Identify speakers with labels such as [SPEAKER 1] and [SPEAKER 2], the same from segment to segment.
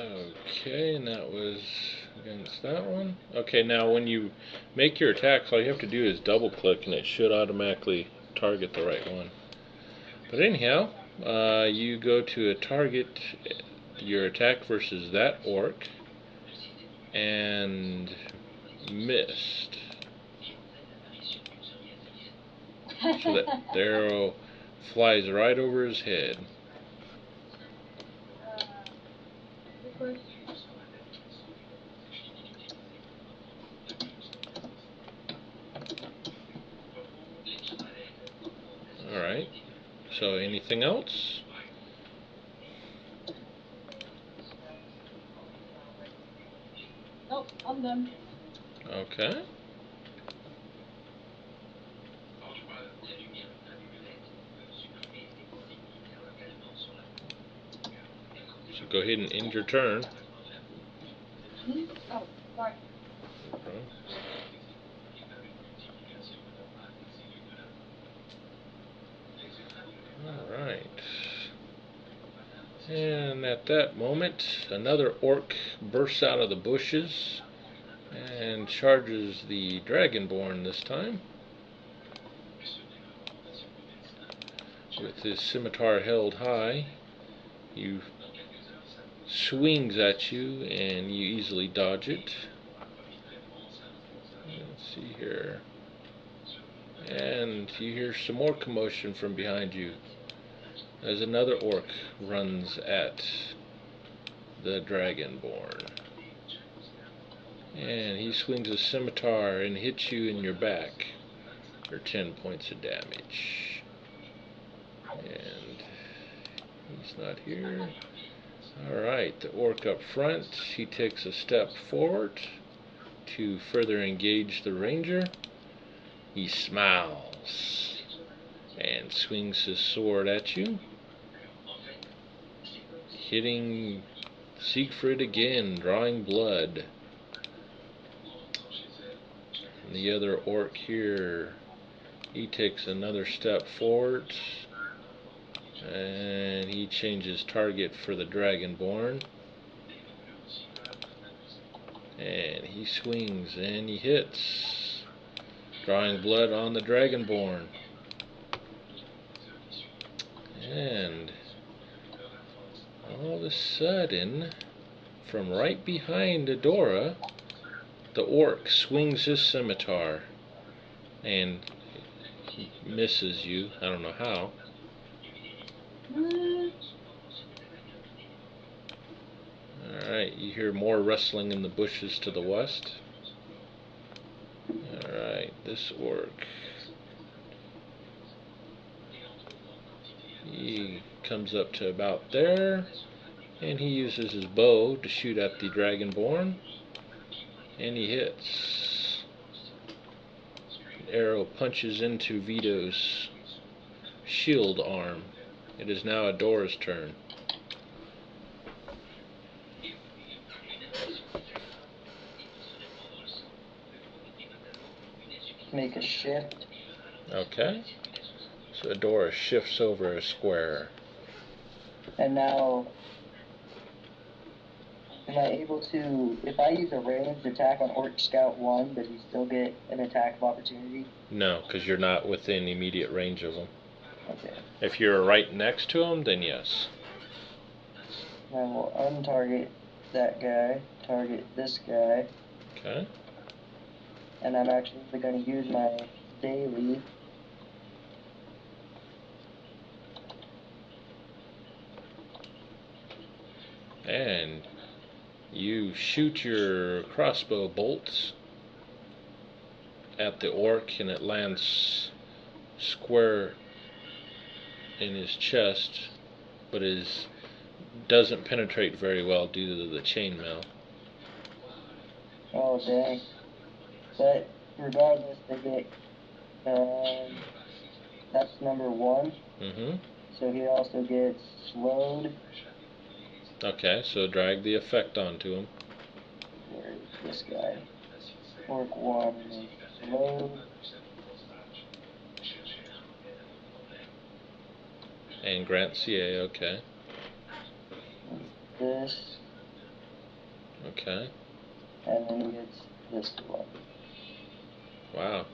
[SPEAKER 1] Okay, and that was against that one. Okay, now when you make your attacks, all you have to do is double click and it should automatically target the right one. But anyhow, you go to a target your attack versus that orc and missed. So that the arrow flies right over his head. Alright, so anything else?
[SPEAKER 2] Nope, I'm done.
[SPEAKER 1] Okay. So go ahead and end your turn.
[SPEAKER 2] Oh, sorry.
[SPEAKER 1] Alright. And at that moment, another orc bursts out of the bushes and charges the Dragonborn this time. With his scimitar held high, he swings at you and you easily dodge it. Let's see here. And you hear some more commotion from behind you as another orc runs at the Dragonborn. And he swings a scimitar and hits you in your back for 10 points of damage. And he's not here. Alright, the orc up front, he takes a step forward to further engage the ranger. He smiles and swings his sword at you, hitting Siegfried again, drawing blood. And the other orc here, he takes another step forward and he changes target for the Dragonborn. And he swings and he hits, drawing blood on the Dragonborn. And all of a sudden, from right behind Adora, the orc swings his scimitar and he misses you. I don't know how. Alright, you hear more rustling in the bushes to the west. Alright, this orc, he comes up to about there, and he uses his bow to shoot at the Dragonborn, and he hits. The arrow punches into Vito's shield arm. It is now Adora's turn.
[SPEAKER 3] Make a shift.
[SPEAKER 1] Okay. So Adora shifts over a square.
[SPEAKER 3] And now, am I able to, if I use a ranged attack on Orc Scout 1, does he still get an attack of opportunity?
[SPEAKER 1] No, because you're not within immediate range of him.
[SPEAKER 3] Okay.
[SPEAKER 1] If you're right next to him, then yes.
[SPEAKER 3] I will untarget that guy, target this guy.
[SPEAKER 1] Okay.
[SPEAKER 3] And I'm actually going to use my daily.
[SPEAKER 1] And you shoot your crossbow bolts at the orc and it lands square in his chest, but doesn't penetrate very well due to the chainmail.
[SPEAKER 3] Oh, dang. But regardless, they get, that's number 1.
[SPEAKER 1] Mm-hmm.
[SPEAKER 3] So he also gets slowed.
[SPEAKER 1] Okay, so drag the effect onto him.
[SPEAKER 3] Where is this guy? Orc 1 is slowed.
[SPEAKER 1] And grant CA, okay.
[SPEAKER 3] This.
[SPEAKER 1] Okay.
[SPEAKER 3] And then he gets this one.
[SPEAKER 1] Wow.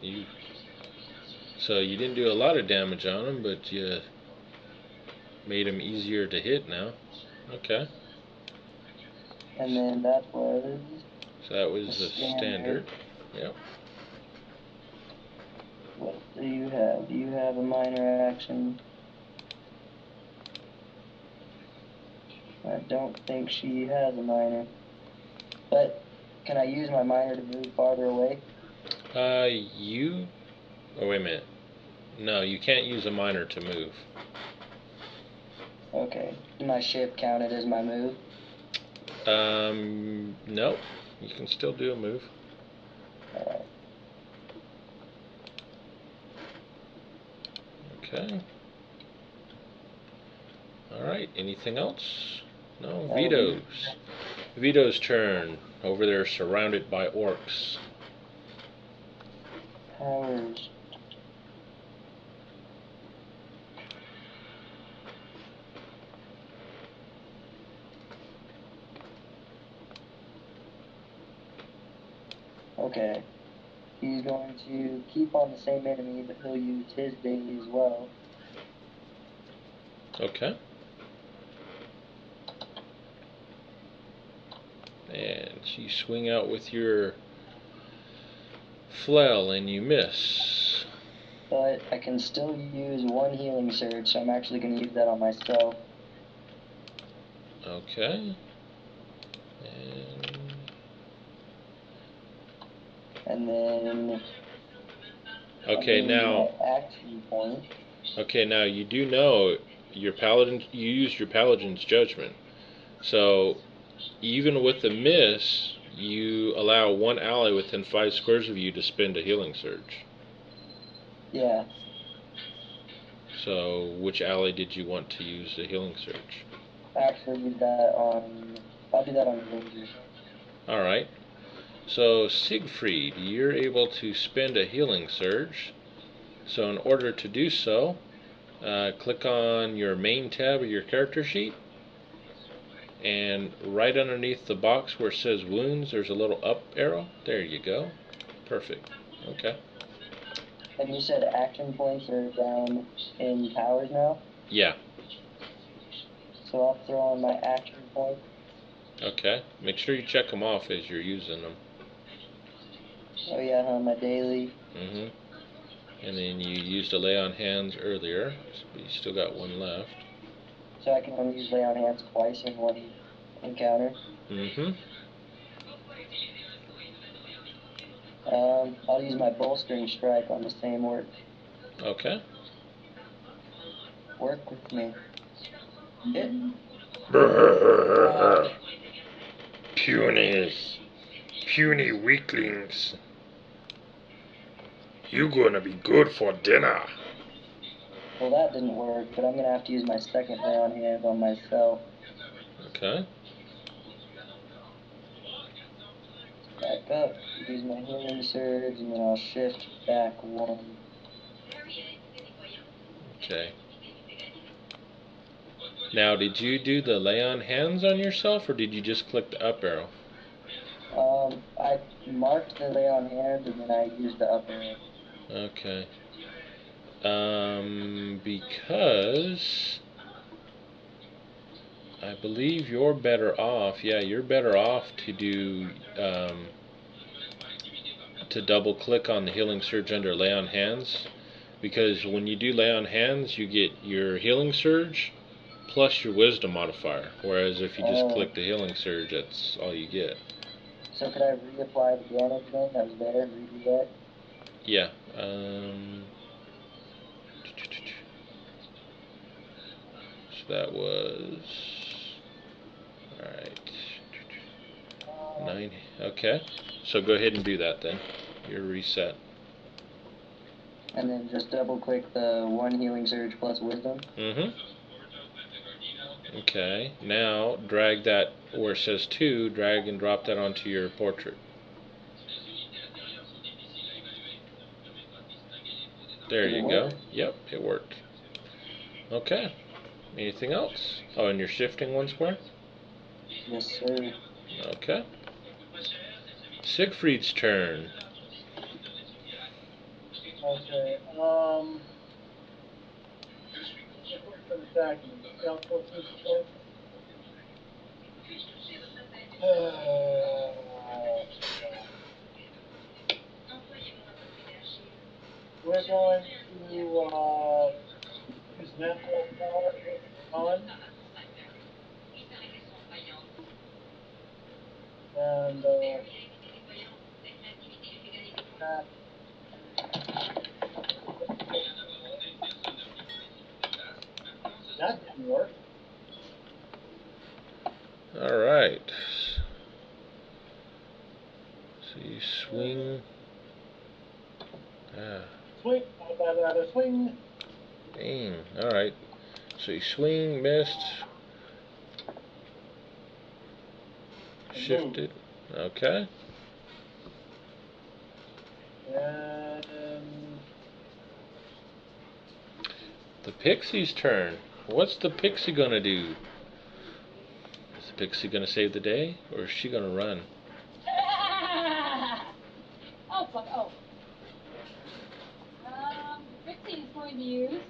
[SPEAKER 1] So you didn't do a lot of damage on him, but you made him easier to hit now. Okay.
[SPEAKER 3] And then that was.
[SPEAKER 1] So that was the standard. Yep.
[SPEAKER 3] What do you have? Do you have a minor action? I don't think she has a minor. But can I use my minor to move farther away?
[SPEAKER 1] Oh, wait a minute. No, you can't use a minor to move.
[SPEAKER 3] Okay. Does my ship counted as my move?
[SPEAKER 1] No. You can still do a move.
[SPEAKER 3] Alright.
[SPEAKER 1] Okay. Alright, anything else? No,
[SPEAKER 3] That'll
[SPEAKER 1] Vito's.
[SPEAKER 3] be-
[SPEAKER 1] Vito's turn. Over there surrounded by orcs.
[SPEAKER 3] Powers. Okay. He's going to keep on the same enemy, but he'll use his daily as well.
[SPEAKER 1] Okay. And you swing out with your flail and you miss.
[SPEAKER 3] But I can still use one healing surge, so I'm actually going to use that on myself.
[SPEAKER 1] Okay.
[SPEAKER 3] And then.
[SPEAKER 1] Okay, now.
[SPEAKER 3] Action point.
[SPEAKER 1] Okay, now you do know your paladin. You used your paladin's judgment, so even with the miss, you allow one ally within 5 squares of you to spend a healing surge.
[SPEAKER 3] Yeah.
[SPEAKER 1] So, which ally did you want to use the healing surge?
[SPEAKER 3] Actually, do that on. I'll do that on Ranger.
[SPEAKER 1] All right. So Siegfried, you're able to spend a healing surge. So in order to do so, click on your main tab of your character sheet, and right underneath the box where it says wounds, there's a little up arrow. There you go. Perfect. Okay.
[SPEAKER 3] And you said action points are down in powers now?
[SPEAKER 1] Yeah.
[SPEAKER 3] So I'll throw on my action point.
[SPEAKER 1] Okay. Make sure you check them off as you're using them.
[SPEAKER 3] Oh yeah, on my daily.
[SPEAKER 1] Mm-hmm. And then you used a lay on hands earlier, but you still got one left.
[SPEAKER 3] So I can only use lay on hands twice in one encounter?
[SPEAKER 1] Mm-hmm.
[SPEAKER 3] I'll use my bolstering strike on the same orc.
[SPEAKER 1] Okay.
[SPEAKER 3] Work with me. Hit.
[SPEAKER 1] Puny weaklings. You gonna be good for dinner.
[SPEAKER 3] Well, that didn't work, but I'm gonna have to use my second lay on hands on myself.
[SPEAKER 1] Okay.
[SPEAKER 3] Back up, use my healing surge, and then I'll shift back one.
[SPEAKER 1] Okay. Now, did you do the lay on hands on yourself, or did you just click the up arrow?
[SPEAKER 3] I marked the lay on hands, and then I used the up arrow.
[SPEAKER 1] Okay. Because I believe you're better off. Yeah, you're better off to do to double click on the healing surge under lay on hands, because when you do lay on hands, you get your healing surge plus your wisdom modifier. Whereas if you just click the healing surge, that's all you get.
[SPEAKER 3] So could I reapply the damage then that was there and redo that?
[SPEAKER 1] Yeah. So that was. Alright. 9. Okay. So go ahead and do that then. You're reset.
[SPEAKER 3] And then just double click the one healing surge plus wisdom?
[SPEAKER 1] Mm-hmm. Okay. Now drag that where it says 2, drag and drop that onto your portrait. There you go. Yep, it worked. Okay. Anything else? Oh, and you're shifting one square?
[SPEAKER 3] Yes, sir.
[SPEAKER 1] Okay. Siegfried's turn.
[SPEAKER 4] Okay. Attacking. Scout force needs to go. We're going to use natural power on. And that didn't work.
[SPEAKER 1] Alright. So you swing.
[SPEAKER 4] Swing. Swing.
[SPEAKER 1] Dang. Alright. So you swing, missed. Shifted. Okay.
[SPEAKER 4] And
[SPEAKER 1] The pixie's turn. What's the pixie gonna do? Is the pixie gonna save the day, or is she gonna run?
[SPEAKER 2] Oh, fuck. Oh. Pixie is going to use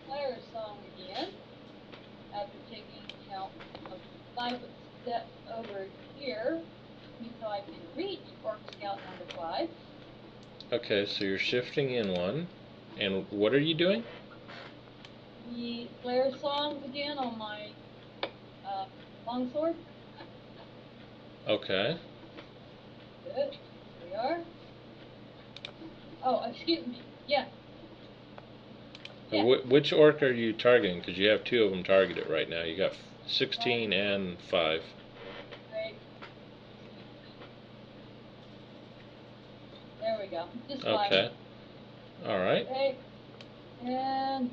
[SPEAKER 2] Claire's song again. After taking account of 5 foot step over here, so I can reach Orc Scout number 5.
[SPEAKER 1] Okay, so you're shifting in one. And what are you doing?
[SPEAKER 2] The Claire songs again on my longsword.
[SPEAKER 1] Okay.
[SPEAKER 2] Good. Here we are. Oh, excuse me. Yeah.
[SPEAKER 1] Which orc are you targeting? Because you have 2 of them targeted right now. You got 16 and 5.
[SPEAKER 2] Right. There we go. Just 5.
[SPEAKER 1] Okay. Alright.
[SPEAKER 2] Okay. And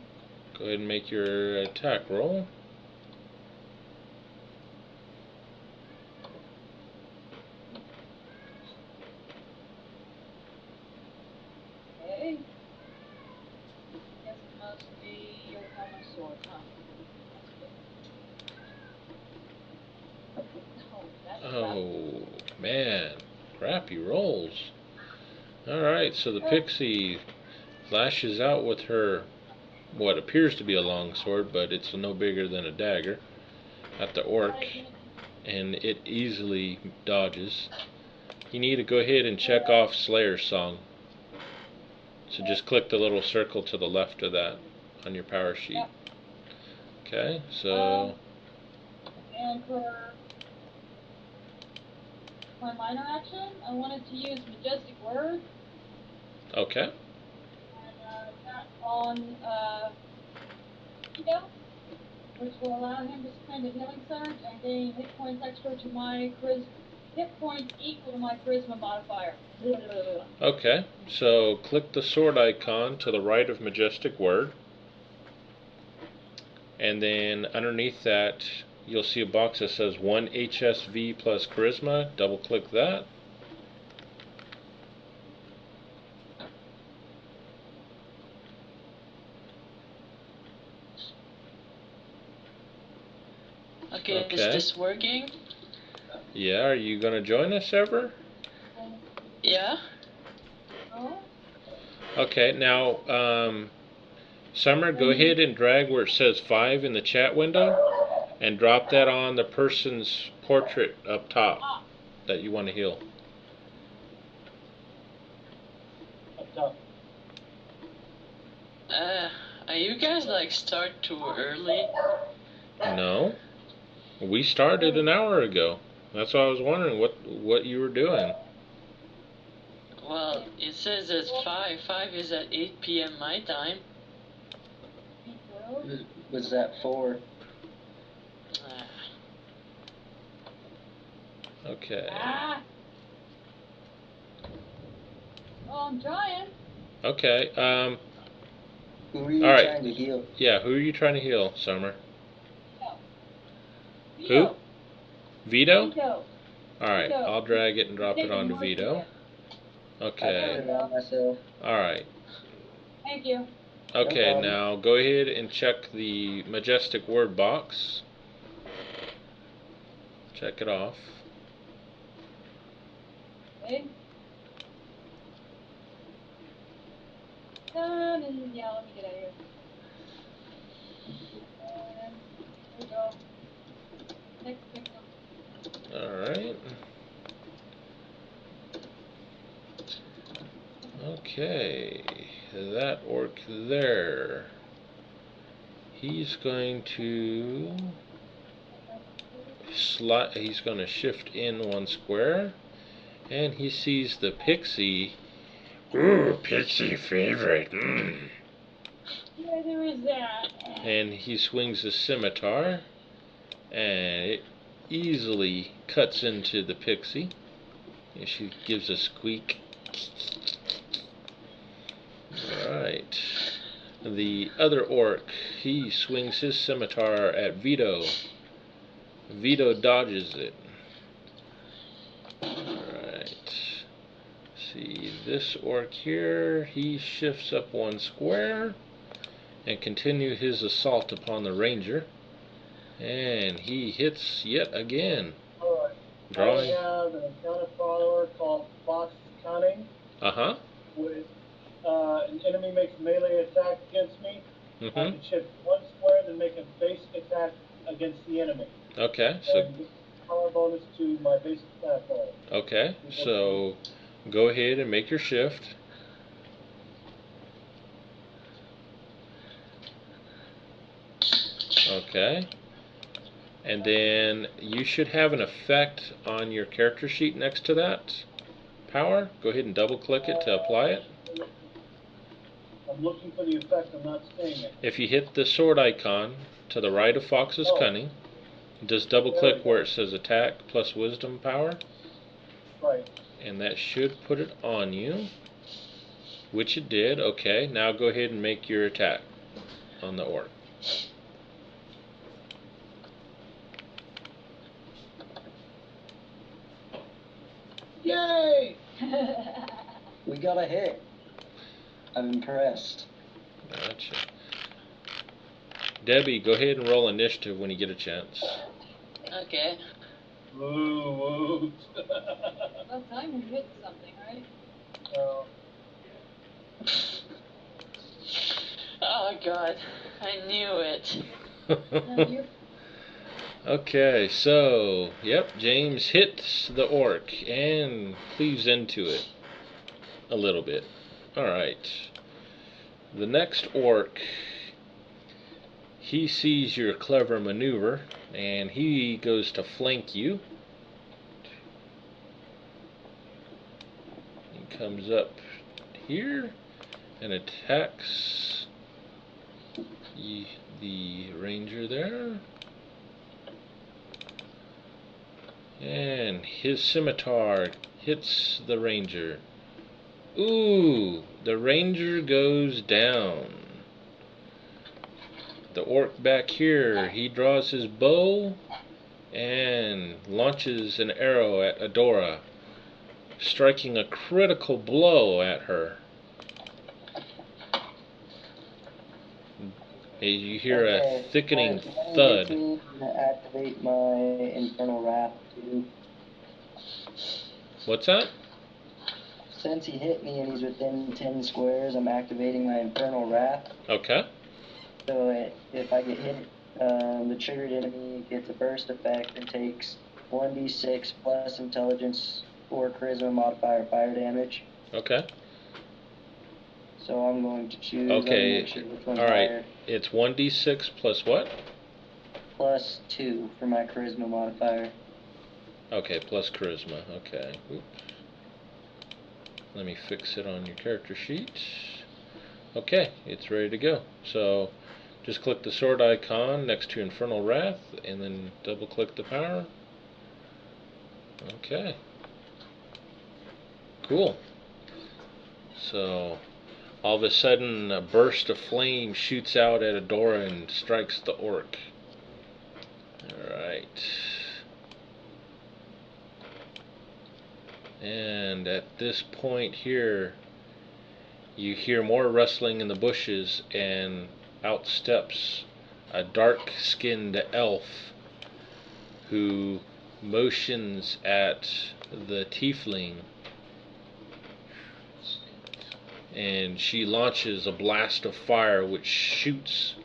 [SPEAKER 1] Go ahead and make your attack roll.
[SPEAKER 2] okay. Guess it must be your helmet sword, huh? Oh, that's
[SPEAKER 1] Oh, man. Crappy rolls. Alright, so the pixie lashes out with her, what appears to be a long sword, but it's no bigger than a dagger, at the orc, and it easily dodges. You need to go ahead and check off Slayer's song. So just click the little circle to the left of that on your power sheet. Okay, so
[SPEAKER 2] and for my minor action, I wanted to use Majestic Word.
[SPEAKER 1] okay.
[SPEAKER 2] And that on Tito, which will allow him to spend a healing surge and gain hit points extra to my hit points equal to my charisma modifier.
[SPEAKER 1] Okay, so click the sword icon to the right of Majestic Word, and then underneath that you'll see a box that says 1 HSV plus charisma. Double click that.
[SPEAKER 5] Okay,
[SPEAKER 1] Okay.
[SPEAKER 5] is this working?
[SPEAKER 1] Yeah, are you going to join us ever?
[SPEAKER 5] Yeah?
[SPEAKER 2] Oh,
[SPEAKER 1] Okay, now, Summer, go ahead and drag where it says 5 in the chat window and drop that on the person's portrait up top that you want to heal.
[SPEAKER 4] up top.
[SPEAKER 5] Are you guys like start too early?
[SPEAKER 1] No. We started an hour ago. That's why I was wondering what you were doing.
[SPEAKER 5] Well, it says it's 5. 5 is at 8 p.m. my time.
[SPEAKER 3] Was that 4?
[SPEAKER 1] Okay.
[SPEAKER 2] Ah. Oh, I'm trying.
[SPEAKER 1] Okay.
[SPEAKER 3] Who were you
[SPEAKER 1] All right.
[SPEAKER 3] trying to heal?
[SPEAKER 1] Yeah, who are you trying to heal, Summer?
[SPEAKER 2] Vito.
[SPEAKER 1] Vito?
[SPEAKER 2] Vito.
[SPEAKER 1] Alright,
[SPEAKER 2] Vito.
[SPEAKER 1] I'll drag it and drop it
[SPEAKER 2] Taking
[SPEAKER 1] onto
[SPEAKER 2] more
[SPEAKER 1] Vito.
[SPEAKER 3] I put
[SPEAKER 1] Okay.
[SPEAKER 3] it on myself.
[SPEAKER 1] Alright.
[SPEAKER 2] Thank you.
[SPEAKER 1] Okay,
[SPEAKER 3] problem.
[SPEAKER 1] now go ahead and check the Majestic Word box. Check it off.
[SPEAKER 2] Okay. Done, and yeah, let me get out of here. And here we go. Next victim.
[SPEAKER 1] Alright. Okay. That orc there. He's going to he's going to shift in 1 square, and he sees the pixie. Ooh, pixie favorite.
[SPEAKER 2] Yeah, there is that.
[SPEAKER 1] And he swings a scimitar, and it easily cuts into the pixie. And she gives a squeak. Alright. The other orc, he swings his scimitar at Vito. Vito dodges it. Alright. See, this orc here, he shifts up 1 square and continues his assault upon the ranger. And he hits yet again.
[SPEAKER 4] Alright.
[SPEAKER 1] Drawing.
[SPEAKER 4] I have an encounter follower called Fox Cunning.
[SPEAKER 1] Uh-huh.
[SPEAKER 4] With an enemy makes melee attack against me. I
[SPEAKER 1] Mm-hmm.
[SPEAKER 4] can shift 1 square, then make a base attack against the enemy.
[SPEAKER 1] Okay, so
[SPEAKER 4] And give power bonus to my base attack roll.
[SPEAKER 1] okay, so go ahead and make your shift. Okay. And then you should have an effect on your character sheet next to that power. Go ahead and double click it to apply it.
[SPEAKER 4] I'm looking for the effect, I'm not seeing it.
[SPEAKER 1] If you hit the sword icon to the right of Fox's Cunning, just double click where it says attack plus wisdom power,
[SPEAKER 4] Right.
[SPEAKER 1] and that should put it on you, which it did. Okay, now go ahead and make your attack on the orc.
[SPEAKER 4] Yay!
[SPEAKER 3] We got a hit. I'm impressed.
[SPEAKER 1] Gotcha. Debbie, go ahead and roll initiative when you get a chance.
[SPEAKER 5] Okay.
[SPEAKER 4] Woo, woo.
[SPEAKER 2] About time we hit something, right?
[SPEAKER 5] Oh God, I knew it.
[SPEAKER 2] No, you're
[SPEAKER 1] Okay, so, yep, James hits the orc and cleaves into it a little bit. Alright. The next orc, he sees your clever maneuver and he goes to flank you. He comes up here and attacks the ranger there. And his scimitar hits the ranger. Ooh, the ranger goes down. The orc back here, he draws his bow and launches an arrow at Adora, striking a critical blow at her. As you hear a thickening thud.
[SPEAKER 3] I'm gonna activate my Infernal Wrath too.
[SPEAKER 1] What's that?
[SPEAKER 3] Since he hit me and he's within 10 squares, I'm activating my Infernal Wrath.
[SPEAKER 1] Okay.
[SPEAKER 3] So if I get hit, the triggered enemy gets a burst effect and takes 1d6 plus intelligence or charisma modifier fire damage.
[SPEAKER 1] Okay.
[SPEAKER 3] So I'm going to choose.
[SPEAKER 1] Okay,
[SPEAKER 3] Make sure which one's
[SPEAKER 1] alright.
[SPEAKER 3] higher.
[SPEAKER 1] It's 1d6 plus what?
[SPEAKER 3] Plus 2 for my charisma modifier.
[SPEAKER 1] Okay, plus charisma. Okay. Oop. Let me fix it on your character sheet. Okay, it's ready to go. So just click the sword icon next to Infernal Wrath and then double click the power. Okay. Cool. So all of a sudden a burst of flame shoots out at Adora and strikes the orc. Alright. And at this point here, you hear more rustling in the bushes, and out steps a dark-skinned elf who motions at the tiefling and she launches a blast of fire which shoots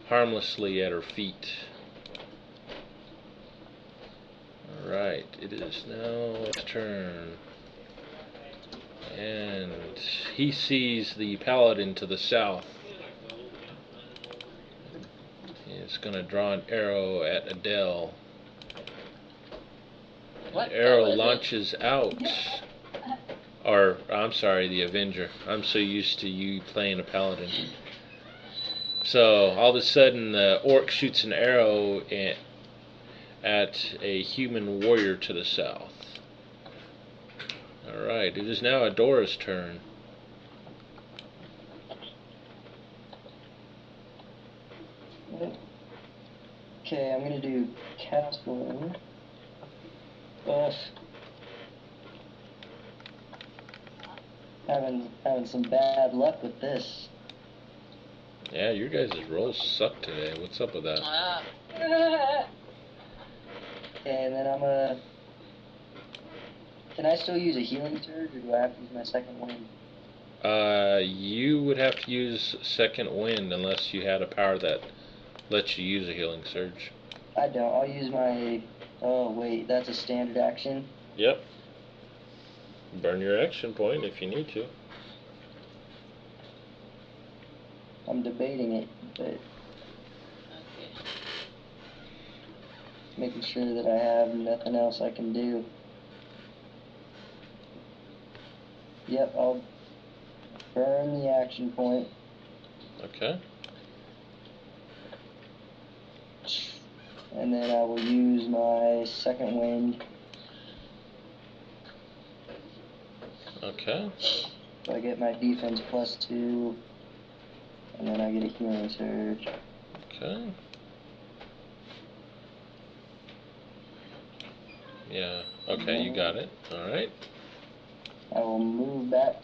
[SPEAKER 1] harmlessly at her feet. Alright, it is now its turn. And he sees the paladin to the south. He's going to draw an arrow at Adele.
[SPEAKER 5] What
[SPEAKER 1] The arrow
[SPEAKER 5] paladin?
[SPEAKER 1] launches out. Or, I'm sorry, the Avenger. I'm so used to you playing a paladin. So, all of a sudden, the orc shoots an arrow at a human warrior to the south. Alright, it is now Adora's turn.
[SPEAKER 3] Okay, I'm gonna do castling. Ugh. Having some bad luck with this.
[SPEAKER 1] Yeah, your guys' rolls suck today. What's up with that?
[SPEAKER 5] Ah,
[SPEAKER 3] Okay, and then I'm gonna. Can I still use a healing surge, or do I have to use my second wind?
[SPEAKER 1] You would have to use second wind unless you had a power that lets you use a healing surge.
[SPEAKER 3] I don't. I'll use my. Oh wait, that's a standard action.
[SPEAKER 1] Yep. Burn your action point if you need to.
[SPEAKER 3] I'm debating it, but
[SPEAKER 5] okay.
[SPEAKER 3] making sure that I have nothing else I can do. Yep, I'll burn the action point.
[SPEAKER 1] Okay.
[SPEAKER 3] And then I will use my second wind.
[SPEAKER 1] Okay.
[SPEAKER 3] So I get my defense +2. And then I get a healing surge.
[SPEAKER 1] Okay. Yeah. Okay, you got it. Alright.
[SPEAKER 3] I will move back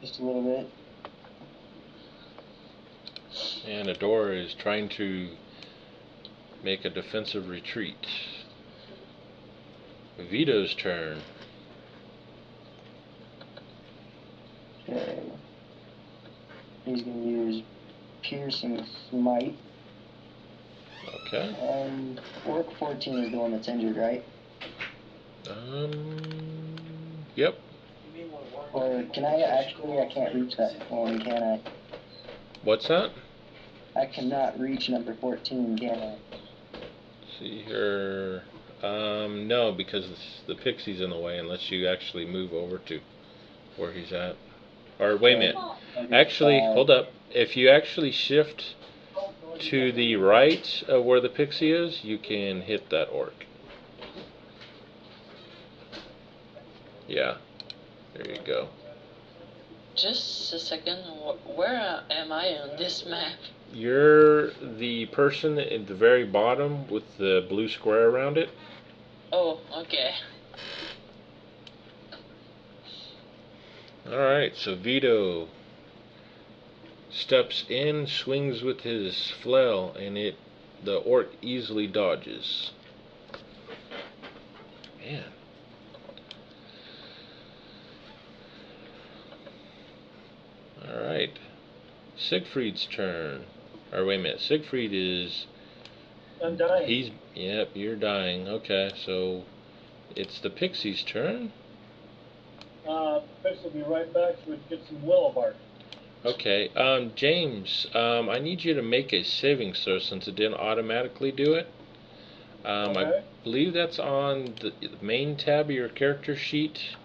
[SPEAKER 3] just a little bit.
[SPEAKER 1] And Adora is trying to make a defensive retreat. Vito's turn.
[SPEAKER 3] Okay. He's going to use Piercing Smite.
[SPEAKER 1] Okay.
[SPEAKER 3] Orc 14 is the one that's injured, right?
[SPEAKER 1] Yep.
[SPEAKER 3] Or can I can't reach that one, can I?
[SPEAKER 1] What's that?
[SPEAKER 3] I cannot reach number 14, can I?
[SPEAKER 1] See here. No, because the pixie's in the way unless you actually move over to where he's at. Or wait a minute. Actually, hold up. If you actually shift to the right of where the pixie is, you can hit that orc. Yeah. There you go.
[SPEAKER 5] Just a second. Where am I on this map?
[SPEAKER 1] You're the person at the very bottom with the blue square around it.
[SPEAKER 5] Oh, okay.
[SPEAKER 1] Alright, so Vito steps in, swings with his flail, and the orc easily dodges. Man. Alright. Siegfried's turn. Or wait a minute, Siegfried is...
[SPEAKER 4] I'm dying.
[SPEAKER 1] Yep, you're dying. Okay, so it's the pixie's turn.
[SPEAKER 4] Fix will be right back so we can get some willow bark.
[SPEAKER 1] Okay, James, I need you to make a saving throw since it didn't automatically do it.
[SPEAKER 4] Okay.
[SPEAKER 1] I believe that's on the main tab of your character sheet.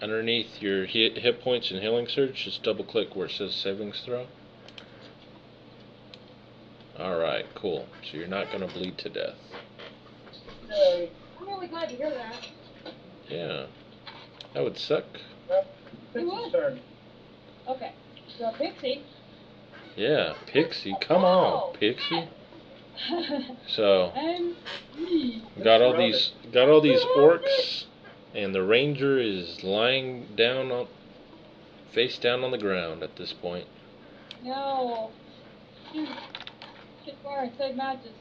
[SPEAKER 1] Underneath your hit points and healing surge, just double click where it says savings throw. Alright, cool. So you're not going to bleed to death.
[SPEAKER 4] Yay.
[SPEAKER 2] I'm really glad to hear that.
[SPEAKER 1] Yeah. That would suck.
[SPEAKER 4] Pixie's turn.
[SPEAKER 2] Okay, so Pixie.
[SPEAKER 1] Yeah, Pixie. Come on, Pixie. So, got all these orcs, and the ranger is lying down face down on the ground at this point.
[SPEAKER 2] No. Get fire and save matches.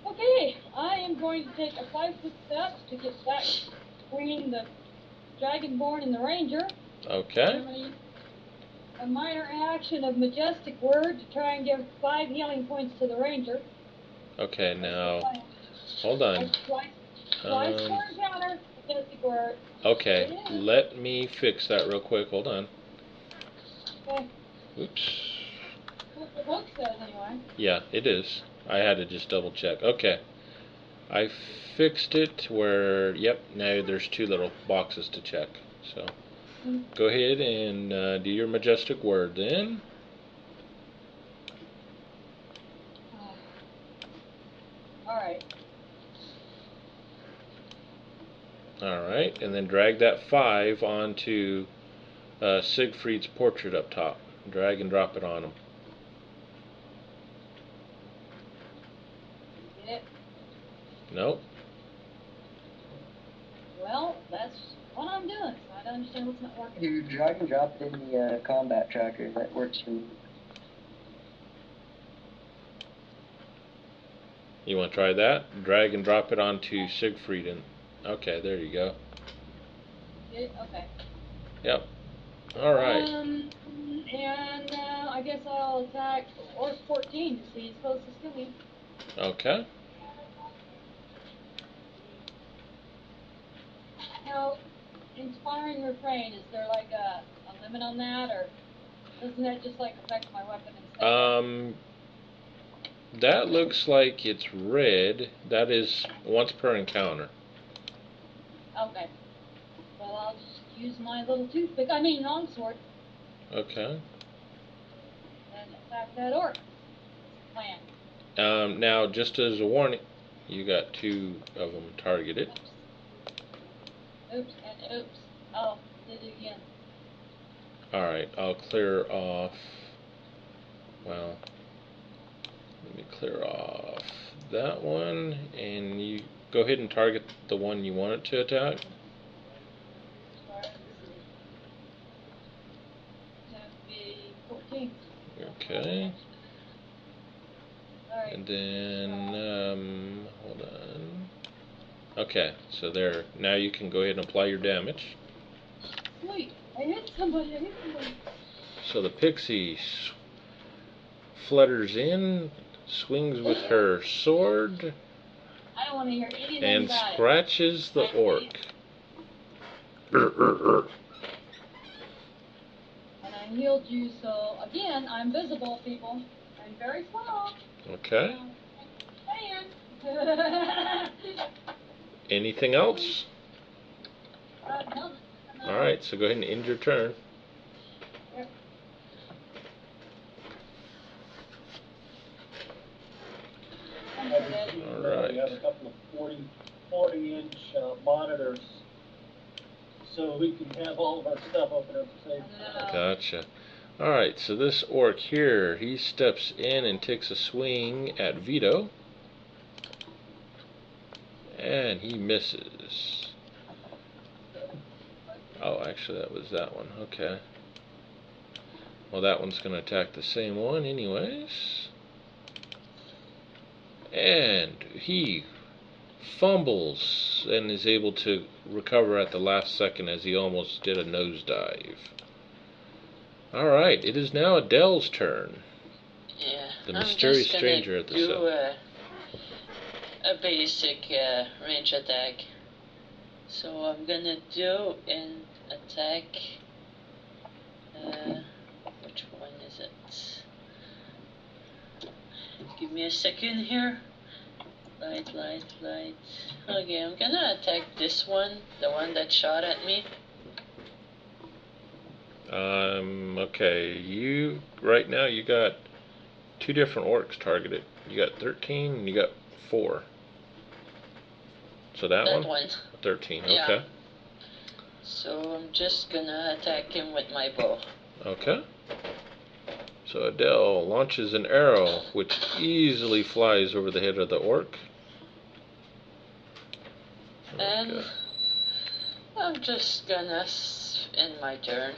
[SPEAKER 2] Okay, I am going to take a 5-foot step to get back between the Dragonborn and the Ranger.
[SPEAKER 1] Okay.
[SPEAKER 2] I'm gonna use a minor action of Majestic Word to try and give 5 healing points to the ranger.
[SPEAKER 1] Okay, now, hold on.
[SPEAKER 2] Twice per encounter, Majestic Word.
[SPEAKER 1] Okay, let me fix that real quick. Hold on.
[SPEAKER 2] Okay.
[SPEAKER 1] Oops.
[SPEAKER 2] What the book says, anyway.
[SPEAKER 1] Yeah, it is. I had to just double check. Okay. I fixed it where, yep, now there's 2 little boxes to check. So, go ahead and do your Majestic Word then.
[SPEAKER 2] Alright.
[SPEAKER 1] Alright, and then drag that 5 onto Siegfried's portrait up top. Drag and drop it on him.
[SPEAKER 2] Get it?
[SPEAKER 1] Nope.
[SPEAKER 2] Well, that's what I'm doing, so I don't understand what's not working.
[SPEAKER 3] You drag and drop it in the combat tracker. That works for me.
[SPEAKER 1] You want to try that? Drag and drop it onto Siegfried. And okay, there you go.
[SPEAKER 2] Get it? Okay.
[SPEAKER 1] Yep. Alright.
[SPEAKER 2] And I guess I'll attack Orc 14 to see his closest to me.
[SPEAKER 1] Okay.
[SPEAKER 2] Now, Inspiring Refrain, is there like a limit on that, or doesn't that just like affect my weapon instead?
[SPEAKER 1] That looks like it's red. That is once per encounter.
[SPEAKER 2] Okay. Well, I'll just use my little longsword.
[SPEAKER 1] Okay.
[SPEAKER 2] And attack that orc. Plan.
[SPEAKER 1] Now, just as a warning, you got 2 of them targeted.
[SPEAKER 2] Oops, and oops. Oh, did it again.
[SPEAKER 1] Alright, I'll clear off. Well, let me clear off that one, and you go ahead and target the one you want it to attack.
[SPEAKER 2] That would be 14.
[SPEAKER 1] Okay.
[SPEAKER 2] Alright.
[SPEAKER 1] And then, hold on. Okay, so there. Now you can go ahead and apply your damage.
[SPEAKER 2] Sweet. I hit somebody.
[SPEAKER 1] So the pixie flutters in, swings with her sword,
[SPEAKER 2] I don't want to hear anything
[SPEAKER 1] and
[SPEAKER 2] about
[SPEAKER 1] scratches the orc.
[SPEAKER 2] And I healed you, so again, I'm visible, people. I'm very small.
[SPEAKER 1] Okay.
[SPEAKER 2] Stand.
[SPEAKER 1] Anything else?
[SPEAKER 2] No.
[SPEAKER 1] Alright, so go ahead and end your turn.
[SPEAKER 2] Yep.
[SPEAKER 1] Alright.
[SPEAKER 4] We have a couple of 40-inch monitors, so we can have all of our stuff open up the same time.
[SPEAKER 1] Gotcha. Alright, so this orc here, he steps in and takes a swing at Vito. And he misses. Oh, actually that was that one. Okay. Well, that one's going to attack the same one anyways. And he fumbles and is able to recover at the last second as he almost did a nosedive. Alright, it is now Adele's turn.
[SPEAKER 5] Yeah.
[SPEAKER 1] The mysterious stranger at the
[SPEAKER 5] do
[SPEAKER 1] cell.
[SPEAKER 5] A basic range attack. So I'm gonna do an attack. Which one is it? Give me a second here. Light. Okay, I'm gonna attack this one, the one that shot at me.
[SPEAKER 1] Okay, right now you got 2 different orcs targeted. You got 13 and you got 4. So that one? 13,
[SPEAKER 5] Yeah.
[SPEAKER 1] okay.
[SPEAKER 5] So I'm just gonna attack him with my bow.
[SPEAKER 1] Okay. So Adele launches an arrow which easily flies over the head of the orc. Okay.
[SPEAKER 5] And I'm just gonna end my turn.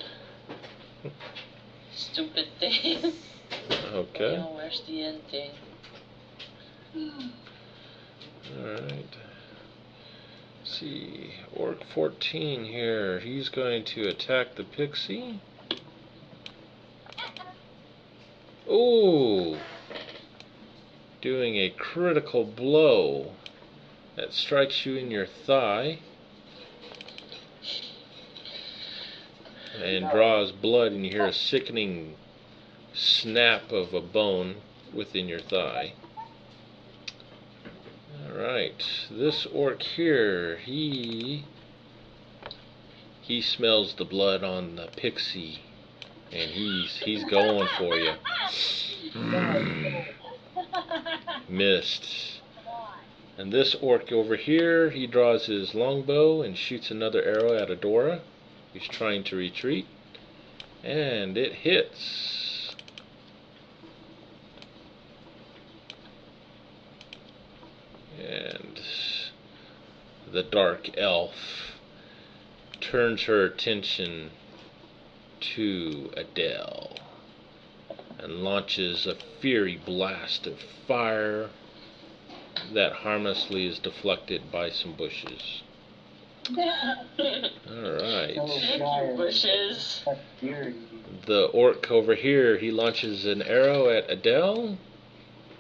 [SPEAKER 5] Stupid thing.
[SPEAKER 1] Okay.
[SPEAKER 5] Oh, where's the end thing?
[SPEAKER 1] Alright. Let's see, Orc 14 here. He's going to attack the pixie. Ooh! Doing a critical blow that strikes you in your thigh and draws blood, and you hear a sickening snap of a bone within your thigh. Alright, this orc here, he smells the blood on the pixie, and he's going for you. Missed. And this orc over here, he draws his longbow and shoots another arrow at Adora. He's trying to retreat, and it hits. And the dark elf turns her attention to Adele and launches a fiery blast of fire that harmlessly is deflected by some bushes. Alright.
[SPEAKER 5] Bushes.
[SPEAKER 1] The orc over here, he launches an arrow at Adele,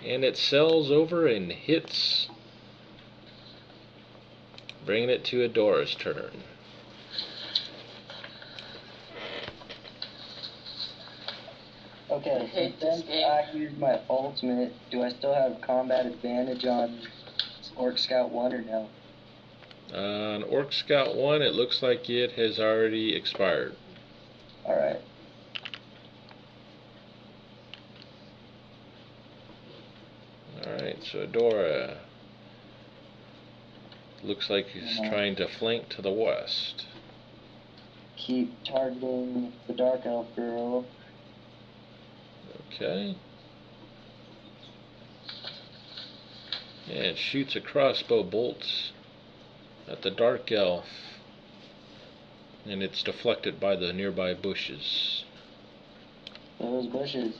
[SPEAKER 1] and it sails over and hits, bringing it to Adora's turn.
[SPEAKER 3] Okay, since I used my ultimate, do I still have combat advantage on Orc Scout 1 or no?
[SPEAKER 1] On Orc Scout 1, it looks like it has already expired.
[SPEAKER 3] Alright.
[SPEAKER 1] Alright, so Adora looks like he's trying to flank to the west.
[SPEAKER 3] Keep targeting the Dark Elf girl.
[SPEAKER 1] Okay. And shoots a crossbow bolt at the Dark Elf, and it's deflected by the nearby bushes.
[SPEAKER 3] Those bushes.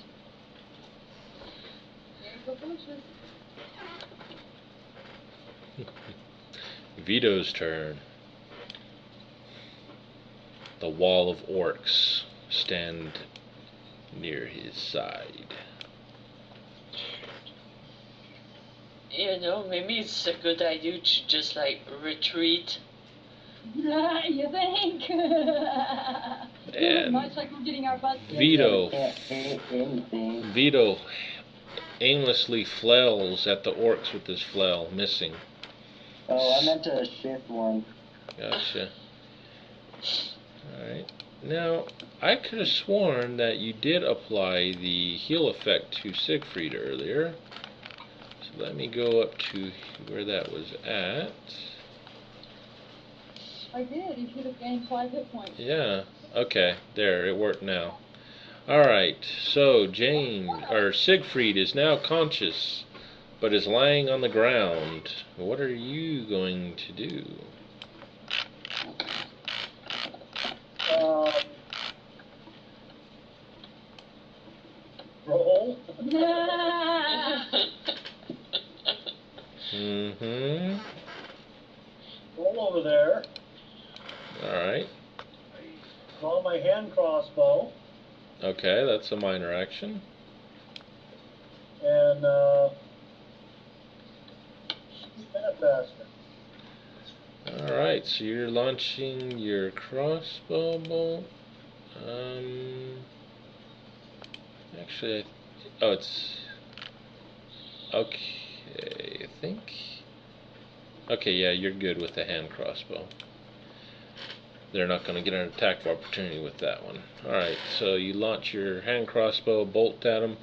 [SPEAKER 2] There go bushes.
[SPEAKER 1] Vito's turn. The wall of orcs stand near his side.
[SPEAKER 5] You know, maybe it's a good idea to just like retreat.
[SPEAKER 2] You think?
[SPEAKER 1] And
[SPEAKER 2] Much like we're getting our butts kicked.
[SPEAKER 1] Vito,
[SPEAKER 3] Can't hit anything.
[SPEAKER 1] Vito aimlessly flails at the orcs with his flail, missing.
[SPEAKER 3] Oh, I meant to shift one.
[SPEAKER 1] Gotcha. Alright. Now, I could have sworn that you did apply the heal effect to Siegfried earlier. So let me go up to where that was at.
[SPEAKER 2] I did. You should have gained 5 hit points.
[SPEAKER 1] Yeah. Okay. There. It worked now. Alright. So, Siegfried is now conscious, but is lying on the ground. What are you going to do?
[SPEAKER 4] Roll.
[SPEAKER 1] Mm-hmm.
[SPEAKER 4] Roll over there.
[SPEAKER 1] Alright.
[SPEAKER 4] Draw my hand crossbow.
[SPEAKER 1] Okay, that's a minor action.
[SPEAKER 4] And shoot that bastard.
[SPEAKER 1] Alright, so you're launching your crossbow bolt. Actually, it's okay, I think. Okay, yeah, you're good with the hand crossbow. They're not going to get an attack of opportunity with that one. Alright, so you launch your hand crossbow bolt at him,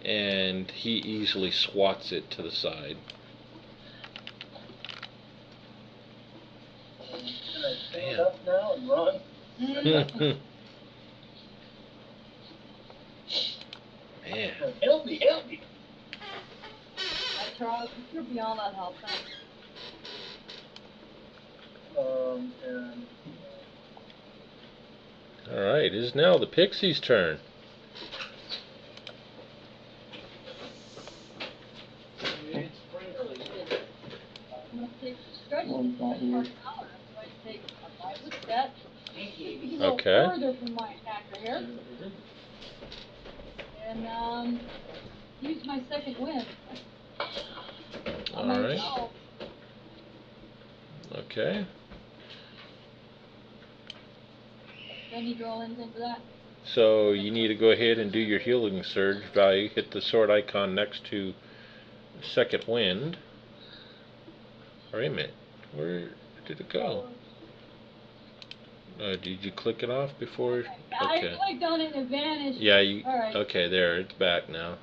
[SPEAKER 1] and he easily swats it to the side.
[SPEAKER 4] Can I stand up now and run?
[SPEAKER 1] Man.
[SPEAKER 4] Help me, help me!
[SPEAKER 2] Charles, you're beyond that help. Thanks.
[SPEAKER 4] And
[SPEAKER 1] Alright, it is now the pixie's turn.
[SPEAKER 2] I'm gonna stretch
[SPEAKER 3] one's not here.
[SPEAKER 2] So I take a 5-foot step. A little
[SPEAKER 1] Okay.
[SPEAKER 2] further from my attacker here. And use my second wind.
[SPEAKER 1] Alright. Okay.
[SPEAKER 2] Do I need to roll anything for that?
[SPEAKER 1] So you need to go ahead and do your healing surge value. Hit the sword icon next to second wind. Wait a minute. Where did it go? Did you click it off before? Okay.
[SPEAKER 2] I clicked on it and it vanished.
[SPEAKER 1] Yeah, you.
[SPEAKER 2] Alright.
[SPEAKER 1] Okay, there. It's back now.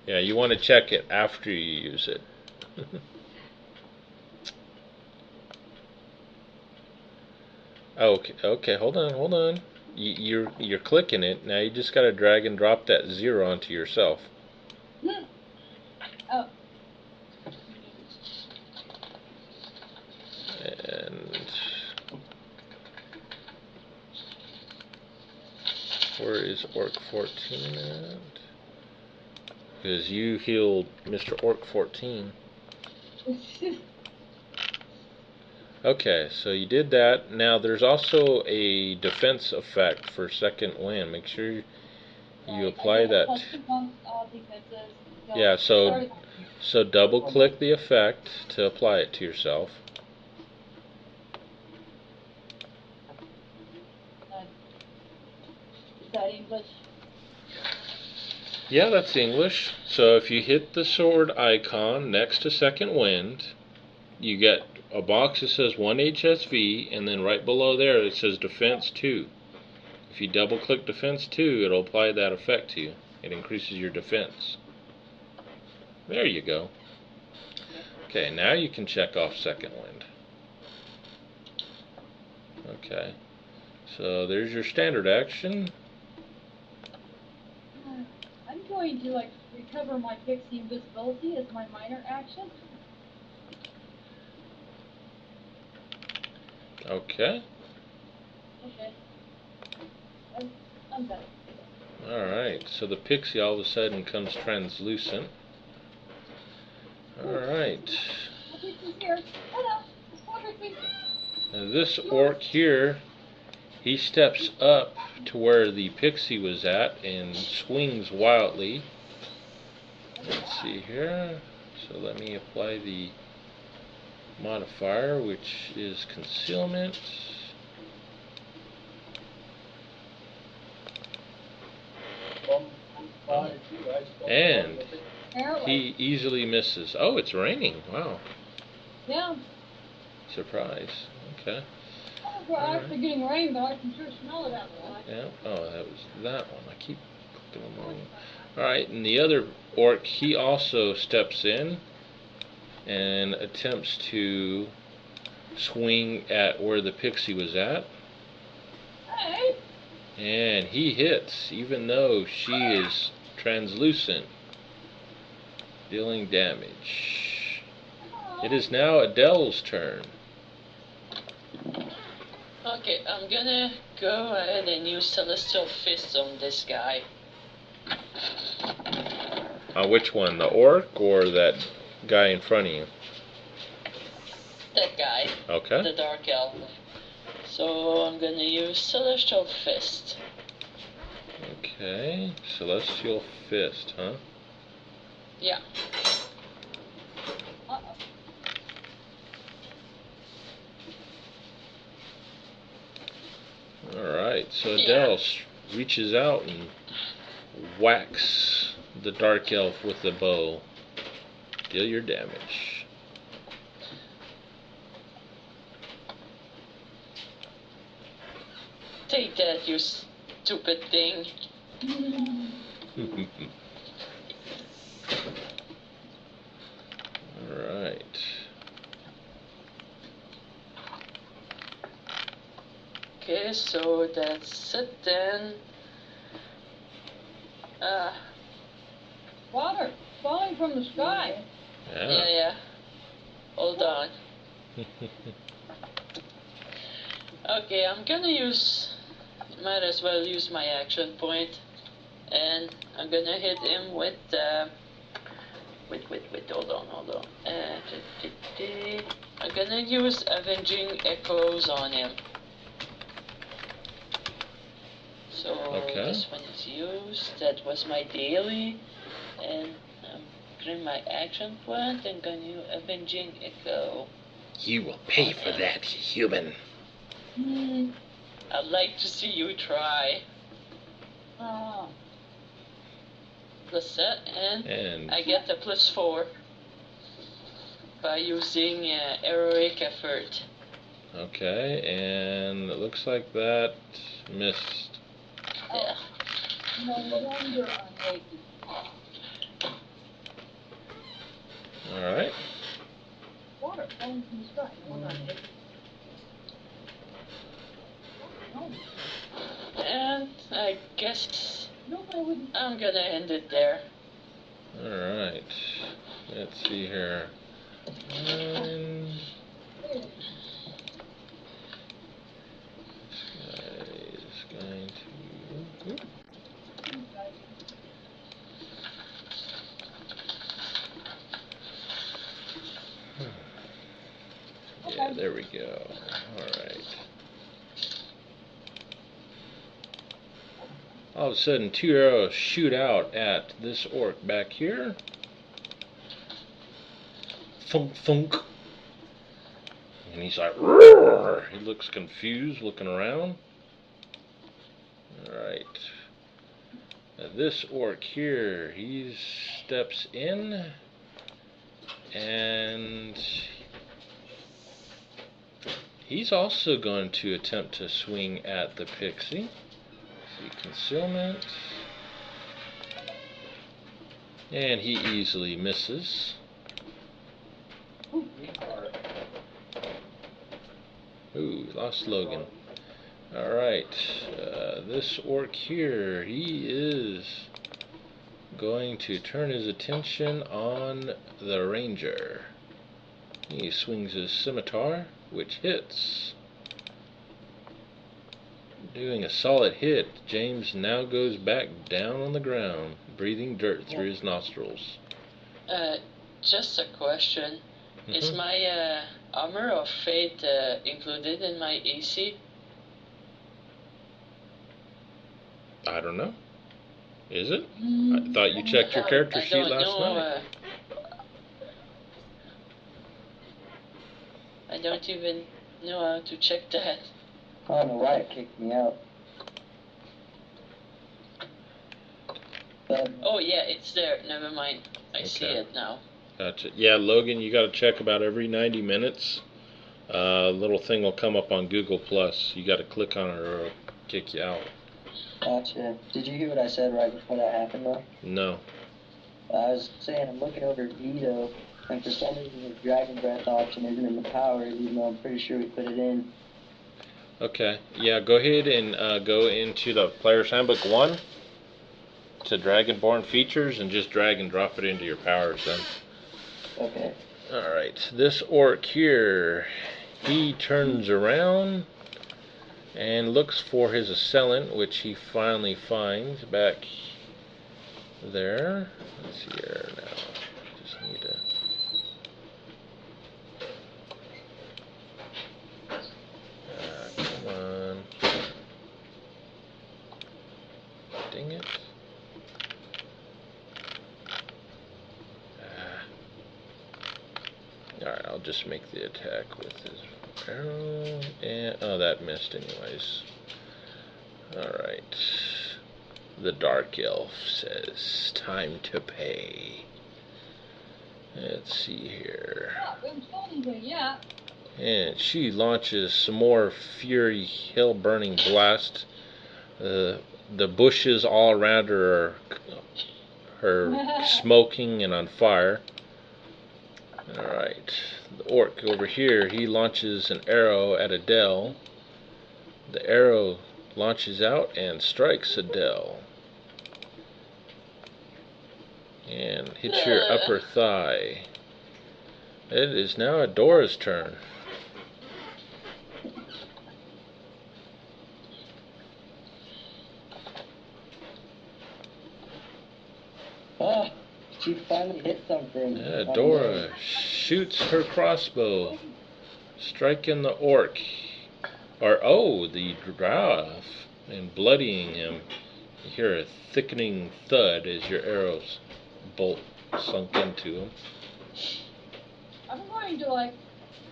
[SPEAKER 1] Yeah, you want to check it after you use it. Okay, hold on. You're clicking it. Now you just got to drag and drop that 0 onto yourself.
[SPEAKER 2] Oh.
[SPEAKER 1] And where is Orc 14 at? Because you healed Mr. Orc 14. Okay, so you did that. Now there's also a defense effect for second wind. Make sure you apply that. Yeah, so double click the effect to apply it to yourself.
[SPEAKER 2] Is that English?
[SPEAKER 1] Yeah, that's English. So if you hit the sword icon next to second wind, you get a box that says 1 HSV, and then right below there it says Defense 2. If you double click Defense 2, it'll apply that effect to you. It increases your defense. There you go. Okay, now you can check off second wind. Okay, so there's your standard action.
[SPEAKER 2] I'm going to recover my pixie invisibility as my minor action.
[SPEAKER 1] Okay.
[SPEAKER 2] Okay. I'm done.
[SPEAKER 1] Alright, so the pixie all of a sudden becomes translucent. Alright.
[SPEAKER 2] Here. Hello.
[SPEAKER 1] Now this orc here, he steps up to where the pixie was at and swings wildly. Let's see here. So let me apply the modifier, which is concealment. And he easily misses. Oh, it's raining. Wow.
[SPEAKER 2] Yeah.
[SPEAKER 1] Surprise. Okay.
[SPEAKER 2] We're actually getting rain, but I can sure smell it out there.
[SPEAKER 1] Yeah. Oh, that was that one. I keep clicking them wrong. Alright, and the other orc, he also steps in and attempts to swing at where the pixie was at.
[SPEAKER 2] Hey.
[SPEAKER 1] And he hits, even though she is translucent, dealing damage. It is now Adele's turn.
[SPEAKER 5] Okay, I'm gonna go ahead and use Celestial Fist on this guy.
[SPEAKER 1] Which one, the orc or that guy in front of you?
[SPEAKER 5] That guy.
[SPEAKER 1] Okay.
[SPEAKER 5] The Dark Elf. So I'm gonna use Celestial Fist.
[SPEAKER 1] Okay, Celestial Fist, huh?
[SPEAKER 5] Yeah.
[SPEAKER 1] Alright, so Adele reaches out and whacks the Dark Elf with the bow. Deal your damage.
[SPEAKER 5] Take that, you stupid thing.
[SPEAKER 1] Alright.
[SPEAKER 5] Okay, so that's it then.
[SPEAKER 2] Water falling from the sky.
[SPEAKER 5] Yeah. Hold on. Okay, I'm gonna might as well use my action point, and I'm gonna hit him with Wait, hold on. I'm gonna use Avenging Echoes on him. So
[SPEAKER 1] Okay.
[SPEAKER 5] this one is used. That was my daily, and during my action point, I'm gonna use Avenging Echo.
[SPEAKER 1] You will pay for that, human.
[SPEAKER 5] I'd like to see you try. Plus that, and I get a +4 by using heroic effort.
[SPEAKER 1] Okay, and it looks like that missed.
[SPEAKER 5] Yeah.
[SPEAKER 2] No wonder I'm waiting.
[SPEAKER 1] Alright.
[SPEAKER 2] Water falling from the sky. No wonder I'm waiting. Oh,
[SPEAKER 5] And I guess
[SPEAKER 2] no, I wouldn't.
[SPEAKER 5] I'm gonna end it there.
[SPEAKER 1] Alright. Let's see here. 9. This guy is going to... Oop. Yeah, there we go. Alright. All of a sudden, 2 arrows shoot out at this orc back here. Thunk, thunk. And he's like, roar! He looks confused, looking around. Alright. This orc here, he steps in. And he's also going to attempt to swing at the pixie. See, concealment. And he easily misses. Ooh, lost Logan. Alright, this orc here, he is going to turn his attention on the ranger. He swings his scimitar, which hits. Doing a solid hit, James now goes back down on the ground, breathing dirt through his nostrils.
[SPEAKER 5] Just a question. Is my Armor of Fate included in my AC?
[SPEAKER 1] I don't know. Is it? I thought you checked your character sheet last night.
[SPEAKER 5] I don't even know how to check that.
[SPEAKER 3] I don't know why it kicked me out. But
[SPEAKER 5] Oh yeah, it's there. Never mind. I see
[SPEAKER 1] Okay.
[SPEAKER 5] it now.
[SPEAKER 1] Gotcha. Yeah, Logan, you got to check about every 90 minutes. A little thing will come up on Google Plus. You got to click on it or it'll kick you out.
[SPEAKER 3] gotcha. Did you hear what I said right before that happened though?
[SPEAKER 1] No.
[SPEAKER 3] I was saying I'm looking over Veto, and for some reason the Dragon Breath option isn't in the powers, even though I'm pretty sure we put it in.
[SPEAKER 1] Okay. Yeah, go ahead and go into the Player's Handbook 1 to Dragonborn features and just drag and drop it into your powers then.
[SPEAKER 3] Okay.
[SPEAKER 1] Alright, this orc here, he turns around and looks for his assailant, which he finally finds back there. Let's see here now. Just need to... come on. Dang it. Alright, I'll just make the attack with his arrow. And, oh, that missed anyways. Alright. The Dark Elf says, time to pay. Let's see here.
[SPEAKER 2] Yeah.
[SPEAKER 1] And she launches some more Fury Hell-Burning Blast. The bushes all around her are smoking and on fire. Alright, the orc over here, he launches an arrow at Adele. The arrow launches out and strikes Adele. And hits your upper thigh. It is now Adora's turn.
[SPEAKER 3] Ah, She finally hit something.
[SPEAKER 1] Yeah,
[SPEAKER 3] on
[SPEAKER 1] Dora shoots her crossbow, striking the orc. Or, oh, the drow, and bloodying him. You hear a thickening thud as your arrows bolt sunk into him.
[SPEAKER 2] I'm going to, like,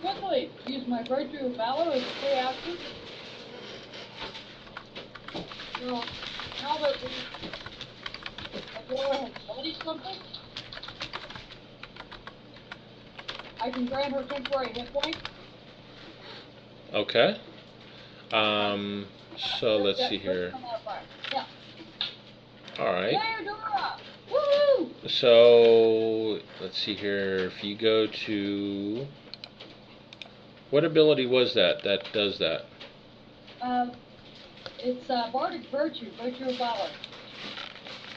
[SPEAKER 2] quickly use my virtue of valor as a free action. So, now that Adora has bloodied something, I can grant her temporary hit point.
[SPEAKER 1] Okay. So let's see here.
[SPEAKER 2] Yeah.
[SPEAKER 1] Alright.
[SPEAKER 2] Yay, Adora! Woo!
[SPEAKER 1] So, let's see here. If you go to... What ability was that does that?
[SPEAKER 2] It's Bardic Virtue, Virtue of Valor.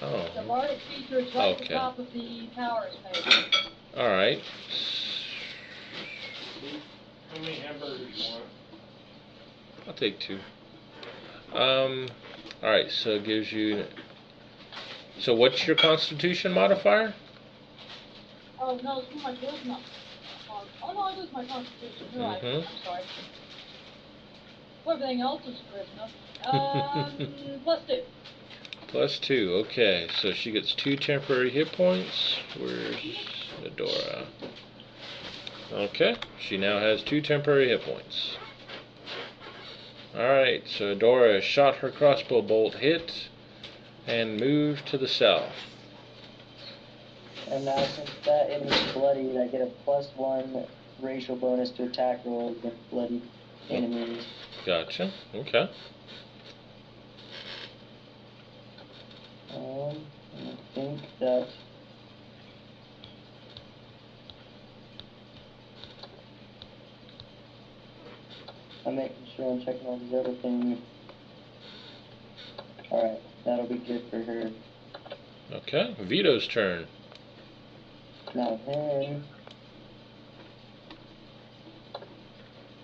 [SPEAKER 1] Oh.
[SPEAKER 2] The Bardic feature is right at
[SPEAKER 1] Okay.
[SPEAKER 2] the top of the powers page.
[SPEAKER 1] Alright.
[SPEAKER 6] How many hamburgers do you want?
[SPEAKER 1] I'll take 2. Alright, so it gives you... So what's your constitution modifier?
[SPEAKER 2] Oh, no, it's my charisma. Oh, no, it is my constitution. You're right.
[SPEAKER 1] Mhm.
[SPEAKER 2] I'm sorry. Well, everything else is charisma. +2.
[SPEAKER 1] +2, okay. So she gets 2 temporary hit points. Where's Adora? Okay, she now has 2 temporary hit points. Alright, so Adora shot her crossbow bolt, hit, and moved to the south.
[SPEAKER 3] And now since that enemy's bloodied, I get a +1 racial bonus to attack rolls against bloodied enemies.
[SPEAKER 1] Gotcha, okay.
[SPEAKER 3] I think that I'm making sure I'm checking all these other things. Alright, that'll be good for her.
[SPEAKER 1] Okay, Vito's turn.
[SPEAKER 3] Now then,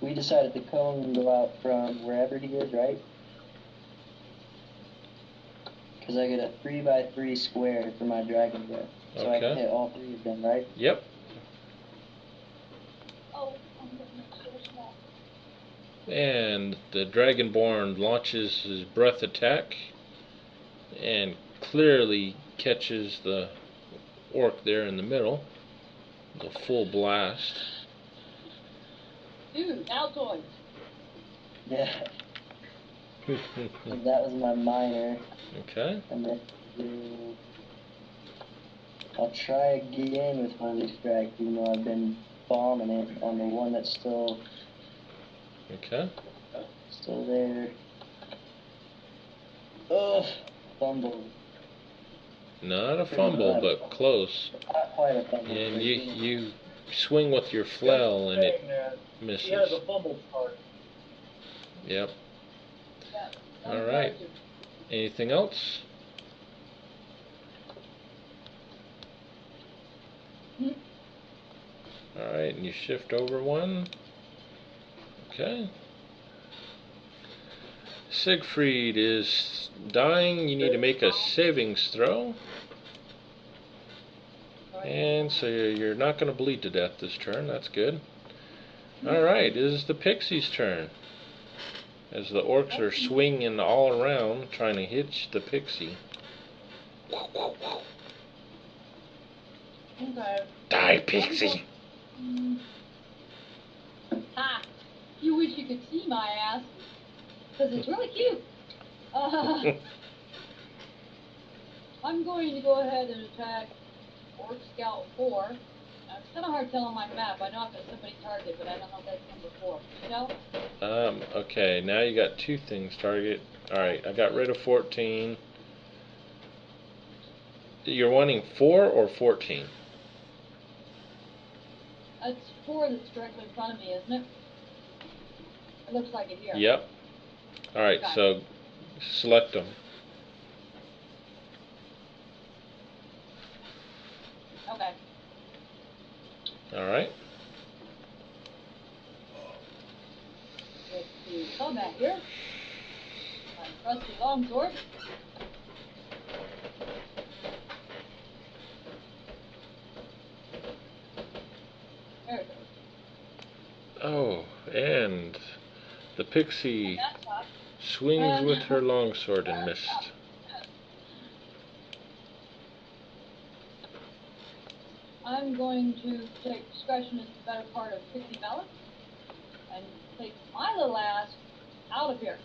[SPEAKER 3] we decided the cone can go out from wherever he is, right? Because I get a 3x3 square for my dragon breath. So I can
[SPEAKER 1] Okay.
[SPEAKER 3] hit all 3 of them, right?
[SPEAKER 1] Yep.
[SPEAKER 2] Oh, I'm going to make it so small.
[SPEAKER 1] And the Dragonborn launches his breath attack and clearly catches the orc there in the middle. The full blast.
[SPEAKER 2] Dude, Altoids.
[SPEAKER 3] Yeah. That was my minor.
[SPEAKER 1] Okay.
[SPEAKER 3] And then I'll try again with Holy Strike, even though I've been bombing it on the one that's still
[SPEAKER 1] Okay.
[SPEAKER 3] there. Ugh, fumbled.
[SPEAKER 1] Not a fumble, but close.
[SPEAKER 3] Not quite a fumble.
[SPEAKER 1] And
[SPEAKER 3] but
[SPEAKER 1] you swing with your flail and it
[SPEAKER 4] Saying that
[SPEAKER 1] misses.
[SPEAKER 4] He has a fumble card.
[SPEAKER 1] Yep.
[SPEAKER 2] Yeah.
[SPEAKER 1] All right. Anything else? Alright, and you shift over 1. Okay. Siegfried is dying. You need to make a savings throw. And so you're not going to bleed to death this turn. That's good. Alright, it is the pixie's turn. As the orcs are swinging all around trying to hit the pixie.
[SPEAKER 2] Okay.
[SPEAKER 1] Die, pixie!
[SPEAKER 2] Ha! You wish you could see my ass. Because it's really cute. I'm going to go ahead and attack Orc Scout 4. Now, it's kind of hard telling my map. I know I've got somebody target, but I don't know if that's number 4. You know?
[SPEAKER 1] Okay, now you got 2 things target. Alright, I got rid of 14. You're wanting 4 or 14?
[SPEAKER 2] That's 4 that's directly in front of me, isn't it? It looks like it here.
[SPEAKER 1] Yep. Alright,
[SPEAKER 2] Okay.
[SPEAKER 1] so select them.
[SPEAKER 2] Okay.
[SPEAKER 1] Alright.
[SPEAKER 2] Let's do combat here. My trusty longsword.
[SPEAKER 1] and the pixie
[SPEAKER 2] That sucks.
[SPEAKER 1] swings with her longsword and missed.
[SPEAKER 2] I'm going to take discretion as the better part of 60 ballots and take my little ass out of here.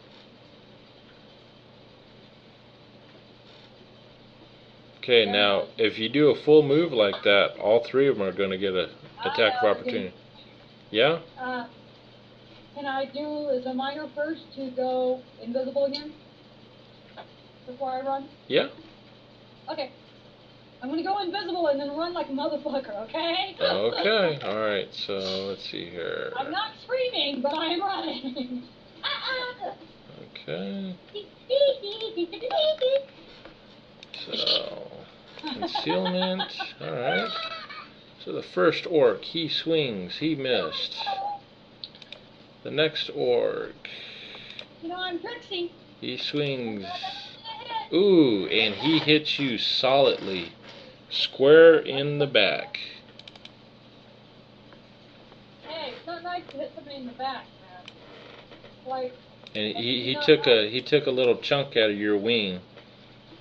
[SPEAKER 1] Okay, now if you do a full move like that, all three of them are going to get a attack of opportunity. Yeah?
[SPEAKER 2] Can I do as a minor first to go invisible again before I run?
[SPEAKER 1] Yeah?
[SPEAKER 2] Okay. I'm gonna go invisible and then run like a motherfucker, okay?
[SPEAKER 1] Okay, alright, so let's see here.
[SPEAKER 2] I'm not screaming, but I'm running.
[SPEAKER 1] Okay. So, concealment, alright. So the first orc, he swings, he missed. The next orc,
[SPEAKER 2] You know, I'm Trixie.
[SPEAKER 1] he swings. Ooh, and he hits you solidly, square in the back.
[SPEAKER 2] Hey, it's not nice to hit somebody in the back, man. Like,
[SPEAKER 1] And he took a little chunk out of your wing,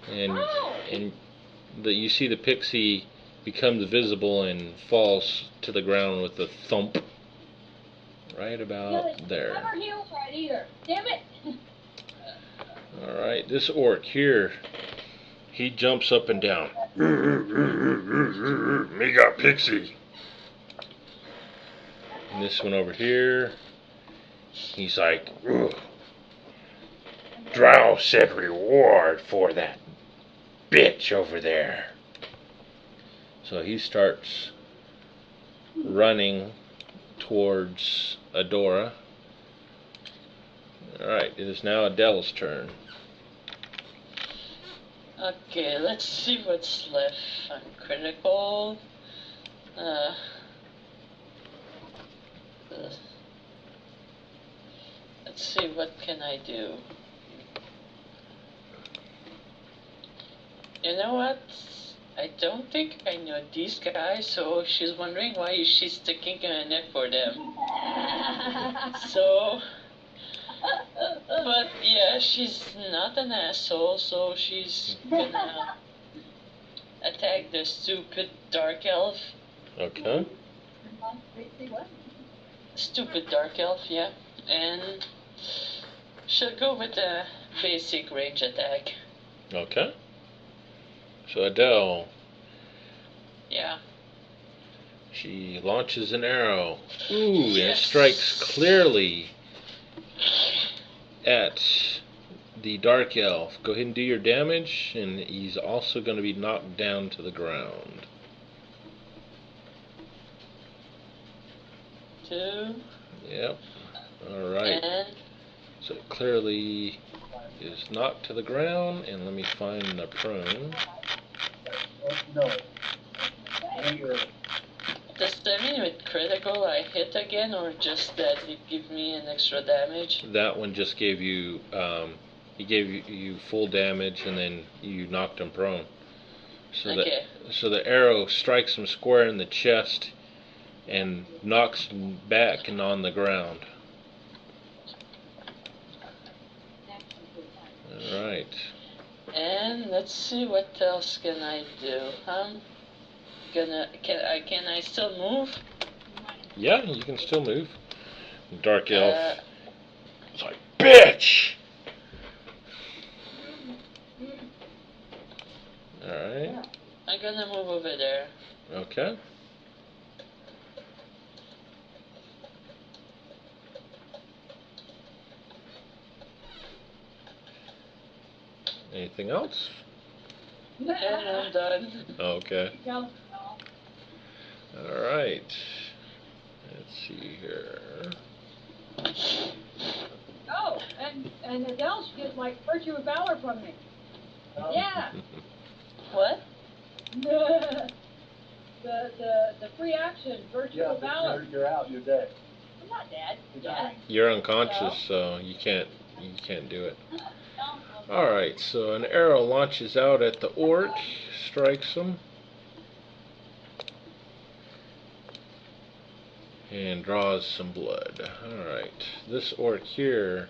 [SPEAKER 1] and you see the pixie becomes visible and falls to the ground with a thump. Right about there.
[SPEAKER 2] Never heals right either. Damn it!
[SPEAKER 1] Alright, this orc here, he jumps up and down. Me got pixie. And this one over here, he's like, ugh. Drow said reward for that bitch over there. So he starts running towards Adora. Alright, it is now Adele's turn.
[SPEAKER 5] Okay, let's see what's left. I'm critical. Let's see, what can I do? You know what? I don't think I know these guys, so she's wondering why she's sticking her neck for them. So, but yeah, she's not an asshole, so she's gonna attack the stupid dark elf.
[SPEAKER 1] Okay.
[SPEAKER 5] Stupid dark elf, yeah. And she'll go with a basic range attack.
[SPEAKER 1] Okay. So Adele,
[SPEAKER 5] Yeah.
[SPEAKER 1] she launches an arrow. Ooh, and it strikes clearly at the dark elf. Go ahead and do your damage, and he's also going to be knocked down to the ground.
[SPEAKER 5] 2.
[SPEAKER 1] Yep. Alright.
[SPEAKER 5] And
[SPEAKER 1] So it clearly is knocked to the ground, and let me find the prone.
[SPEAKER 4] No. You're
[SPEAKER 5] does that mean with critical I hit again, or just that it give me an extra damage?
[SPEAKER 1] That one just gave you, he gave you full damage, and then you knocked him prone. So
[SPEAKER 5] Okay.
[SPEAKER 1] so the arrow strikes him square in the chest and knocks him back and on the ground. Alright.
[SPEAKER 5] And let's see, what else can I do? Can I still move?
[SPEAKER 1] Yeah, you can still move. Dark elf. It's like, bitch! Alright.
[SPEAKER 5] I'm gonna move over there.
[SPEAKER 1] Okay. Anything else?
[SPEAKER 5] And I'm done.
[SPEAKER 1] Okay.
[SPEAKER 2] No.
[SPEAKER 1] Alright. Let's see here.
[SPEAKER 2] Oh, and Adele should get like virtue of valor from me. Yeah.
[SPEAKER 5] What?
[SPEAKER 2] the free action, virtue of valor.
[SPEAKER 4] you're out, you're dead.
[SPEAKER 2] I'm not dead.
[SPEAKER 4] You're dying.
[SPEAKER 1] You're unconscious, so you can't do it. Alright, so an arrow launches out at the orc, strikes him. and draws some blood. Alright, this orc here,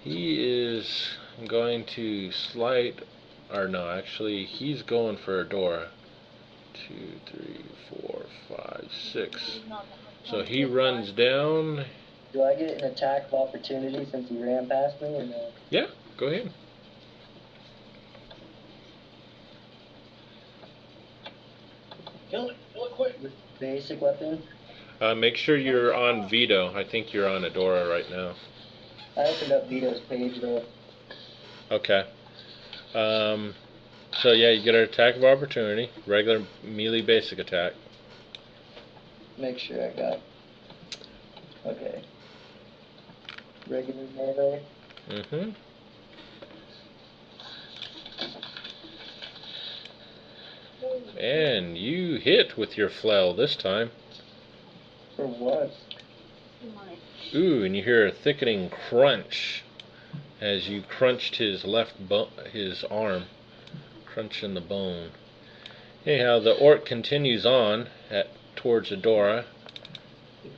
[SPEAKER 1] he is going to slide, or no, actually, he's going for Adora. 2, 3, 4, 5, 6. So he runs down.
[SPEAKER 3] Do I get an attack of opportunity since he ran past me, or no?
[SPEAKER 1] Yeah, go ahead.
[SPEAKER 4] Kill it quick.
[SPEAKER 3] With basic weapon?
[SPEAKER 1] Make sure you're on Vito. I think you're on Adora right now.
[SPEAKER 3] I opened up Vito's page though.
[SPEAKER 1] Okay. So yeah, you get an attack of opportunity, regular melee basic attack.
[SPEAKER 3] Make sure I got. Okay. Regular melee.
[SPEAKER 1] Mm-hmm. And you hit with your flail this time.
[SPEAKER 3] For what?
[SPEAKER 1] Ooh, and you hear a thickening crunch as you crunched his his arm, crunching the bone. Anyhow, the orc continues on towards Adora,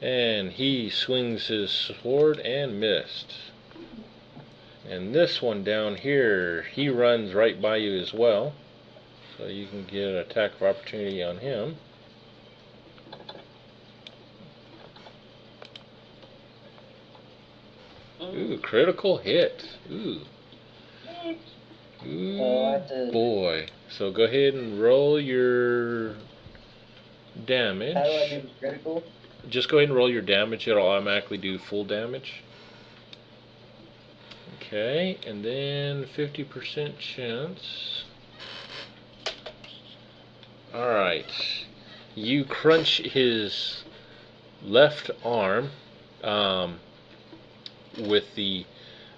[SPEAKER 1] and he swings his sword and missed. And this one down here, he runs right by you as well, so you can get an attack of opportunity on him. Ooh, critical hit. Ooh. Ooh, boy. So go ahead and roll your damage.
[SPEAKER 3] How do I do the critical?
[SPEAKER 1] Just go ahead and roll your damage. It'll automatically do full damage. Okay, and then 50% chance. Alright. You crunch his left arm with the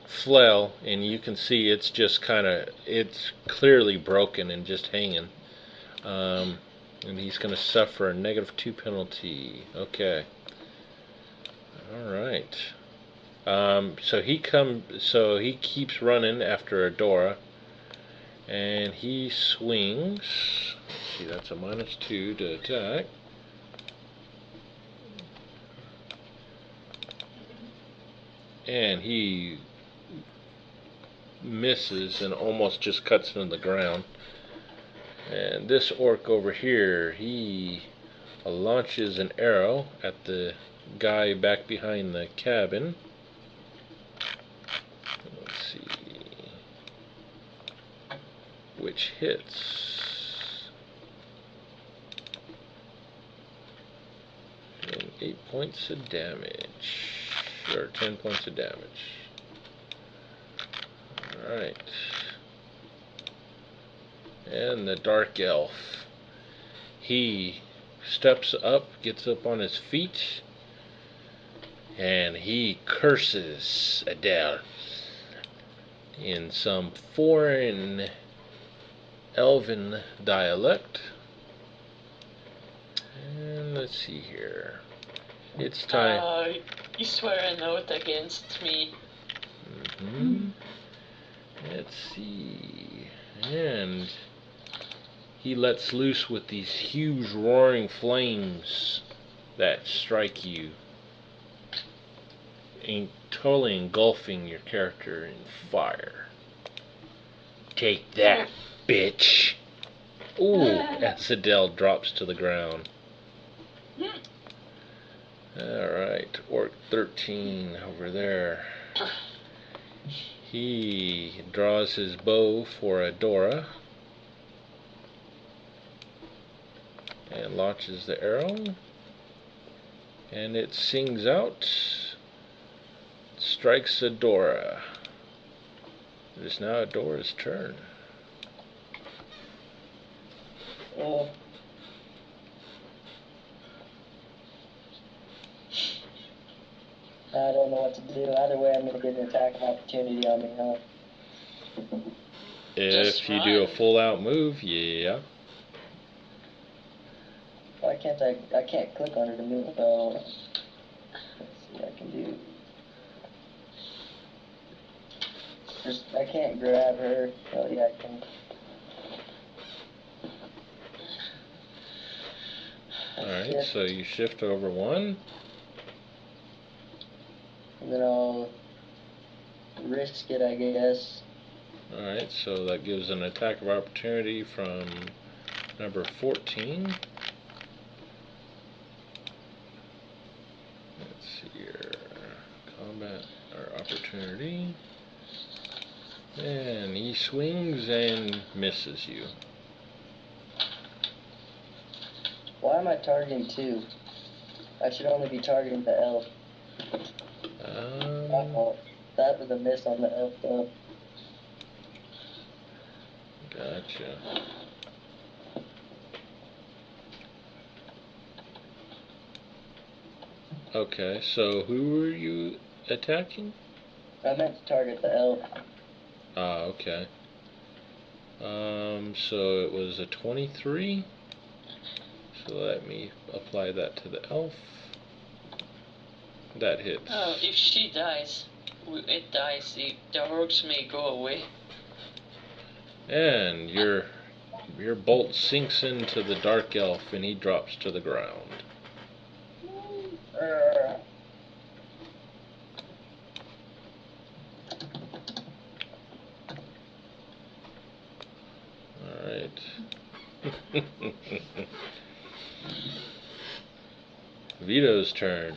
[SPEAKER 1] flail, and you can see it's just it's clearly broken and just hanging. And he's going to suffer a -2 penalty. Okay. Alright. So he keeps running after Adora, and he swings. Let's see, that's a -2 to attack. And he misses and almost just cuts into the ground. And this orc over here, he launches an arrow at the guy back behind the cabin. Let's see. Which hits. And 8 points of damage. Or 10 points of damage. Alright. And the Dark Elf. He steps up, gets up on his feet, and he curses Adele in some foreign elven dialect. And let's see here. It's time.
[SPEAKER 5] You swear an oath against me.
[SPEAKER 1] Let's see. And he lets loose with these huge roaring flames that strike you, totally engulfing your character in fire. Take that, bitch. Ooh, as Adele drops to the ground. Alright, Orc 13 over there. He draws his bow for Adora and launches the arrow, and it sings out, strikes Adora. It is now Adora's turn.
[SPEAKER 3] Oh. I don't know what to do. Either way, I'm going to get an attack of opportunity on me, huh?
[SPEAKER 1] If you do a full out move, yeah.
[SPEAKER 3] Why can't I can't click on her to move, though. Let's see, I can do. I can't grab her. Oh, yeah, I can.
[SPEAKER 1] Alright,
[SPEAKER 3] Shift.
[SPEAKER 1] so you shift over 1.
[SPEAKER 3] And then I'll risk it, I guess.
[SPEAKER 1] Alright, so that gives an attack of opportunity from number 14. Let's see here. Combat or opportunity. And he swings and misses you.
[SPEAKER 3] Why am I targeting 2? I should only be targeting the elf. That was a miss on the elf though.
[SPEAKER 1] Gotcha. Okay, so who were you attacking?
[SPEAKER 3] I meant to target the elf.
[SPEAKER 1] Ah, okay. So it was a 23. So let me apply that to the elf. That hits.
[SPEAKER 5] Oh, if she dies, it dies. The orcs may go away.
[SPEAKER 1] And your bolt sinks into the dark elf and he drops to the ground. Alright. Vito's turn.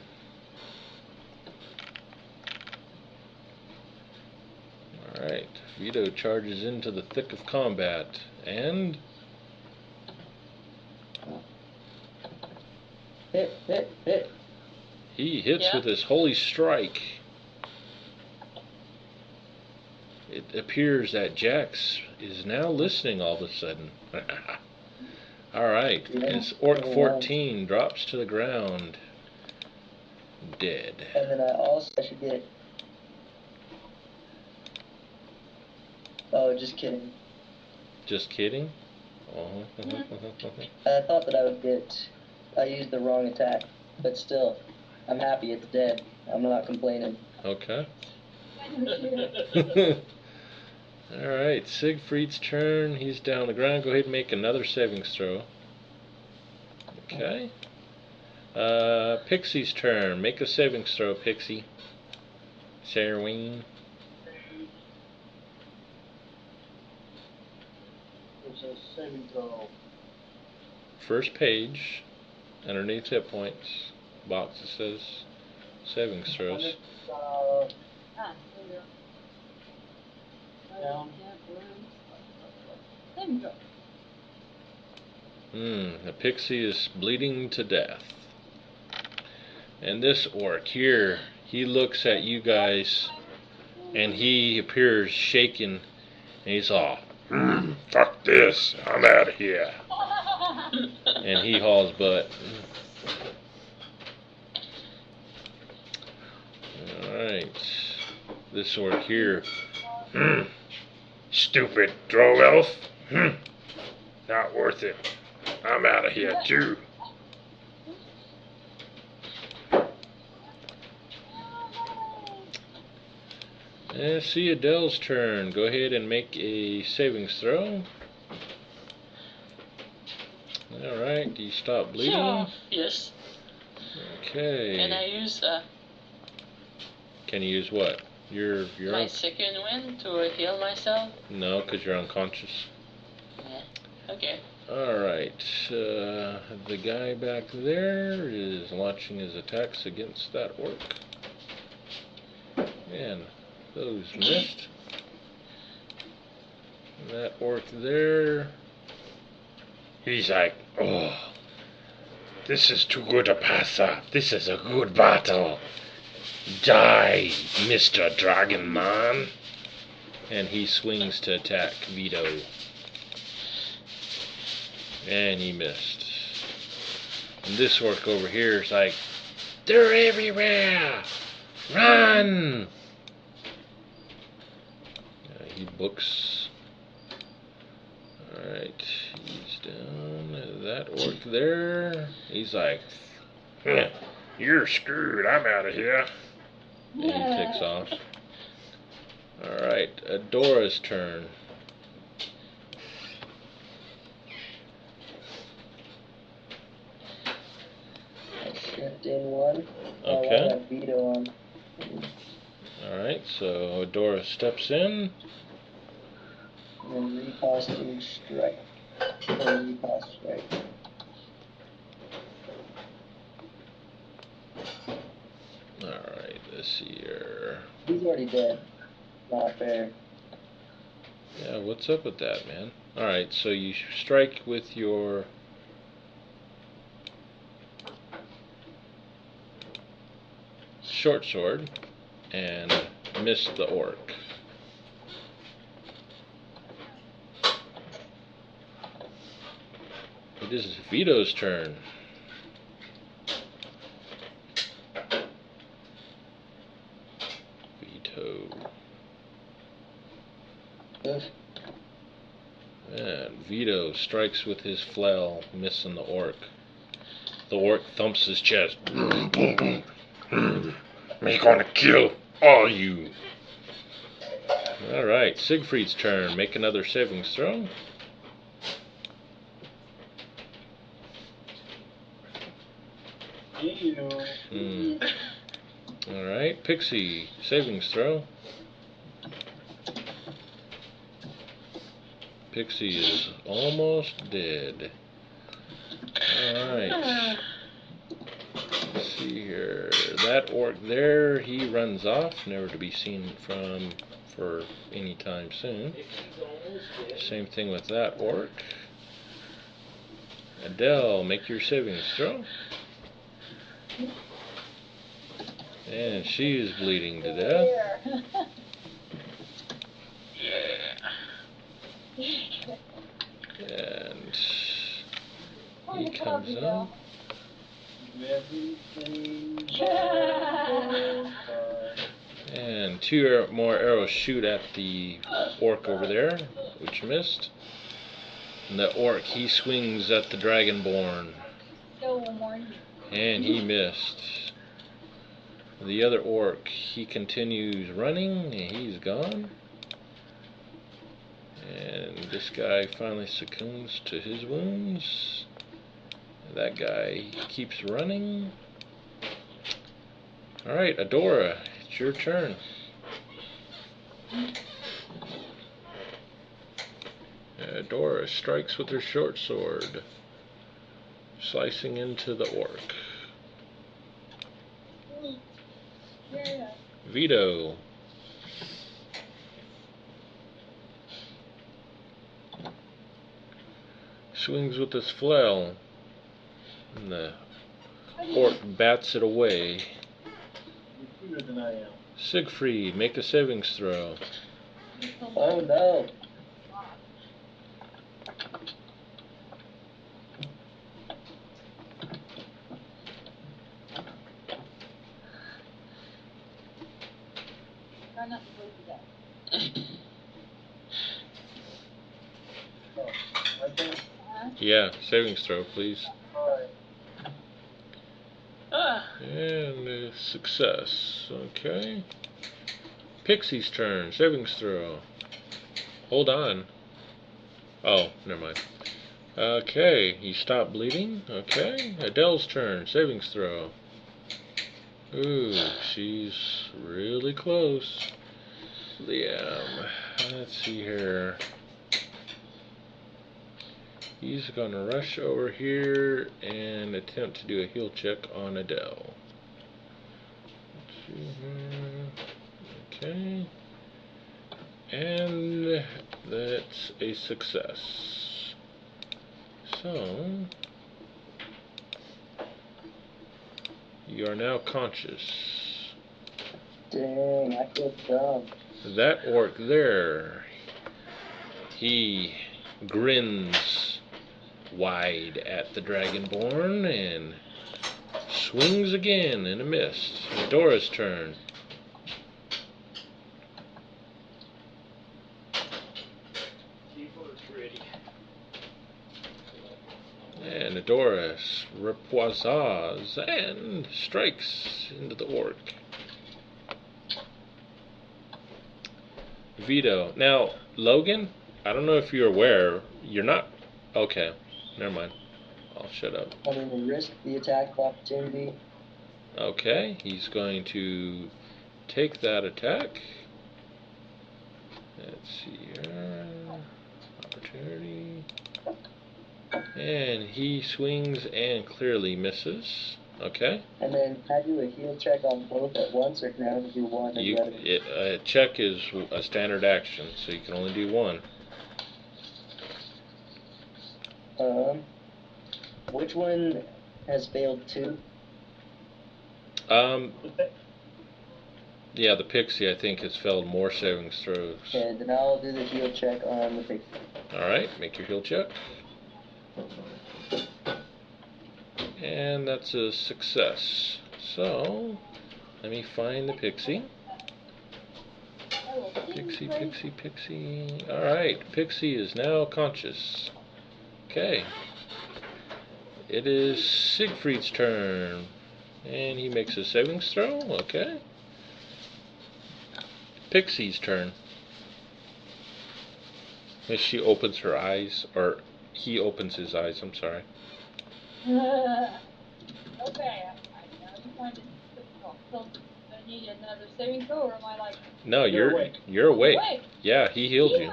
[SPEAKER 1] Alright, Vito charges into the thick of combat and
[SPEAKER 3] Hit.
[SPEAKER 1] he hits
[SPEAKER 5] Yeah.
[SPEAKER 1] with his holy strike. It appears that Jax is now listening all of a sudden. Alright, his Orc 14 drops to the ground. Dead.
[SPEAKER 3] And then I also should get. Oh, just kidding.
[SPEAKER 1] Just kidding?
[SPEAKER 3] I thought that I would get. I used the wrong attack, but still, I'm happy it's dead. I'm not complaining.
[SPEAKER 1] Okay. Alright, Siegfried's turn. He's down on the ground. Go ahead and make another savings throw. Okay. Pixie's turn. Make a savings throw, Pixie. Sarween.
[SPEAKER 4] It's a saving throw.
[SPEAKER 1] First page. Underneath hit points. Box that says savings throws.
[SPEAKER 2] Ah, there you go.
[SPEAKER 4] Down.
[SPEAKER 2] Same go.
[SPEAKER 1] The pixie is bleeding to death. And this orc here, he looks at you guys and he appears shaken and he's all, fuck this, I'm out of here. And he hauls butt. Alright. This orc here. Stupid drow elf. Not worth it. I'm out of here too. See Adele's turn. Go ahead and make a savings throw. Alright, do you stop bleeding?
[SPEAKER 5] Yeah, yes.
[SPEAKER 1] Okay.
[SPEAKER 5] And I use
[SPEAKER 1] Can you use what? Your
[SPEAKER 5] my second wind to heal myself.
[SPEAKER 1] No, because you're unconscious.
[SPEAKER 5] Yeah. Okay.
[SPEAKER 1] Alright, the guy back there is launching his attacks against that orc. Man, those missed. And that orc there, he's like, oh, this is too good to pass up. This is a good battle. Die, Mr. Dragon Man. And he swings to attack Vito. And he missed. And this orc over here is like, they're everywhere! Run! He books. Alright, he's down. That orc there, he's like, you're screwed, I'm out of here. And he takes off. Alright, Adora's turn.
[SPEAKER 3] stepped in one.
[SPEAKER 1] Okay.
[SPEAKER 3] I have veto on.
[SPEAKER 1] Alright, so Adora steps in.
[SPEAKER 3] And then riposting strike. Or ripost strike.
[SPEAKER 1] Alright, let's see here.
[SPEAKER 3] He's already dead. Not fair.
[SPEAKER 1] Yeah, what's up with that, man? Alright, so you strike with your short sword and miss the orc. It is Vito's turn. Vito.
[SPEAKER 3] Ugh.
[SPEAKER 1] And Vito strikes with his flail, missing the orc. The orc thumps his chest. Me gonna kill all you. Alright, Siegfried's turn. Make another savings throw. Alright, Pixie, savings throw. Pixie is almost dead. Alright. Let's see here. That orc there, he runs off, never to be seen from for any time soon. Same thing with that orc. Adele, make your savings throw. And she is bleeding to death. And he comes up. And two more arrows shoot at the orc over there, which missed. And the orc, he swings at the Dragonborn. And he missed. The other orc, he continues running, and he's gone. And this guy finally succumbs to his wounds. That guy keeps running. Alright, Adora, it's your turn. Adora strikes with her short sword, slicing into the orc. Vito. Swings with his flail, and the orc bats it away. Siegfried, make a savings throw.
[SPEAKER 3] Oh no.
[SPEAKER 2] Try not to bleed to death.
[SPEAKER 1] Yeah, savings throw, please.
[SPEAKER 5] Ah,
[SPEAKER 1] And a success. Okay. Pixie's turn. Savings throw. Hold on. Oh, never mind. Okay, you stop bleeding. Okay. Adele's turn. Savings throw. Ooh, she's really close. Liam. Let's see here. He's gonna rush over here and attempt to do a heal check on Adele. Let's see here. Okay. And that's a success. So you are now conscious.
[SPEAKER 3] Dang, I feel dumb.
[SPEAKER 1] That orc there, he grins wide at the Dragonborn and swings again and a miss. Adora's turn. And Adora repoisses and strikes into the orc. Vito. Now, Logan, I don't know if you're aware, you're not... Okay, never mind. I'll shut up.
[SPEAKER 3] I'm going to risk the attack of opportunity
[SPEAKER 1] Okay, he's going to take that attack. Let's see here. Opportunity. And he swings and clearly misses. Okay.
[SPEAKER 3] And then can I do a heal check on both at once, or can I only do one or the other?
[SPEAKER 1] Check is a standard action, so you can only do one.
[SPEAKER 3] Which one has failed 2?
[SPEAKER 1] Yeah, the pixie I think has failed more saving throws.
[SPEAKER 3] Okay, then I'll do the heal check on the pixie.
[SPEAKER 1] Alright, make your heal check. And that's a success. So, let me find the pixie. Pixie, pixie, pixie. Alright, pixie is now conscious. Okay. It is Siegfried's turn. And he makes a savings throw. Okay. Pixie's turn. As she opens her eyes, or he opens his eyes, I'm sorry.
[SPEAKER 2] Okay, I know you find it difficult. So, do I need another saving throw, or am I like...
[SPEAKER 1] No,
[SPEAKER 4] You're
[SPEAKER 1] you're awake.
[SPEAKER 2] awake?
[SPEAKER 1] Yeah, he healed you.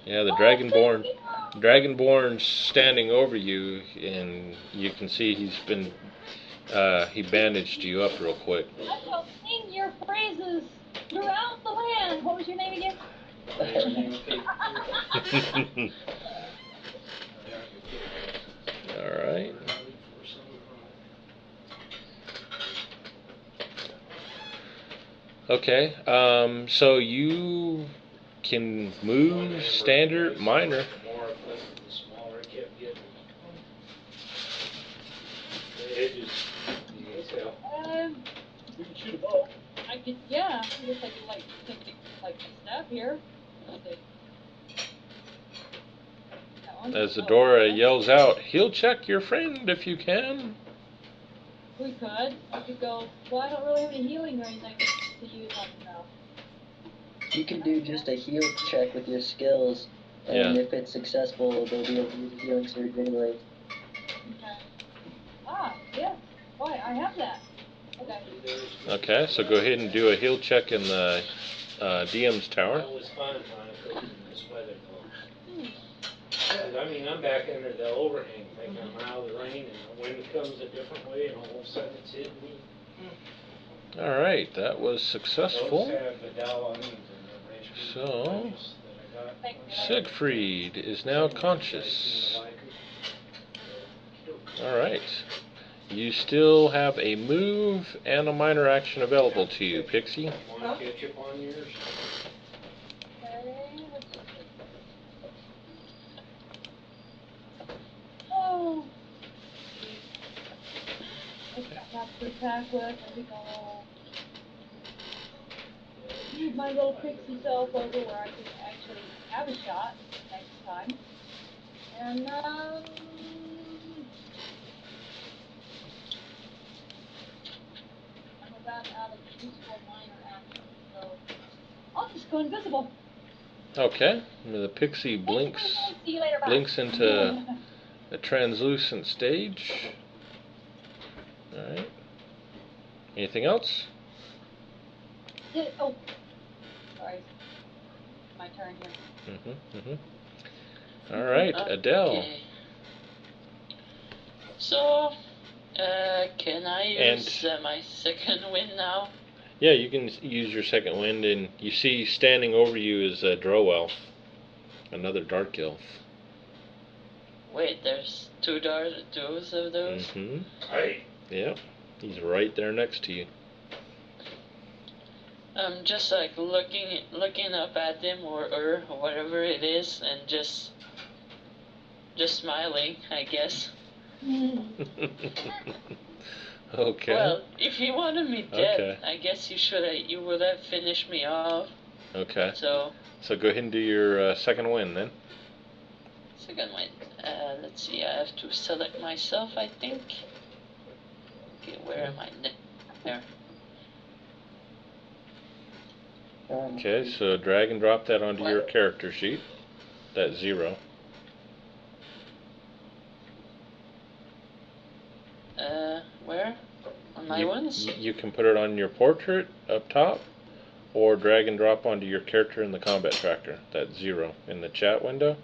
[SPEAKER 1] Yeah, the Dragonborn's standing over you, and you can see he's been, he bandaged you up real quick.
[SPEAKER 2] I shall sing your praises throughout the land. What was your name again?
[SPEAKER 1] Alright. Okay, so you can move standard, minor.
[SPEAKER 6] The more I put it, the smaller it kept getting. The edges, you can tell.
[SPEAKER 4] We can shoot a bow.
[SPEAKER 2] I could, yeah. I guess I could like take like a staff here. Let's see. That one?
[SPEAKER 1] As
[SPEAKER 2] Oh,
[SPEAKER 1] Adora
[SPEAKER 2] okay.
[SPEAKER 1] yells out, he'll check your friend if you can.
[SPEAKER 2] We could. I could go. Well, I don't really have any healing or anything to use on now.
[SPEAKER 3] You can do just a heal check with your skills, and
[SPEAKER 1] Yeah.
[SPEAKER 3] if it's successful, they'll be able to use a healing surge anyway.
[SPEAKER 2] Okay. Ah, yeah. Why? I have that. Okay.
[SPEAKER 1] Okay, so go ahead and do a heal check in the DM's tower.
[SPEAKER 6] That was fun trying to cope in this weather though. I mean, I'm back under the overhang, thinking I'm out of the rain, and the wind comes a different way, and all of a sudden it's hitting me.
[SPEAKER 1] Alright, that was
[SPEAKER 6] Those
[SPEAKER 1] successful.
[SPEAKER 6] have Vidal onions in the ranch
[SPEAKER 1] So,
[SPEAKER 6] meat that I got.
[SPEAKER 2] Thank you.
[SPEAKER 1] Siegfried is now conscious. Alright. You still have a move and a minor action available to you, Pixie.
[SPEAKER 6] Want ketchup on yours?
[SPEAKER 2] Okay, let's see. Oh. I've got to attack with. I think I'll move my little pixie self over where I can actually have a shot next time. And, I'm about out of useful minor action, so I'll just go invisible.
[SPEAKER 1] Okay. The pixie blinks
[SPEAKER 2] See you later, bye.
[SPEAKER 1] blinks into a translucent stage. Alright. Anything else?
[SPEAKER 2] Oh, sorry. My turn here.
[SPEAKER 1] Alright, Adele.
[SPEAKER 5] Okay. So, can I use my second wind now?
[SPEAKER 1] Yeah, you can use your second wind, and you see standing over you is a Drow elf. Another dark elf.
[SPEAKER 5] Wait, there's two doors of those?
[SPEAKER 6] Hey.
[SPEAKER 1] Yeah, he's right there next to you.
[SPEAKER 5] I'm just like looking up at them or her or whatever it is, and just smiling, I guess.
[SPEAKER 1] Okay.
[SPEAKER 5] Well, if you wanted me dead,
[SPEAKER 1] Okay.
[SPEAKER 5] I guess you would have finished me off.
[SPEAKER 1] Okay.
[SPEAKER 5] So
[SPEAKER 1] So go ahead and do your second wind then.
[SPEAKER 5] second one. Let's see. I have to select myself, I think. Okay, where am I? There.
[SPEAKER 1] Okay, so drag and drop that onto your character sheet. That 0.
[SPEAKER 5] Where? On my ones?
[SPEAKER 1] You can put it on your portrait up top, or drag and drop onto your character in the combat tracker. That's 0 in the chat window.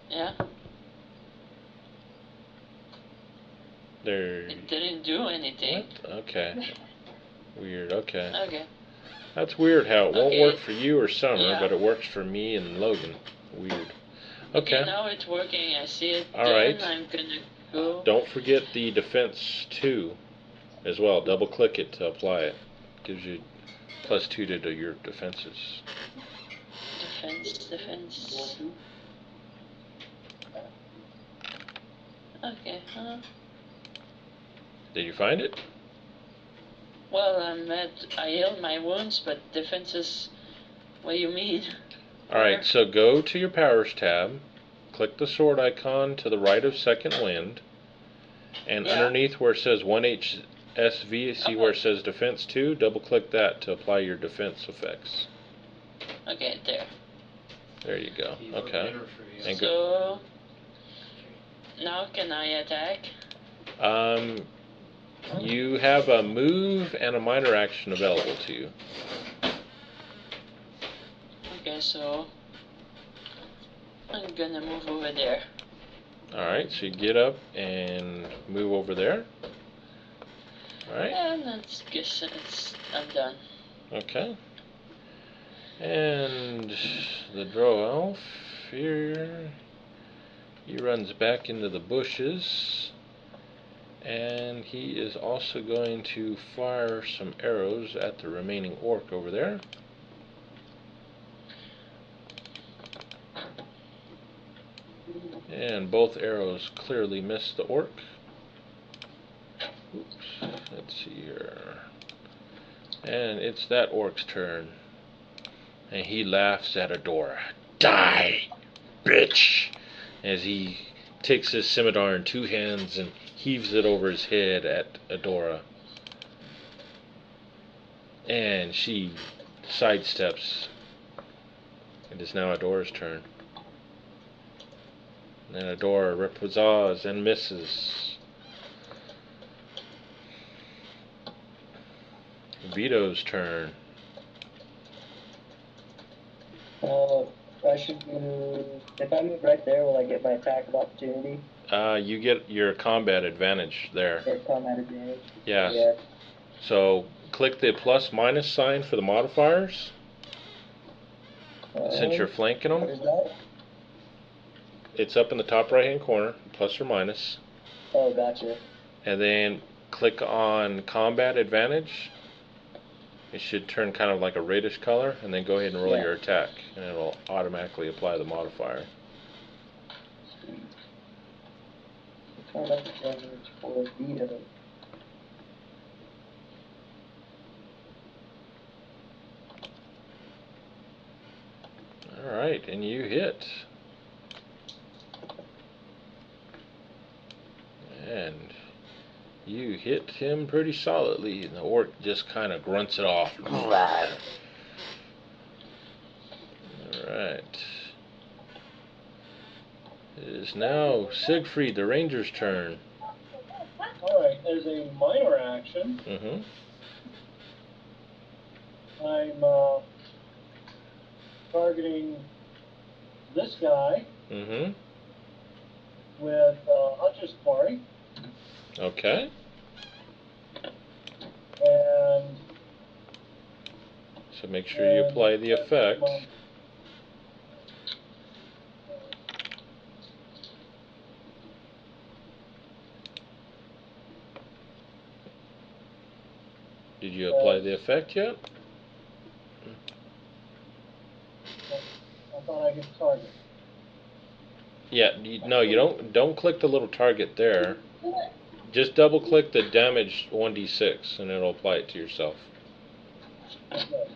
[SPEAKER 5] Yeah.
[SPEAKER 1] There.
[SPEAKER 5] It didn't do anything.
[SPEAKER 1] What? Okay. Weird. Okay.
[SPEAKER 5] Okay.
[SPEAKER 1] That's weird how it won't
[SPEAKER 5] Okay.
[SPEAKER 1] work for you or Summer,
[SPEAKER 5] Yeah.
[SPEAKER 1] but it works for me and Logan. Weird. Okay.
[SPEAKER 5] Now it's working. I see it.
[SPEAKER 1] All
[SPEAKER 5] Then
[SPEAKER 1] right.
[SPEAKER 5] I'm gonna go.
[SPEAKER 1] Don't forget the defense 2 as well. Double click it to apply it. Gives you +2 to your defenses.
[SPEAKER 5] Defense. Okay.
[SPEAKER 1] Did you find it?
[SPEAKER 5] Well, I healed my wounds, but defenses. What do you mean?
[SPEAKER 1] Alright, so go to your powers tab, click the sword icon to the right of second wind, and
[SPEAKER 5] Yeah.
[SPEAKER 1] underneath where it says 1HSV, see where it says defense 2, double click that to apply your defense effects.
[SPEAKER 5] Okay, there.
[SPEAKER 1] There you go.
[SPEAKER 6] He's a
[SPEAKER 1] Okay.
[SPEAKER 6] winner for you.
[SPEAKER 1] And
[SPEAKER 5] So now can I attack?
[SPEAKER 1] You have a move and a minor action available to you.
[SPEAKER 5] Okay, so I'm gonna move over there.
[SPEAKER 1] Alright, so you get up and move over there. Alright,
[SPEAKER 5] And I'm done.
[SPEAKER 1] okay. And the Drow Elf here, he runs back into the bushes, and he is also going to fire some arrows at the remaining orc over there. And both arrows clearly miss the orc. Oops, let's see here. And it's that orc's turn. And he laughs at Adora. Die, bitch! As he takes his scimitar in 2 hands and heaves it over his head at Adora. And she sidesteps. It is now Adora's turn. And Adora reposages and misses. Vito's turn.
[SPEAKER 3] I should move. If I move right there, will I get my attack of opportunity?
[SPEAKER 1] You get your combat advantage there.
[SPEAKER 3] Or combat advantage?
[SPEAKER 1] Yes.
[SPEAKER 3] Yeah.
[SPEAKER 1] So click the +- sign for the modifiers since you're flanking
[SPEAKER 3] What
[SPEAKER 1] them.
[SPEAKER 3] is that?
[SPEAKER 1] It's up in the top right hand corner, plus or minus.
[SPEAKER 3] Oh, gotcha.
[SPEAKER 1] And then click on combat advantage. It should turn kind of like a reddish color, and then go ahead and roll
[SPEAKER 3] Yeah.
[SPEAKER 1] your attack, and it'll automatically apply the modifier.
[SPEAKER 3] Combat advantage for Vito.
[SPEAKER 1] Alright, and you hit. And you hit him pretty solidly, and the orc just kind of grunts it off. Alright. It is now Siegfried, the ranger's turn.
[SPEAKER 4] Alright, as a minor action,
[SPEAKER 1] Mm-hmm.
[SPEAKER 4] I'm targeting this guy
[SPEAKER 1] Mm-hmm.
[SPEAKER 4] with Hunter's Quarry,
[SPEAKER 1] Okay.
[SPEAKER 4] and
[SPEAKER 1] So make sure you apply the effect. Did you apply the effect yet?
[SPEAKER 4] I thought I could target.
[SPEAKER 1] Yeah, no, you don't click the little target there. Just double click the damage 1d6 and it'll apply it to yourself.
[SPEAKER 4] Okay.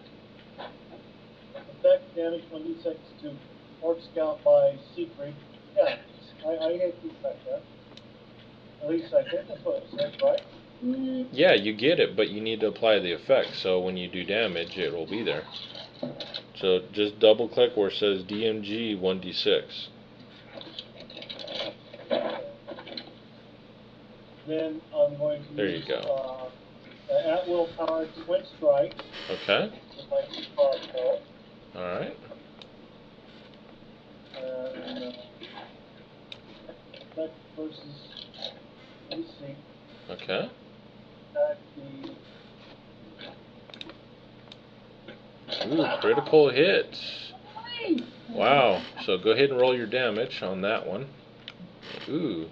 [SPEAKER 4] Effect damage 1d6 to Orc Scout by Siegfried. Yeah, I hit the effect, yeah. At least I hit the foot, right?
[SPEAKER 1] Yeah, you get it, but you need to apply the effect, so when you do damage, it will be there. So just double click where it says DMG 1d6.
[SPEAKER 4] then I'm going to
[SPEAKER 1] There you
[SPEAKER 4] use,
[SPEAKER 1] go.
[SPEAKER 4] at-will powered twin strike
[SPEAKER 1] Okay.
[SPEAKER 4] with my 2 crossbow.
[SPEAKER 1] Alright.
[SPEAKER 4] And, attack versus AC.
[SPEAKER 1] Okay.
[SPEAKER 4] Attack the
[SPEAKER 1] Ooh, critical hit.
[SPEAKER 2] Nice.
[SPEAKER 1] Wow. So go ahead and roll your damage on that one. Ooh.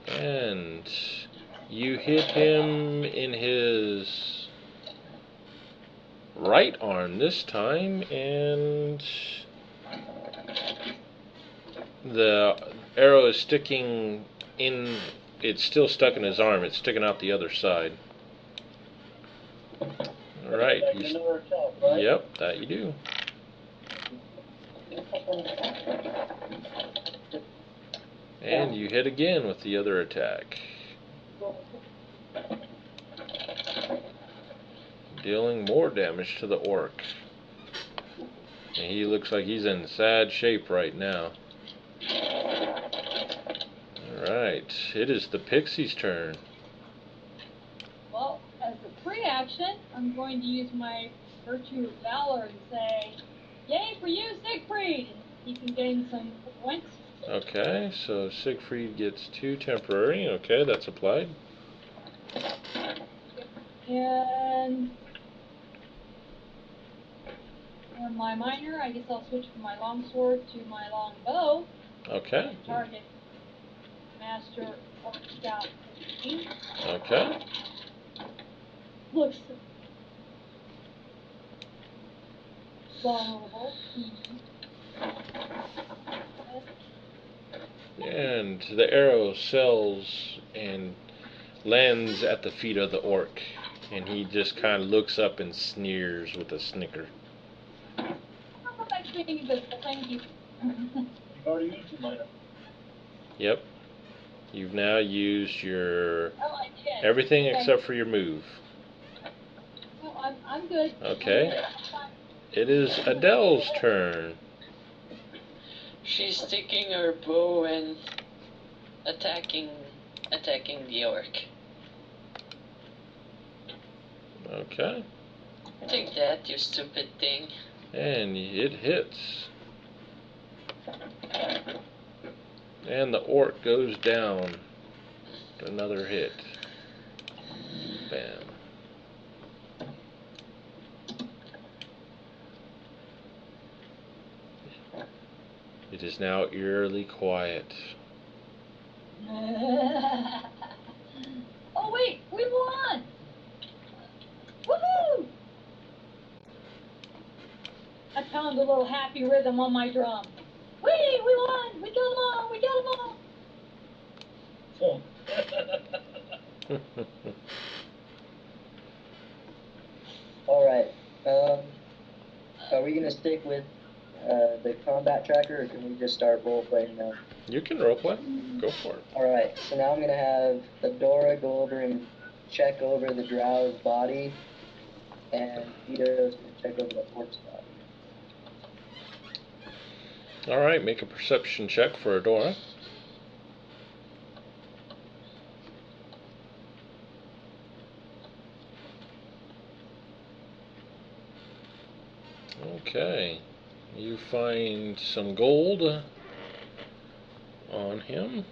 [SPEAKER 1] And you hit him in his right arm this time, and the arrow is sticking in. It's still stuck in his arm. It's sticking out the other side. All right.
[SPEAKER 4] I get another attack, right?
[SPEAKER 1] Yep, that you do. And you hit again with the other attack, dealing more damage to the orc. And he looks like he's in sad shape right now. Alright, it is the pixie's turn.
[SPEAKER 2] Well, as a free action, I'm going to use my Virtue of Valor and say, "Yay for you, Siegfried!" He can gain some points.
[SPEAKER 1] Okay, so Siegfried gets 2 temporary. Okay, that's applied.
[SPEAKER 2] And for my minor, I guess I'll switch from my longsword to my longbow.
[SPEAKER 1] Okay.
[SPEAKER 2] Target Master Orc Scout 15.
[SPEAKER 1] Okay.
[SPEAKER 2] Looks vulnerable.
[SPEAKER 1] And the arrow sails and lands at the feet of the orc. And he just kind of looks up and sneers with a snicker.
[SPEAKER 2] Thank you.
[SPEAKER 4] You've already used your minor.
[SPEAKER 1] Yep. You've now used your
[SPEAKER 2] Oh, I did.
[SPEAKER 1] everything
[SPEAKER 2] Okay.
[SPEAKER 1] except for your move.
[SPEAKER 2] No, I'm good.
[SPEAKER 1] Okay.
[SPEAKER 2] I'm good. I'm fine.
[SPEAKER 1] It is Adele's turn.
[SPEAKER 5] She's taking her bow and attacking the orc.
[SPEAKER 1] Okay.
[SPEAKER 5] Take that, you stupid thing.
[SPEAKER 1] And it hits. And the orc goes down. Another hit. Bam. It is now eerily quiet.
[SPEAKER 2] Oh wait, we won! Woohoo! I found a little happy rhythm on my drum. Whee! We won! We got them all! We got them all!
[SPEAKER 3] Alright, are we gonna stick with the combat tracker, or can we just start role-playing now?
[SPEAKER 1] You can roleplay. Go for it.
[SPEAKER 3] Alright, so now I'm gonna have Adora go over and check over the drow's body, and Vito's gonna check over the orc's body.
[SPEAKER 1] Alright, make a perception check for Adora. Okay. You find some gold on him.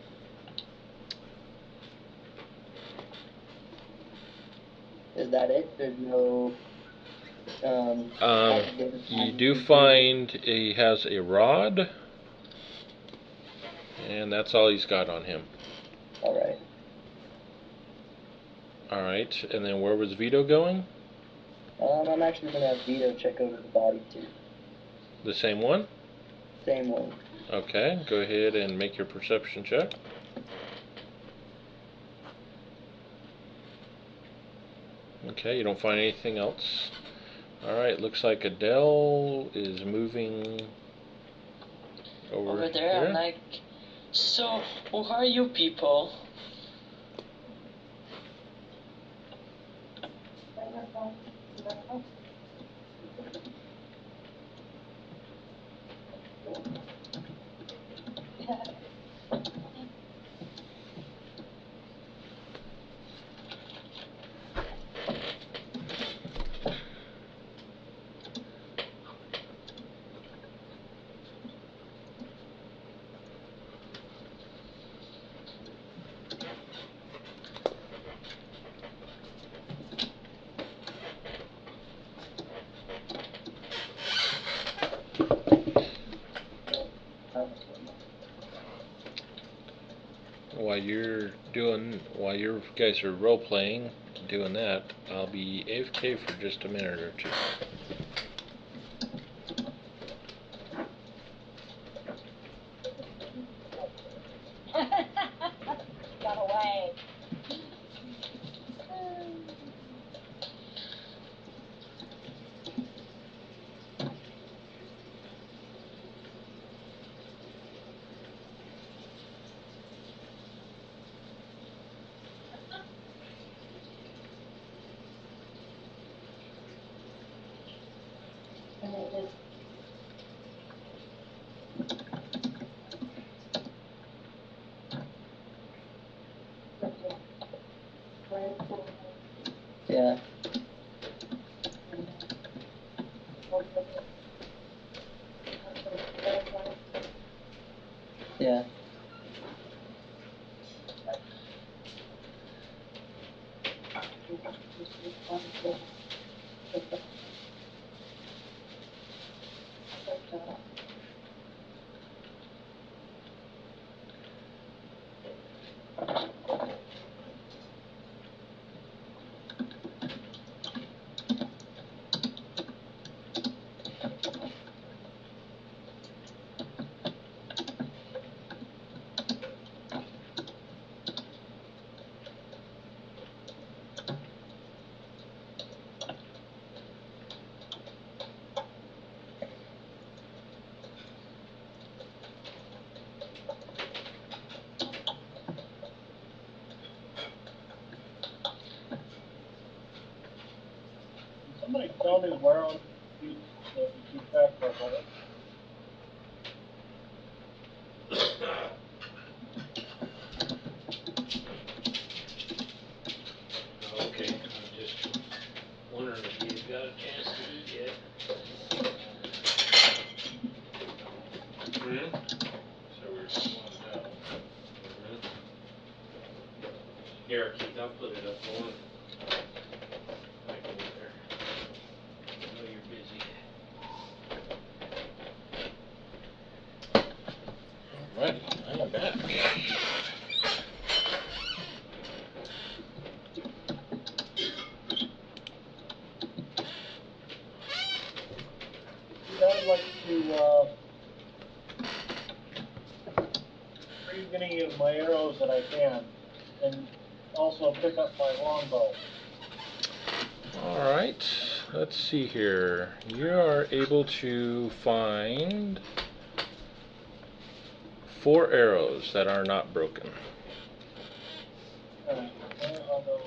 [SPEAKER 3] Is that it? There's no,
[SPEAKER 1] You do find he has a rod, and that's all he's got on him.
[SPEAKER 3] Alright.
[SPEAKER 1] Alright, and then where was Vito going?
[SPEAKER 3] I'm actually gonna have Vito check over the body too.
[SPEAKER 1] The same one?
[SPEAKER 3] Same one.
[SPEAKER 1] Okay, go ahead and make your perception check. Okay, you don't find anything else. Alright, looks like Adele is moving over
[SPEAKER 5] there.
[SPEAKER 1] here.
[SPEAKER 5] I'm like, so who are you people?
[SPEAKER 1] while you guys are role playing, doing that, I'll be AFK for just a minute or two.
[SPEAKER 2] Got away. And it just
[SPEAKER 3] Yeah. Yeah.
[SPEAKER 4] Somebody tell me where on the beach that you keep track of it.
[SPEAKER 6] Okay, I'm just wondering if you've got a chance to eat yet. Hmm?
[SPEAKER 1] So we're going down.
[SPEAKER 6] Here, Keith, I'll put it up more. I can get there. I know you're busy.
[SPEAKER 1] Alright, I am back.
[SPEAKER 4] I'd like to read any of my arrows that I can, and also pick up my longbow.
[SPEAKER 1] Alright, let's see here. You are able to find 4 arrows that are not broken.
[SPEAKER 4] I'll go.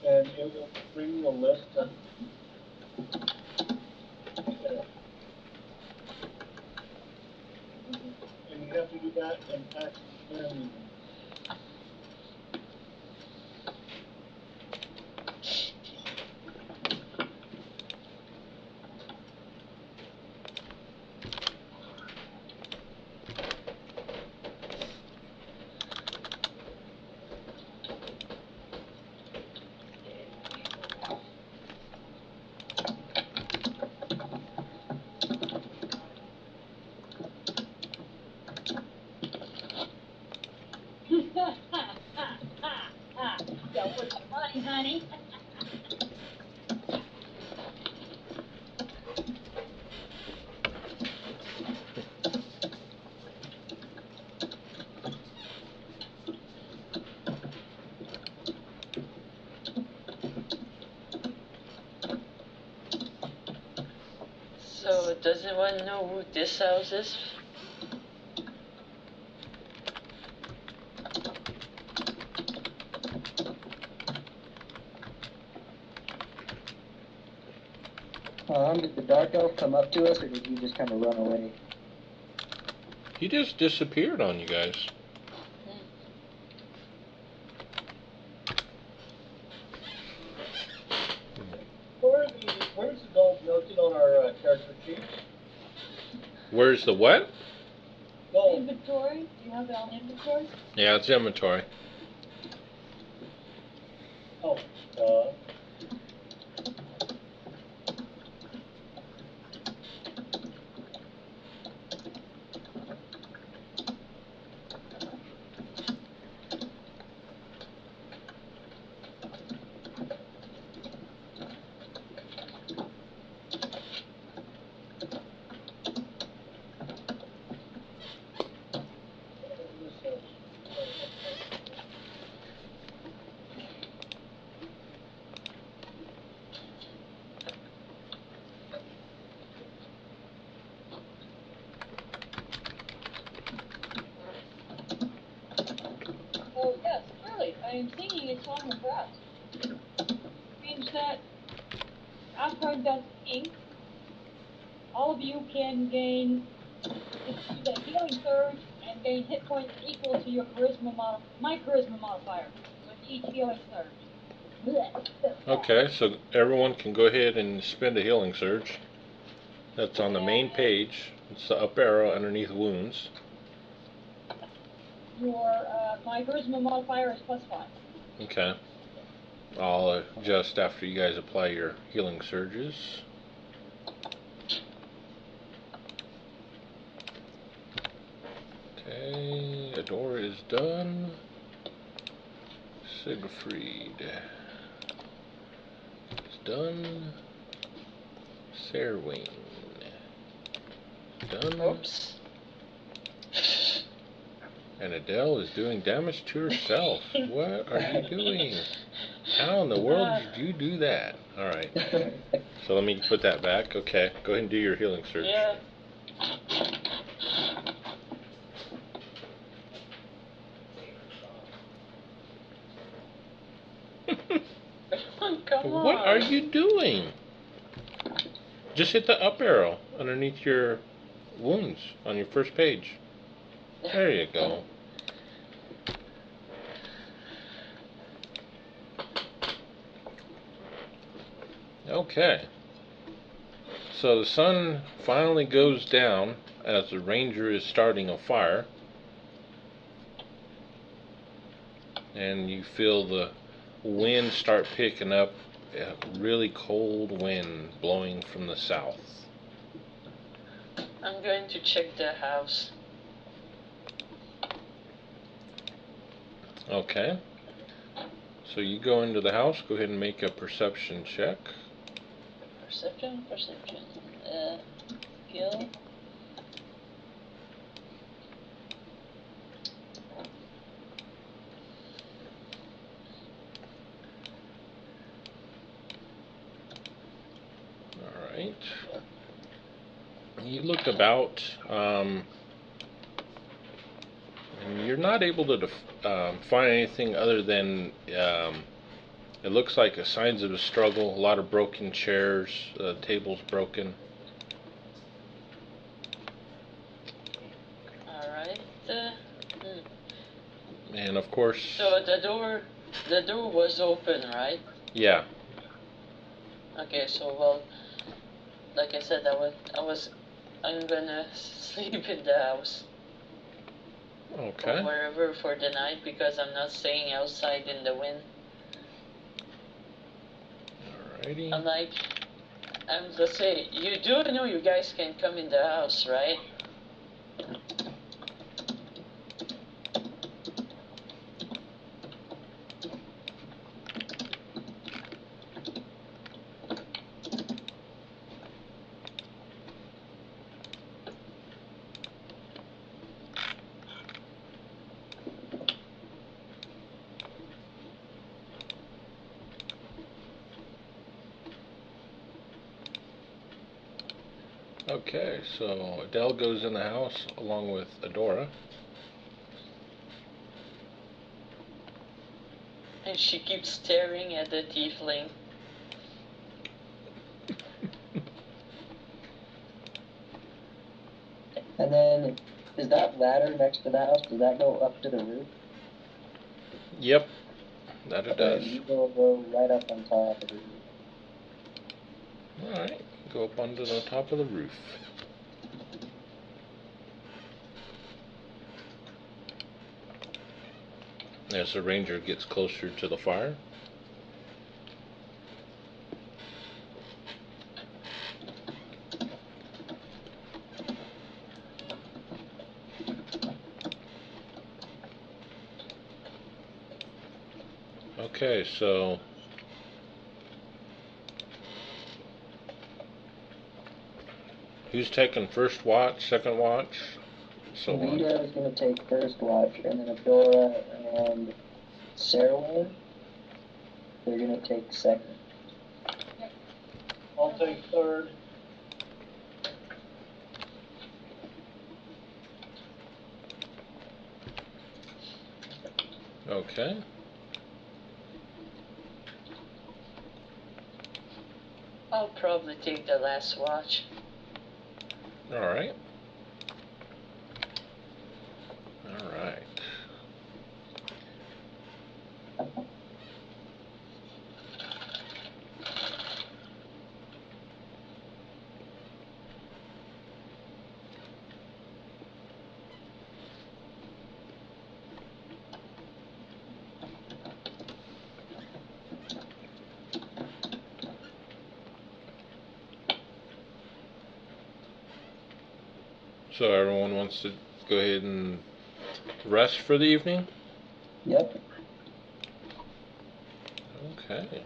[SPEAKER 4] And it will bring you a list of. And you have to do that in action.
[SPEAKER 2] Don't put your money, honey.
[SPEAKER 5] So, does anyone know who this house is?
[SPEAKER 3] Did the Dark Elf come up to us, or did he just kind of run away?
[SPEAKER 1] He just disappeared on you guys.
[SPEAKER 4] Where's the gold noted on our character sheet?
[SPEAKER 1] Where's the what?
[SPEAKER 4] Gold.
[SPEAKER 2] Inventory? Do you have it on inventory?
[SPEAKER 1] Yeah, it's inventory.
[SPEAKER 4] Oh,
[SPEAKER 2] Oh, yes, clearly. I am singing a song of rest. Means that after I'm done singing, all of you can gain the healing surge and gain hit points equal to your my charisma modifier with each healing surge. Blech.
[SPEAKER 1] Okay, so everyone can go ahead and spend a healing surge. That's on the main page. It's the up arrow underneath wounds.
[SPEAKER 2] My charisma modifier is +5.
[SPEAKER 1] Okay. I'll adjust after you guys apply your healing surges. Okay, Adora is done. Siegfried is done. Serwayne done.
[SPEAKER 5] Oops.
[SPEAKER 1] And Adele is doing damage to herself. What are you doing? How in the world did you do that? Alright. So let me put that back. Okay, go ahead and do your healing surge.
[SPEAKER 5] Yeah. Come on.
[SPEAKER 1] What are you doing? Just hit the up arrow underneath your wounds on your first page. There you go. Okay. So the sun finally goes down as the ranger is starting a fire. And you feel the wind start picking up, a really cold wind blowing from the south.
[SPEAKER 5] I'm going to check the house.
[SPEAKER 1] Okay. So you go into the house, go ahead and make a perception check.
[SPEAKER 5] Perception. Skill.
[SPEAKER 1] Alright. You look about, and you're not able to find anything other than it looks like signs of a struggle, a lot of broken chairs, tables broken.
[SPEAKER 5] Alright.
[SPEAKER 1] And of course...
[SPEAKER 5] So the door was open, right?
[SPEAKER 1] Yeah.
[SPEAKER 5] Okay, so well, like I said, I'm gonna sleep in the house.
[SPEAKER 1] Okay.
[SPEAKER 5] Or wherever for the night because I'm not staying outside in the wind.
[SPEAKER 1] Alrighty.
[SPEAKER 5] I'm just saying, you do know you guys can come in the house, right?
[SPEAKER 1] Okay, so Adele goes in the house along with Adora.
[SPEAKER 5] And she keeps staring at the tiefling.
[SPEAKER 3] And then, is that ladder next to the house, does that go up to the roof?
[SPEAKER 1] Yep, that it does.
[SPEAKER 3] You go right up on top of the roof.
[SPEAKER 1] Alright, go up onto the top of the roof. As the ranger gets closer to the fire. Okay, so who's taking first watch, second watch, so on?
[SPEAKER 3] Vita is going to take first watch, and then Adora and Sarah, they're going to take second.
[SPEAKER 4] I'll take third.
[SPEAKER 1] Okay.
[SPEAKER 5] I'll probably take the last watch.
[SPEAKER 1] Alright. Alright. So everyone wants to go ahead and rest for the evening?
[SPEAKER 3] Yep.
[SPEAKER 1] Okay.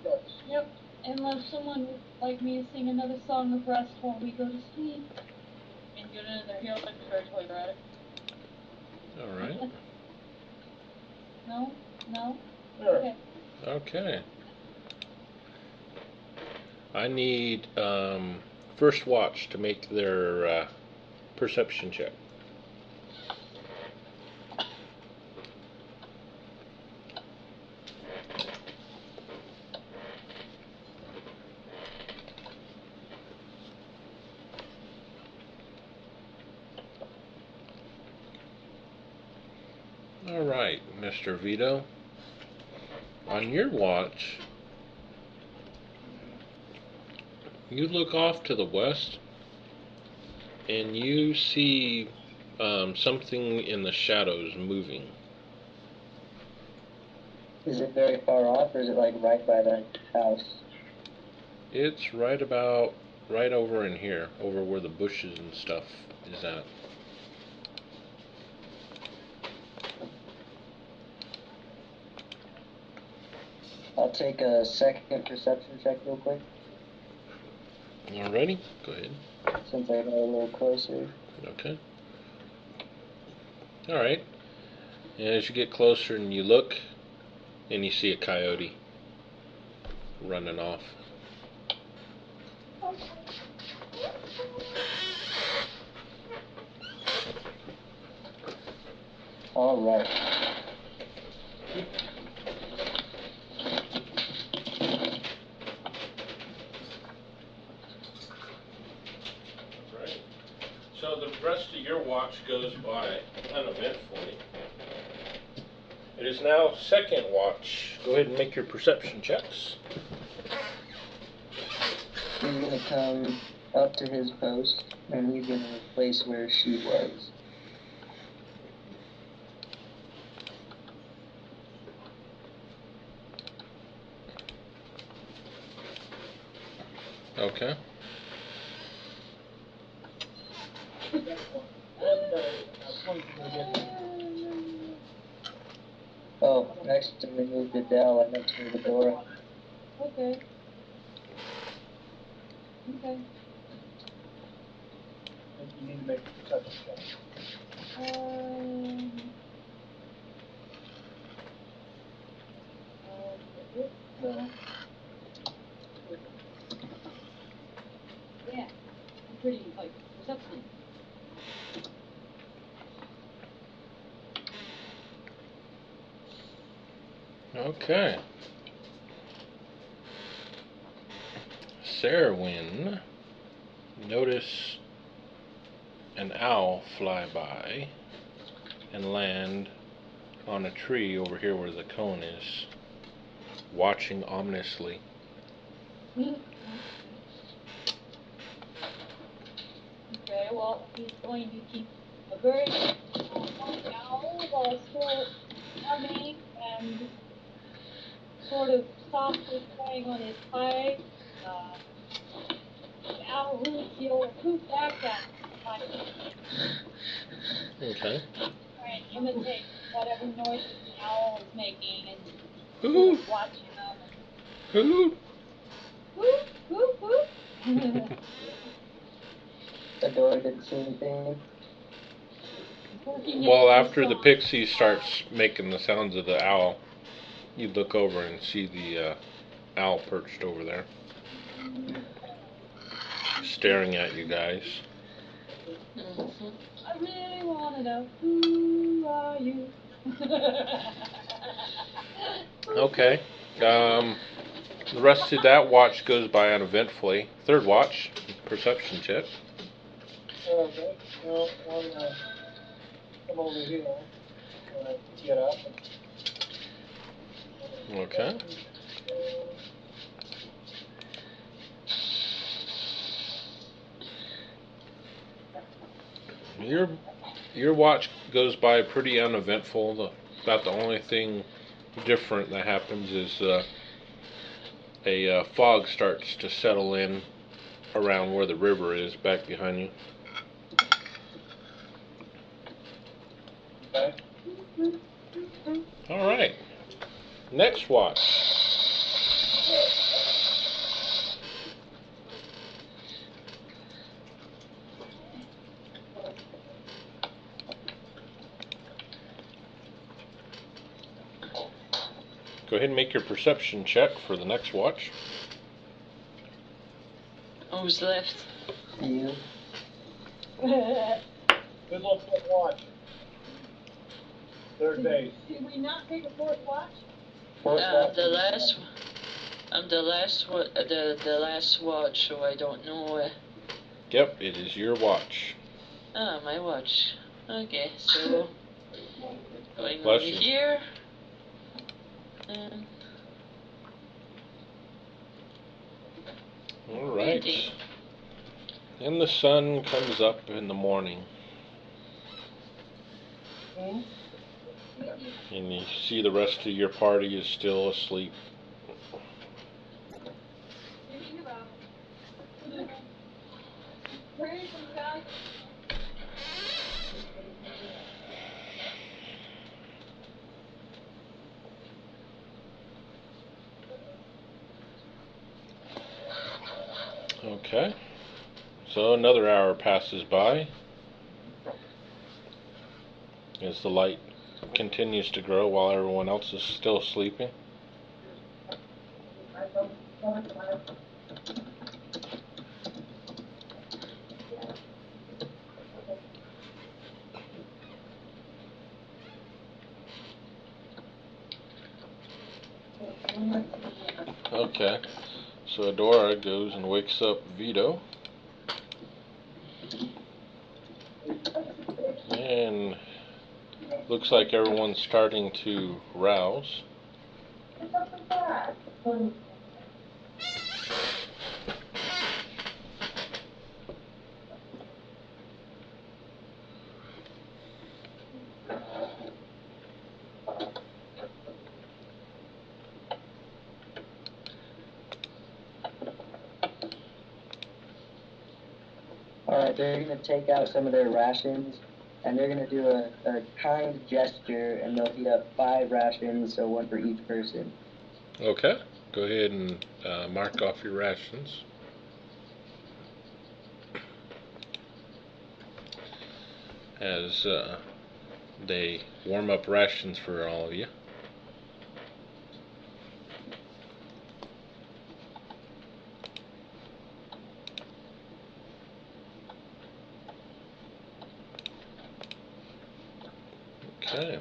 [SPEAKER 4] Yes.
[SPEAKER 2] Yep, unless someone would like me to sing another song of rest while we go to sleep.
[SPEAKER 7] And get another healing search while you're at it.
[SPEAKER 1] Alright.
[SPEAKER 2] No? No?
[SPEAKER 4] Sure.
[SPEAKER 2] Okay.
[SPEAKER 1] Okay. I need first watch to make their perception check. Alright, Mr. Vito. On your watch, you look off to the west and you see something in the shadows moving.
[SPEAKER 3] Is it very far off, or is it like right by the house?
[SPEAKER 1] It's right over in here, over where the bushes and stuff is at.
[SPEAKER 3] I'll take a second perception check real quick,
[SPEAKER 1] Alrighty, go ahead.
[SPEAKER 3] since I got a little closer.
[SPEAKER 1] Okay. Alright. And as you get closer and you look, and you see a coyote running off.
[SPEAKER 3] Alright.
[SPEAKER 1] Right. So the rest of your watch goes by uneventfully. It is now second watch. Go ahead and make your perception checks.
[SPEAKER 3] He's gonna come up to his post, and he's gonna replace where she was.
[SPEAKER 1] Okay.
[SPEAKER 3] Oh, next to remove Adele, I meant to move Adora.
[SPEAKER 2] Okay. Okay.
[SPEAKER 4] You need to make a perception check.
[SPEAKER 2] No. Yeah. I'm pretty
[SPEAKER 1] Okay. Sarwin, notice an owl fly by and land on a tree over here where the cone is, watching ominously.
[SPEAKER 2] Okay, well, he's going to keep a very one owl while still humming and sort of softly playing on his pipe. The owl hoots, he'll hoot back at him,
[SPEAKER 1] Okay.
[SPEAKER 2] try and imitate whatever noises the owl is making and sort
[SPEAKER 1] Hoot,
[SPEAKER 2] of watching them.
[SPEAKER 1] hoot.
[SPEAKER 2] Whoop, whoop, whoop.
[SPEAKER 3] Adora didn't see anything.
[SPEAKER 1] Well, after the pixie starts making the sounds of the owl, you look over and see the owl perched over there, staring at you guys.
[SPEAKER 5] Mm-hmm.
[SPEAKER 2] I really want to know, who are you?
[SPEAKER 1] Okay. The rest of that watch goes by uneventfully. Third watch, perception check.
[SPEAKER 4] Okay, well, come over here, get up.
[SPEAKER 1] Okay. Your watch goes by pretty uneventful. About the only thing different that happens is a fog starts to settle in around where the river is, back behind you.
[SPEAKER 4] Okay.
[SPEAKER 1] All right. Next watch. Go ahead and make your perception check for the next watch.
[SPEAKER 5] Who's left?
[SPEAKER 3] You.
[SPEAKER 4] Good luck with watch. Third base.
[SPEAKER 2] Did we not take a fourth watch?
[SPEAKER 3] Fourth watch.
[SPEAKER 5] The last. I'm the last. The last watch, so I don't know.
[SPEAKER 1] Yep, it is your watch.
[SPEAKER 5] My watch. Okay, so going
[SPEAKER 1] Bless
[SPEAKER 5] over
[SPEAKER 1] you.
[SPEAKER 5] here. And
[SPEAKER 1] All right.
[SPEAKER 5] waiting.
[SPEAKER 1] And the sun comes up in the morning. And you see the rest of your party is still asleep.
[SPEAKER 2] Thinking about praying from God.
[SPEAKER 1] Okay. So another hour passes by as the light continues to grow while everyone else is still sleeping. Okay. So Adora goes and wakes up Vito. And looks like everyone's starting to rouse.
[SPEAKER 3] Alright, they're going to take out some of their rations, and they're going to do a kind gesture, and they'll heat up 5 rations, so 1 for each person.
[SPEAKER 1] Okay. Go ahead and mark off your rations. As they warm up rations for all of you. Okay.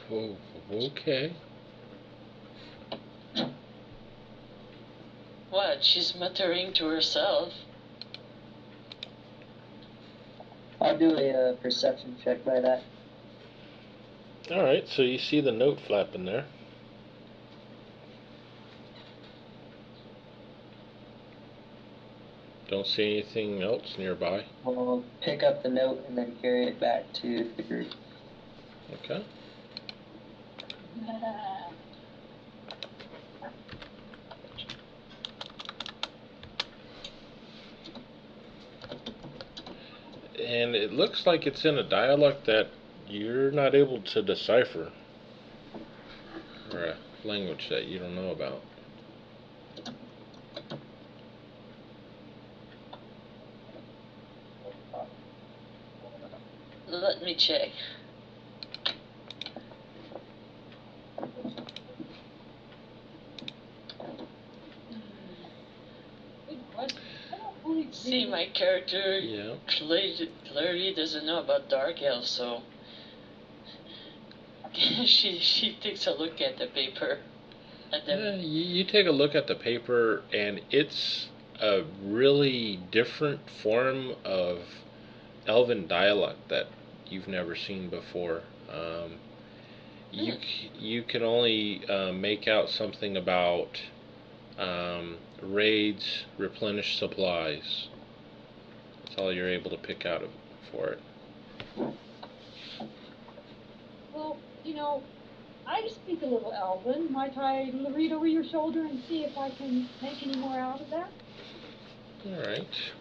[SPEAKER 1] Oh, okay.
[SPEAKER 5] What? She's muttering to herself.
[SPEAKER 3] I'll do a perception check by that.
[SPEAKER 1] Alright, so you see the note flapping there. Don't see anything else nearby.
[SPEAKER 3] We'll pick up the note and then carry it back to the group.
[SPEAKER 1] Okay. And it looks like it's in a dialect that you're not able to decipher, or a language that you don't know about.
[SPEAKER 5] Let me check.
[SPEAKER 2] Good question. I don't fully
[SPEAKER 5] See,
[SPEAKER 2] agree.
[SPEAKER 5] my character
[SPEAKER 1] Yeah.
[SPEAKER 5] clearly doesn't know about Dark Elves, so she takes a look at the paper. At
[SPEAKER 1] Yeah,
[SPEAKER 5] the
[SPEAKER 1] you take a look at the paper, and it's a really different form of Elven dialect that you've never seen before. You can only make out something about raids, replenish supplies. That's all you're able to pick out for it.
[SPEAKER 2] Well, you know, I speak a little Elven. Might I read over your shoulder and see if I can make any more out of that?
[SPEAKER 1] Alright.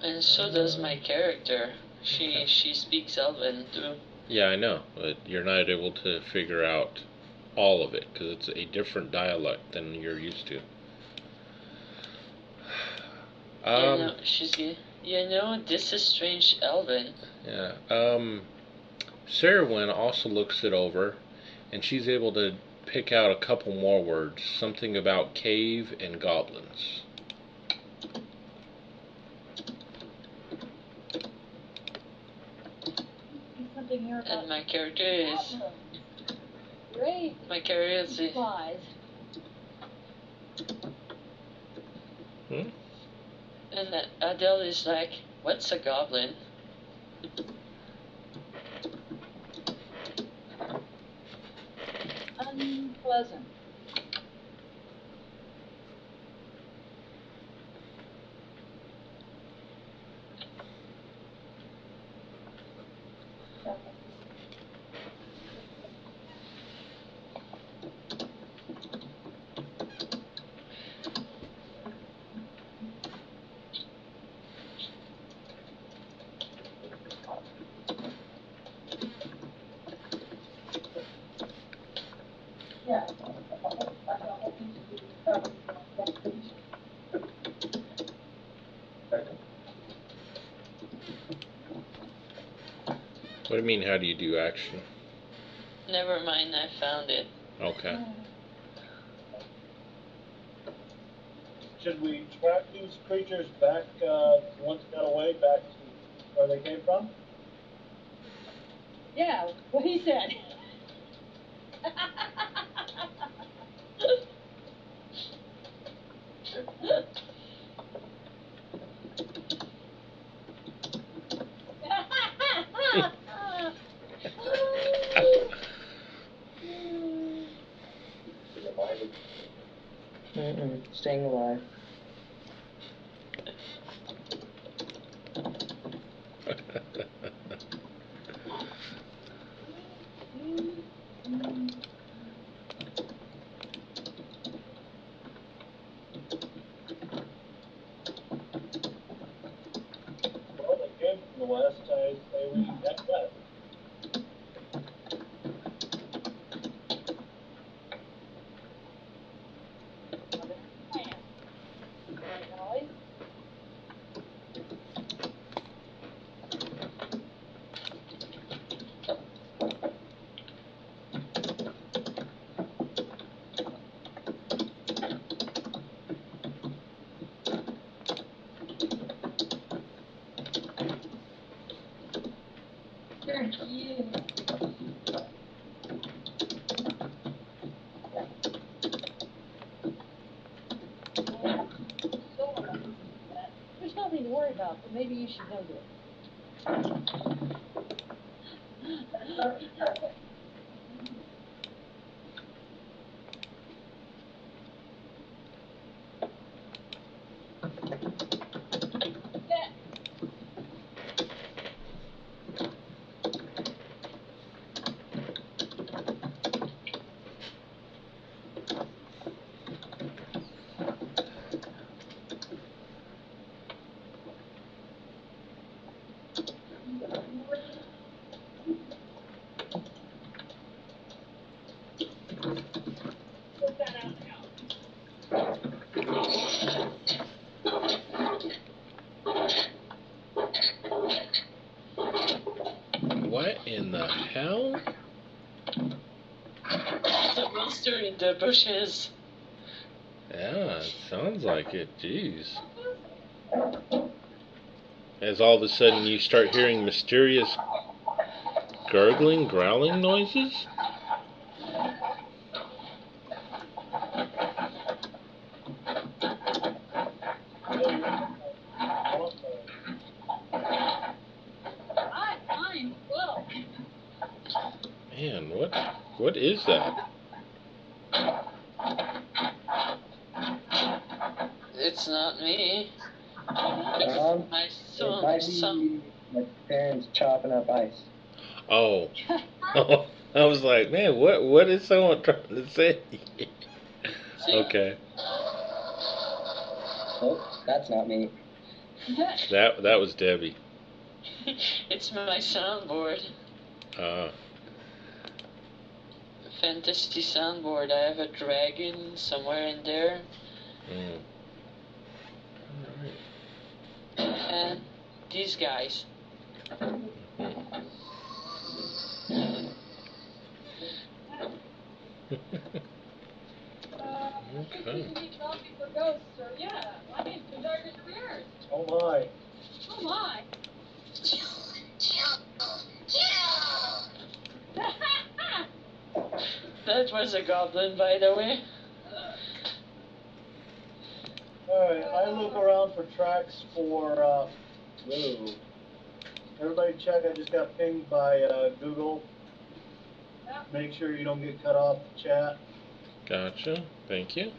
[SPEAKER 5] and so does my character. She speaks Elven too.
[SPEAKER 1] Yeah, I know, but you're not able to figure out all of it because it's a different dialect than you're used to.
[SPEAKER 5] This is strange Elven.
[SPEAKER 1] Yeah. Sarahwyn also looks it over, and she's able to pick out a couple more words. Something about cave and goblins.
[SPEAKER 2] Something here about
[SPEAKER 5] And my character is
[SPEAKER 2] great supplies.
[SPEAKER 5] And that Adele is like, what's a goblin?
[SPEAKER 2] Unpleasant. Yeah.
[SPEAKER 1] What do you mean, how do you do action?
[SPEAKER 5] Never mind, I found it.
[SPEAKER 1] Okay.
[SPEAKER 4] Should we track these creatures back, once got away, back to where they came from?
[SPEAKER 2] Yeah, what he said.
[SPEAKER 3] Staying alive.
[SPEAKER 4] Well, they came from the west, I say we head west.
[SPEAKER 2] she's no good. Put that out now.
[SPEAKER 1] What in the hell?
[SPEAKER 5] The monster in the bushes.
[SPEAKER 1] Yeah, it sounds like it. Jeez. As all of a sudden you start hearing mysterious gurgling, growling noises?
[SPEAKER 7] Fine, well.
[SPEAKER 1] Man, what is that?
[SPEAKER 5] It's not me. My
[SPEAKER 3] It
[SPEAKER 5] son.
[SPEAKER 3] might be my parents chopping up ice.
[SPEAKER 1] Oh. I was like, man, what is someone trying to say? Okay.
[SPEAKER 3] Oh, that's not me.
[SPEAKER 1] That was Debbie.
[SPEAKER 5] It's my soundboard. Fantasy soundboard. I have a dragon somewhere in there.
[SPEAKER 1] Mm.
[SPEAKER 5] And these guys.
[SPEAKER 2] I think we should eat coffee for ghosts, or yeah, I mean, the darkest of yours.
[SPEAKER 4] Oh my.
[SPEAKER 2] Oh my.
[SPEAKER 5] That was a goblin, by the way.
[SPEAKER 4] Alright, I look around for tracks for, whoa. Everybody check, I just got pinged by, Google. Make sure you don't get cut off the chat.
[SPEAKER 1] Gotcha. Thank you.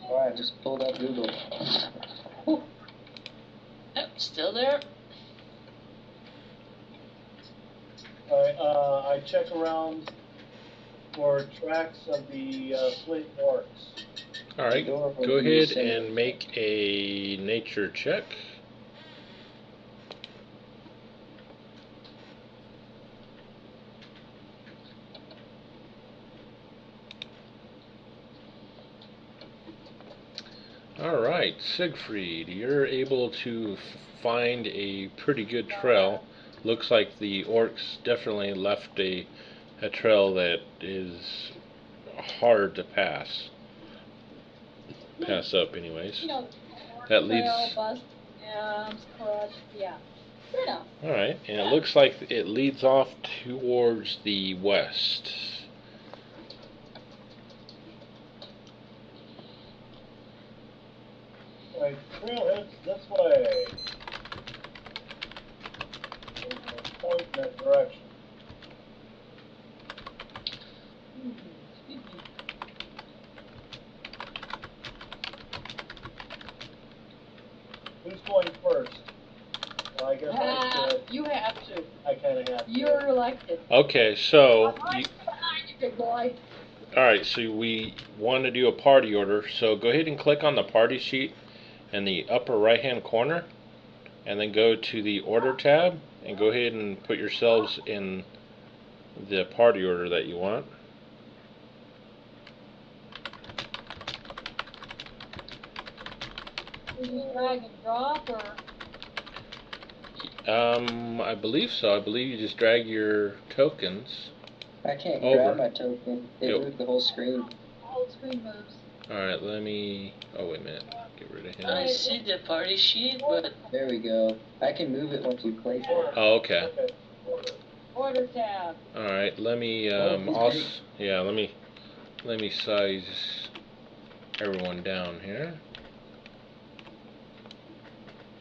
[SPEAKER 3] Alright, just pulled up Google.
[SPEAKER 5] Oh, still there?
[SPEAKER 4] Alright, I check around for tracks of the, fleet orcs.
[SPEAKER 1] Alright, go ahead and make a nature check. Alright, Siegfried, you're able to find a pretty good trail. Looks like the orcs definitely left a trail that is hard to pass up anyways.
[SPEAKER 2] You know,
[SPEAKER 1] That leads.
[SPEAKER 2] trail, bust, crutch, yeah. Fair enough.
[SPEAKER 1] Alright, and it looks like it leads off towards the west.
[SPEAKER 4] Alright, trail heads this way. Point in that direction.
[SPEAKER 2] Excuse me.
[SPEAKER 4] Who's going first? Well, I guess I should.
[SPEAKER 2] You have to.
[SPEAKER 4] I kinda have to.
[SPEAKER 2] You're elected.
[SPEAKER 1] Okay, so
[SPEAKER 2] I'm
[SPEAKER 1] you,
[SPEAKER 2] behind you, big boy.
[SPEAKER 1] alright, so we want to do a party order. So go ahead and click on the party sheet in the upper right hand corner, and then go to the order tab and go ahead and put yourselves in the party order that you want.
[SPEAKER 2] You just drag and drop, or
[SPEAKER 1] I believe so. I believe you just drag your tokens.
[SPEAKER 3] I can't
[SPEAKER 1] Over.
[SPEAKER 3] grab my token. It
[SPEAKER 1] Yep.
[SPEAKER 3] moved the whole screen.
[SPEAKER 2] whole screen moves.
[SPEAKER 1] Alright, let me. Oh, wait a minute. Get rid of him.
[SPEAKER 5] I see the party sheet, but
[SPEAKER 3] There we go. I can move it once you place it.
[SPEAKER 1] Oh, okay.
[SPEAKER 4] Okay.
[SPEAKER 2] Order tab.
[SPEAKER 1] Alright, let me.
[SPEAKER 3] Oh,
[SPEAKER 1] Also,
[SPEAKER 3] okay.
[SPEAKER 1] yeah, let me size everyone down here.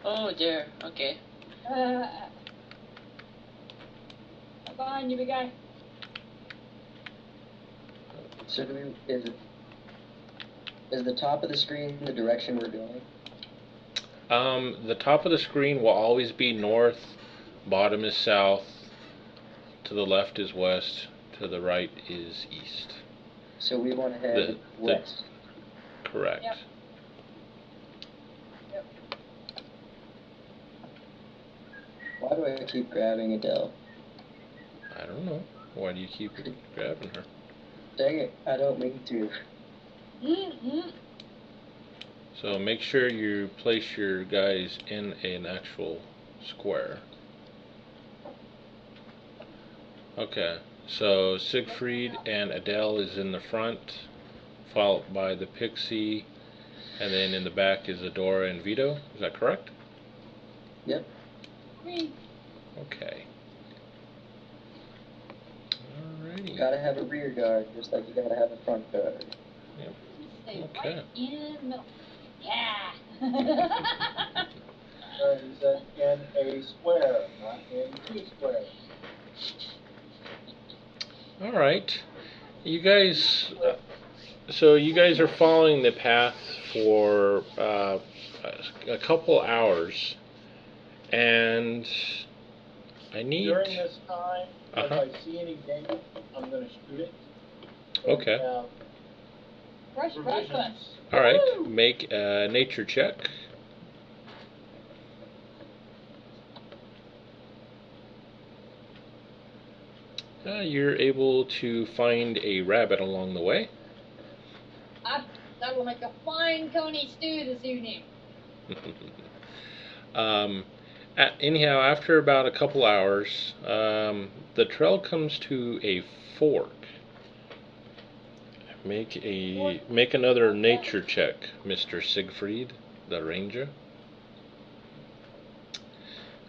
[SPEAKER 5] oh, there. Okay.
[SPEAKER 2] Behind you, big guy.
[SPEAKER 3] So is the top of the screen the direction we're going?
[SPEAKER 1] The top of the screen will always be north, bottom is south, to the left is west, to the right is east.
[SPEAKER 3] So we want to head west.
[SPEAKER 1] Correct.
[SPEAKER 2] Yep. Yep.
[SPEAKER 3] Why do I keep grabbing Adele?
[SPEAKER 1] I don't know. Why do you keep grabbing her?
[SPEAKER 3] Dang it, I don't mean to.
[SPEAKER 2] Mm-hmm.
[SPEAKER 1] So make sure you place your guys in an actual square. Okay, so Siegfried and Adele is in the front, followed by the Pixie, and then in the back is Adora and Vito. Is that correct?
[SPEAKER 3] Yep.
[SPEAKER 2] Me.
[SPEAKER 1] Okay. Alrighty.
[SPEAKER 3] Gotta have a rear guard, just like you gotta have a front guard.
[SPEAKER 2] Stay
[SPEAKER 1] Okay.
[SPEAKER 2] right in the middle. Yeah.
[SPEAKER 4] Alright, he said in a square, not in 2 squares.
[SPEAKER 1] Alright. You guys, so you guys are following the path for a couple hours, and I need...
[SPEAKER 4] During this time, if
[SPEAKER 1] Uh-huh.
[SPEAKER 4] I see any game, I'm gonna shoot it.
[SPEAKER 1] Okay.
[SPEAKER 2] Rush, rush, rush.
[SPEAKER 1] Alright,
[SPEAKER 2] Woo!
[SPEAKER 1] make a nature check. You're able to find a rabbit along the way.
[SPEAKER 2] That will make a fine coney stew this evening.
[SPEAKER 1] Anyhow, after about a couple hours, the trail comes to a fork. Make another nature check, Mr. Siegfried, the ranger.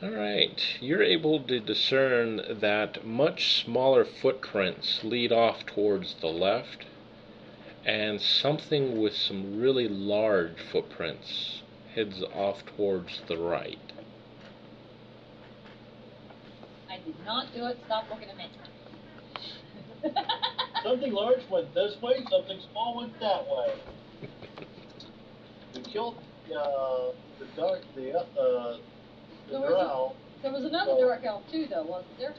[SPEAKER 1] Alright, you're able to discern that much smaller footprints lead off towards the left, and something with some really large footprints heads off towards the right.
[SPEAKER 2] I did not do it. Stop looking at me.
[SPEAKER 4] Something large went this way, something small went that way. We killed the drow.
[SPEAKER 2] There was another dark elf too, though, wasn't there?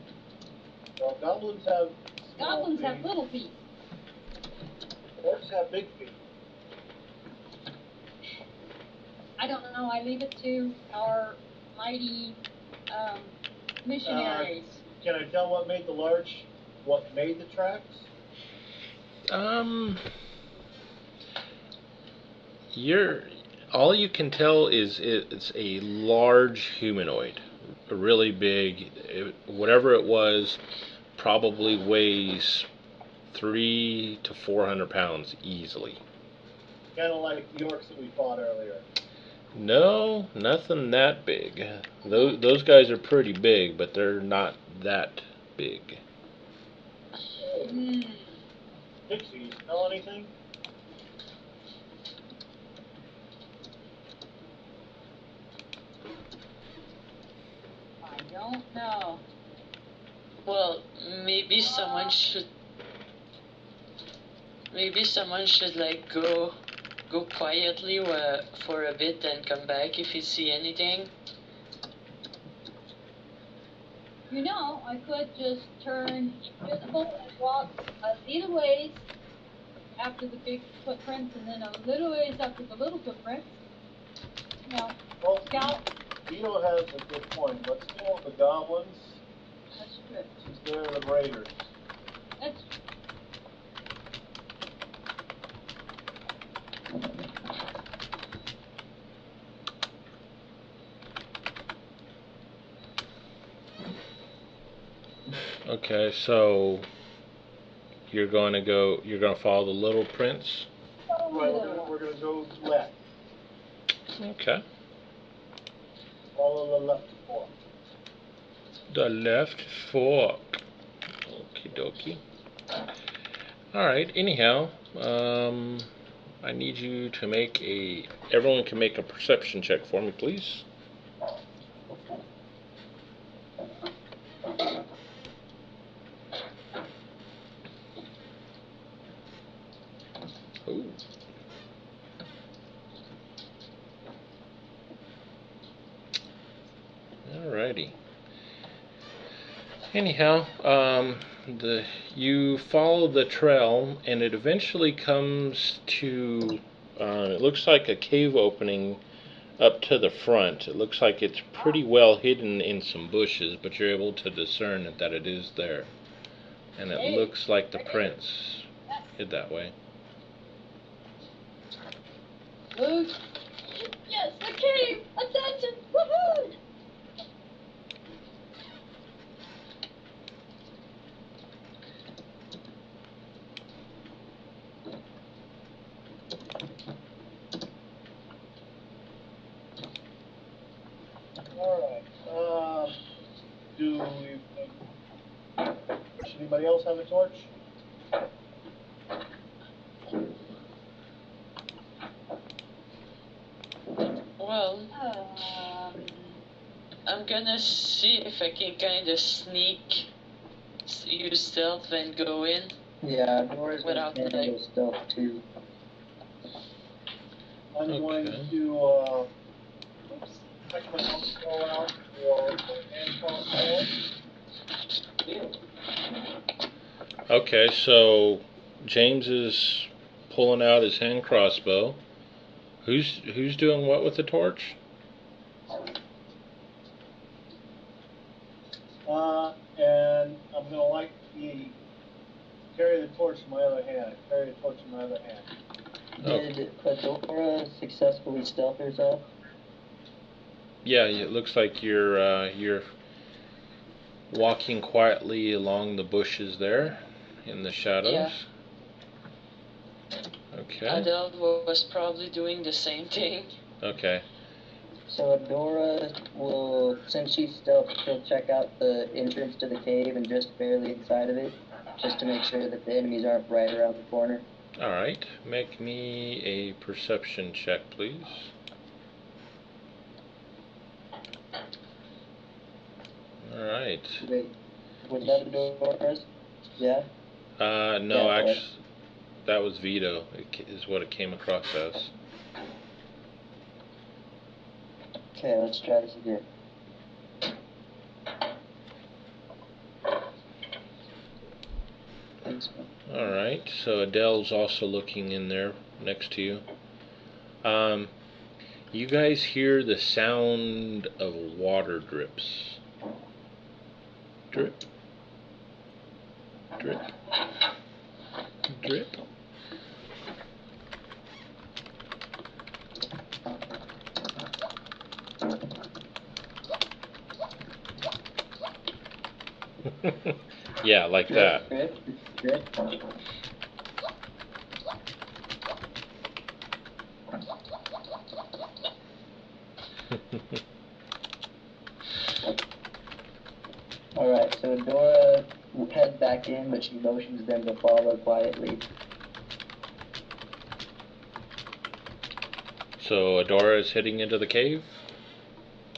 [SPEAKER 4] Well, goblins have small
[SPEAKER 2] Goblins
[SPEAKER 4] feet.
[SPEAKER 2] have little feet.
[SPEAKER 4] Orcs have big feet.
[SPEAKER 2] I don't know. I leave it to our mighty missionaries.
[SPEAKER 4] Can I tell what made the tracks?
[SPEAKER 1] All you can tell is it's a large humanoid, really big. Whatever it was, probably weighs 300 to 400 pounds easily.
[SPEAKER 4] Kind of like the orcs that we fought earlier.
[SPEAKER 1] No, nothing that big. Those guys are pretty big, but they're not that big.
[SPEAKER 4] Pixie, you smell anything?
[SPEAKER 2] I don't know.
[SPEAKER 5] Well, maybe someone should like go quietly for a bit and come back if you see anything.
[SPEAKER 2] You know, I could just turn invisible and walk a little ways after the big footprints, and then a little ways after the little footprints. No,
[SPEAKER 4] Well,
[SPEAKER 2] scout.
[SPEAKER 4] Vito has a good point. Let's kill the goblins
[SPEAKER 2] That's good.
[SPEAKER 4] since they're the raiders.
[SPEAKER 2] That's
[SPEAKER 1] Okay, so you're going to follow the little prince?
[SPEAKER 4] Right, we're gonna go left.
[SPEAKER 1] Okay.
[SPEAKER 4] Follow the left fork.
[SPEAKER 1] The left fork. Okie dokie. Alright, anyhow, I need you to everyone can make a perception check for me, please. Ooh. Alrighty. Anyhow, you follow the trail, and it eventually comes to. It looks like a cave opening up to the front. It looks like it's pretty well hidden in some bushes, but you're able to discern that it is there. And it looks like the prints hid that way.
[SPEAKER 2] Luke. Yes, the cave! Attention! Woohoo!
[SPEAKER 4] Alright, does anybody else have a torch?
[SPEAKER 5] Well, I'm gonna see if I can kind of use stealth and go in.
[SPEAKER 3] Yeah, Dora's
[SPEAKER 5] Without
[SPEAKER 3] gonna
[SPEAKER 5] the
[SPEAKER 3] handle stuff too.
[SPEAKER 4] I'm going to, actually I'll go out for hand crossbow.
[SPEAKER 1] Okay, so James is pulling out his hand crossbow. Who's doing what with the torch?
[SPEAKER 4] And I'm gonna carry the torch in my other hand.
[SPEAKER 1] Oh.
[SPEAKER 3] Did Adora successfully stealth herself?
[SPEAKER 1] Yeah, it looks like you're walking quietly along the bushes there in the shadows.
[SPEAKER 5] Yeah.
[SPEAKER 1] Okay.
[SPEAKER 5] Adele was probably doing the same thing.
[SPEAKER 1] Okay.
[SPEAKER 3] So Adora will, since she's stealth, she'll check out the entrance to the cave and just barely inside of it, just to make sure that the enemies aren't right around the corner.
[SPEAKER 1] Alright, make me a perception check, please. Alright.
[SPEAKER 3] Wait, was that Adora's? Yeah?
[SPEAKER 1] No,
[SPEAKER 3] Yeah,
[SPEAKER 1] actually, that was Vito, is what it came across as.
[SPEAKER 3] Okay, let's try this again.
[SPEAKER 1] Alright, so Adele's also looking in there next to you. You guys hear the sound of water drips. Drip. Drip. Drip. Yeah, like that.
[SPEAKER 3] Drip, drip, drip. Alright, so Adora will head back in, but she motions them to follow quietly.
[SPEAKER 1] So Adora is heading into the cave?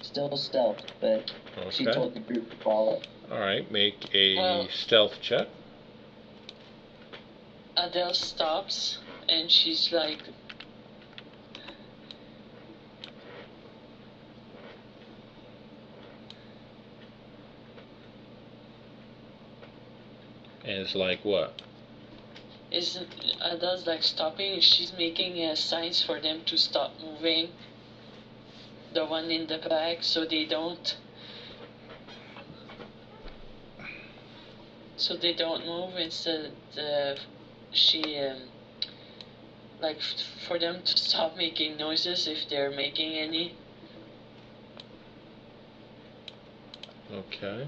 [SPEAKER 3] Still stealth, but she told the group to follow.
[SPEAKER 1] Alright, make a stealth check.
[SPEAKER 5] Adele stops and she's like,
[SPEAKER 1] And it's like what?
[SPEAKER 5] Adele's like stopping and she's making signs for them to stop moving. The one in the back, so they don't move. Instead, she like for them to stop making noises if they're making any.
[SPEAKER 1] Okay.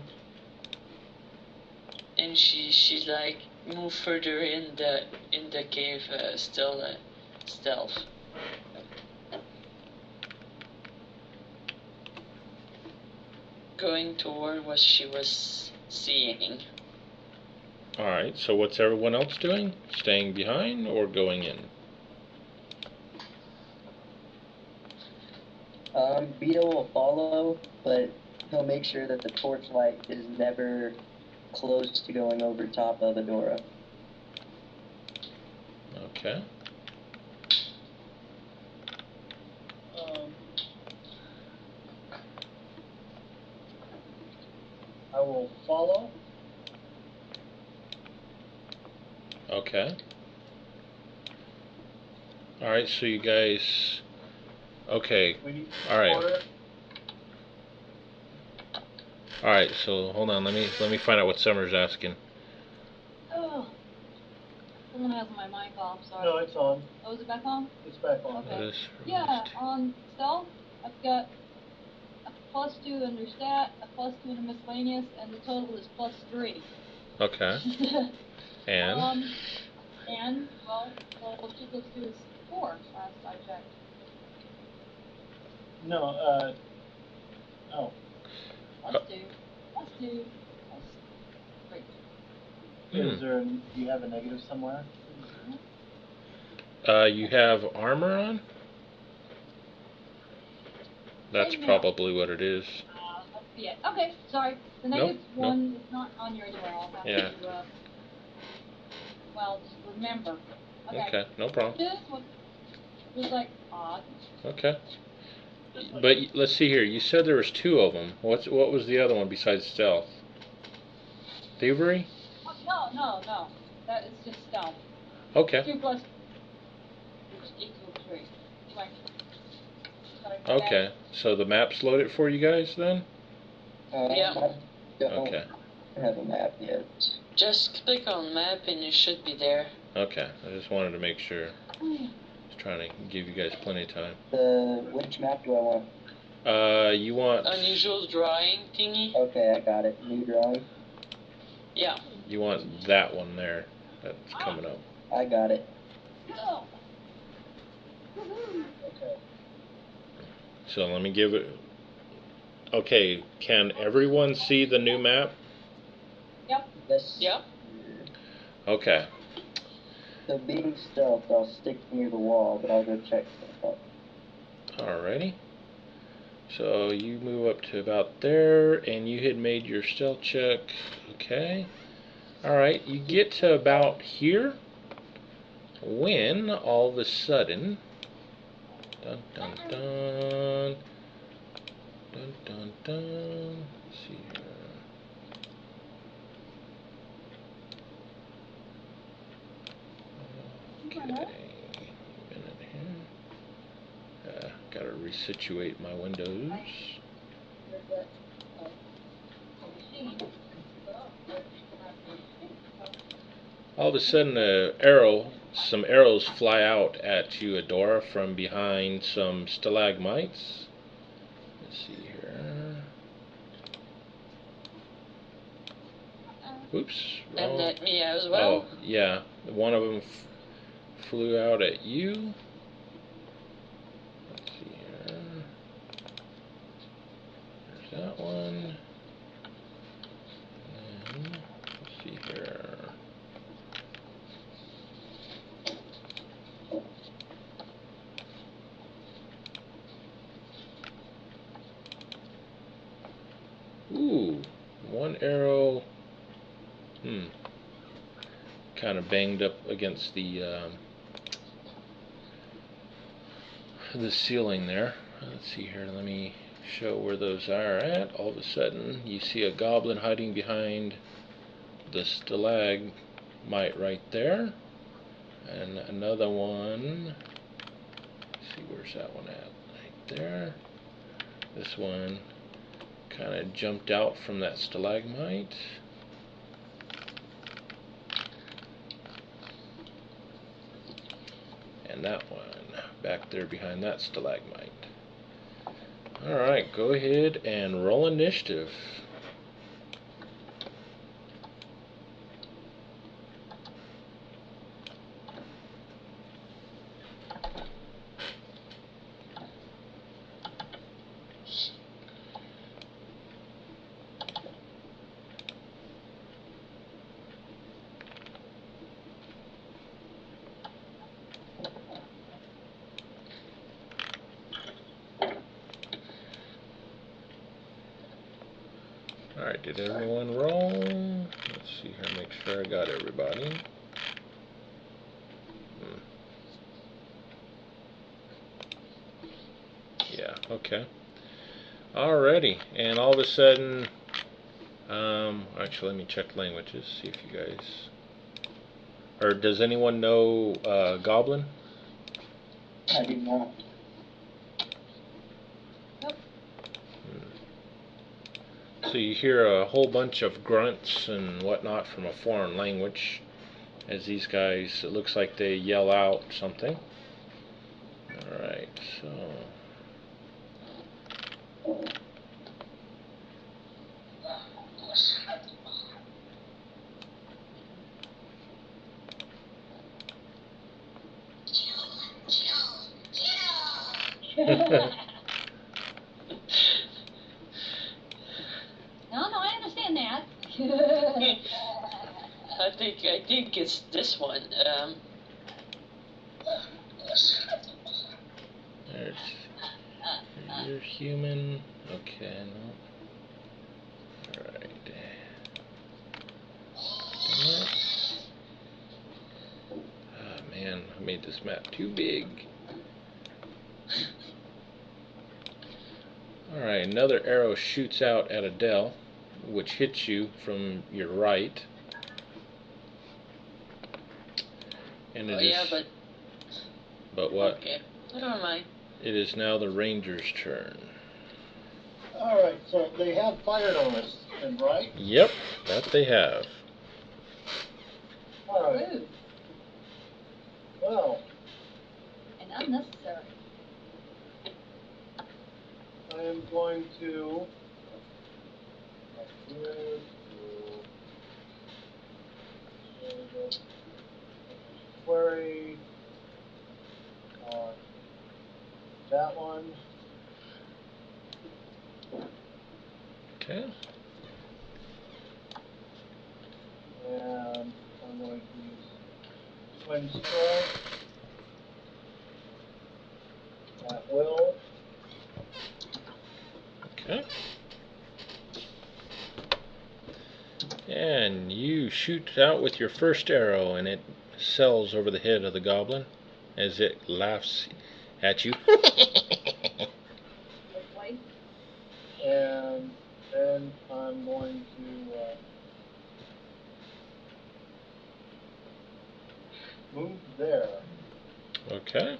[SPEAKER 5] And she's like move further in the cave, still stealth. Going toward what she was seeing.
[SPEAKER 1] Alright, so what's everyone else doing? Staying behind or going in?
[SPEAKER 3] Beetle will follow, but he'll make sure that the torchlight is never close to going over top of Adora.
[SPEAKER 1] Okay.
[SPEAKER 4] I will follow.
[SPEAKER 1] Okay. Alright, so you guys... Okay.
[SPEAKER 4] We need
[SPEAKER 1] All right.
[SPEAKER 4] order.
[SPEAKER 1] Alright, so hold on, let me find out what Summer's asking.
[SPEAKER 2] Oh. Someone has my mic off, sorry.
[SPEAKER 4] No, it's on.
[SPEAKER 2] Oh, is it back on?
[SPEAKER 4] It's back on.
[SPEAKER 2] Okay.
[SPEAKER 1] That is
[SPEAKER 2] Yeah,
[SPEAKER 1] released.
[SPEAKER 2] on stealth, I've got a +2 under stat, a +2 under miscellaneous, and the total is +3.
[SPEAKER 1] Okay. And?
[SPEAKER 2] And, well, 2 + 2 is 4, last I checked.
[SPEAKER 4] No, oh.
[SPEAKER 2] +2, +2, +3.
[SPEAKER 4] Is there, do you have a negative somewhere?
[SPEAKER 1] You have armor on? That's
[SPEAKER 2] No.
[SPEAKER 1] probably what it is.
[SPEAKER 2] Let's see it. Okay, sorry. The negative one is not on here anywhere. I'll have to, well, just remember.
[SPEAKER 1] Okay, no problem.
[SPEAKER 2] This one was like odd.
[SPEAKER 1] Okay. But let's see here. You said there was 2 of them. What was the other one besides stealth? Thievery?
[SPEAKER 2] Oh, no. That is just stealth.
[SPEAKER 1] Okay.
[SPEAKER 2] 2 plus which equals 3. Anyway.
[SPEAKER 1] Okay. So the map's loaded for you guys then?
[SPEAKER 5] Yeah.
[SPEAKER 3] I don't
[SPEAKER 1] Okay.
[SPEAKER 3] have a map yet.
[SPEAKER 5] Just click on map and it should be there.
[SPEAKER 1] Okay. I just wanted to make sure. Just trying to give you guys plenty of time.
[SPEAKER 3] Which map do I want?
[SPEAKER 1] You want...
[SPEAKER 5] Unusual drawing thingy.
[SPEAKER 3] Okay, I got it. New drawing.
[SPEAKER 5] Yeah.
[SPEAKER 1] You want that one there. That's coming up.
[SPEAKER 3] I got it.
[SPEAKER 2] Go.
[SPEAKER 4] Okay.
[SPEAKER 1] So let me give it... Okay, can everyone see the new map?
[SPEAKER 3] This.
[SPEAKER 5] Yep.
[SPEAKER 1] Okay.
[SPEAKER 3] So being stealth, I'll stick near the wall, but I'll go check stuff out.
[SPEAKER 1] Alrighty. So you move up to about there, and you had made your stealth check. Okay. Alright, you get to about here, when all of a sudden... Dun dun dun... Dun dun dun... Let's see here... Okay, minute here. Gotta resituate my windows. All of a sudden, some arrows fly out at you, Adora, from behind some stalagmites. Let's see here. Oops.
[SPEAKER 5] And
[SPEAKER 1] Wrong.
[SPEAKER 5] at me as well.
[SPEAKER 1] Oh, yeah. One of them flew out at you. Let's see here. There's that one. And then, let's see here. Ooh, one arrow. Kind of banged up against the ceiling there. Let's see here. Let me show where those are at. All of a sudden, you see a goblin hiding behind the stalagmite right there, and another one. Let's see, where's that one at? Right there. This one kind of jumped out from that stalagmite. And that one back there behind that stalagmite. Alright, go ahead and roll initiative. Alright, did everyone roll? Let's see here, make sure I got everybody. Yeah, okay. Alrighty, and all of a sudden, Actually, let me check languages, see if you guys... Or does anyone know Goblin?
[SPEAKER 3] I do not.
[SPEAKER 1] So you hear a whole bunch of grunts and whatnot from a foreign language as these guys, it looks like they yell out something. Alright, so...
[SPEAKER 2] No, I understand that.
[SPEAKER 5] I think it's this one.
[SPEAKER 1] There's... You're human. Okay, no. Alright. Oh man, I made this map too big. Alright, another arrow shoots out at Adele, which hits you from your right. And it is...
[SPEAKER 5] yeah,
[SPEAKER 1] But what?
[SPEAKER 5] Okay, never mind.
[SPEAKER 1] It is now the Ranger's turn.
[SPEAKER 4] Alright, so they have fired on us, then, right?
[SPEAKER 1] Yep, that they have.
[SPEAKER 4] Alright,
[SPEAKER 2] Rude
[SPEAKER 4] well,
[SPEAKER 2] and unnecessary.
[SPEAKER 4] I am going to query that one.
[SPEAKER 1] Okay.
[SPEAKER 4] And I'm going to use Twin Strike at will.
[SPEAKER 1] Okay. And you shoot out with your first arrow, and it sells over the head of the goblin as it laughs at you.
[SPEAKER 4] And then I'm going to move there.
[SPEAKER 1] Okay.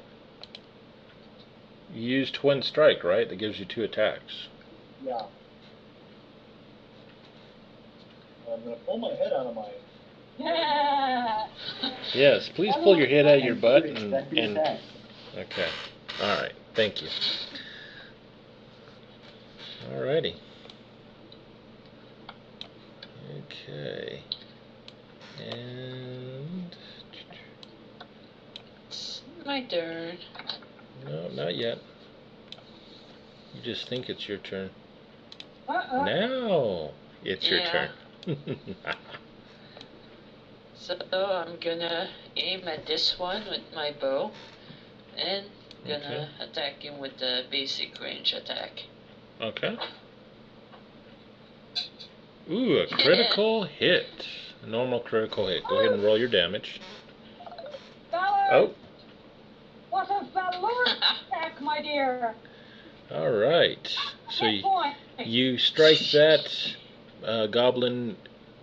[SPEAKER 1] You use Twin Strike, right? That gives you 2 attacks.
[SPEAKER 4] Yeah. I'm going to pull my head out of my...
[SPEAKER 2] Yeah.
[SPEAKER 1] Yes, please pull your head out of your butt and
[SPEAKER 3] attack.
[SPEAKER 1] okay. Alright, thank you. Alrighty. Okay. And
[SPEAKER 5] It's my turn.
[SPEAKER 1] no, not yet. You just think it's your turn. Now it's your
[SPEAKER 5] Yeah.
[SPEAKER 1] turn.
[SPEAKER 5] So I'm gonna aim at this one with my bow, and gonna attack him with the basic range attack.
[SPEAKER 1] Okay. Ooh, a critical hit. A normal critical hit. Go ahead and roll your damage.
[SPEAKER 2] Valor!
[SPEAKER 1] Oh,
[SPEAKER 2] What a valorous attack, my dear!
[SPEAKER 1] alright. So
[SPEAKER 2] Hit point!
[SPEAKER 1] you strike that goblin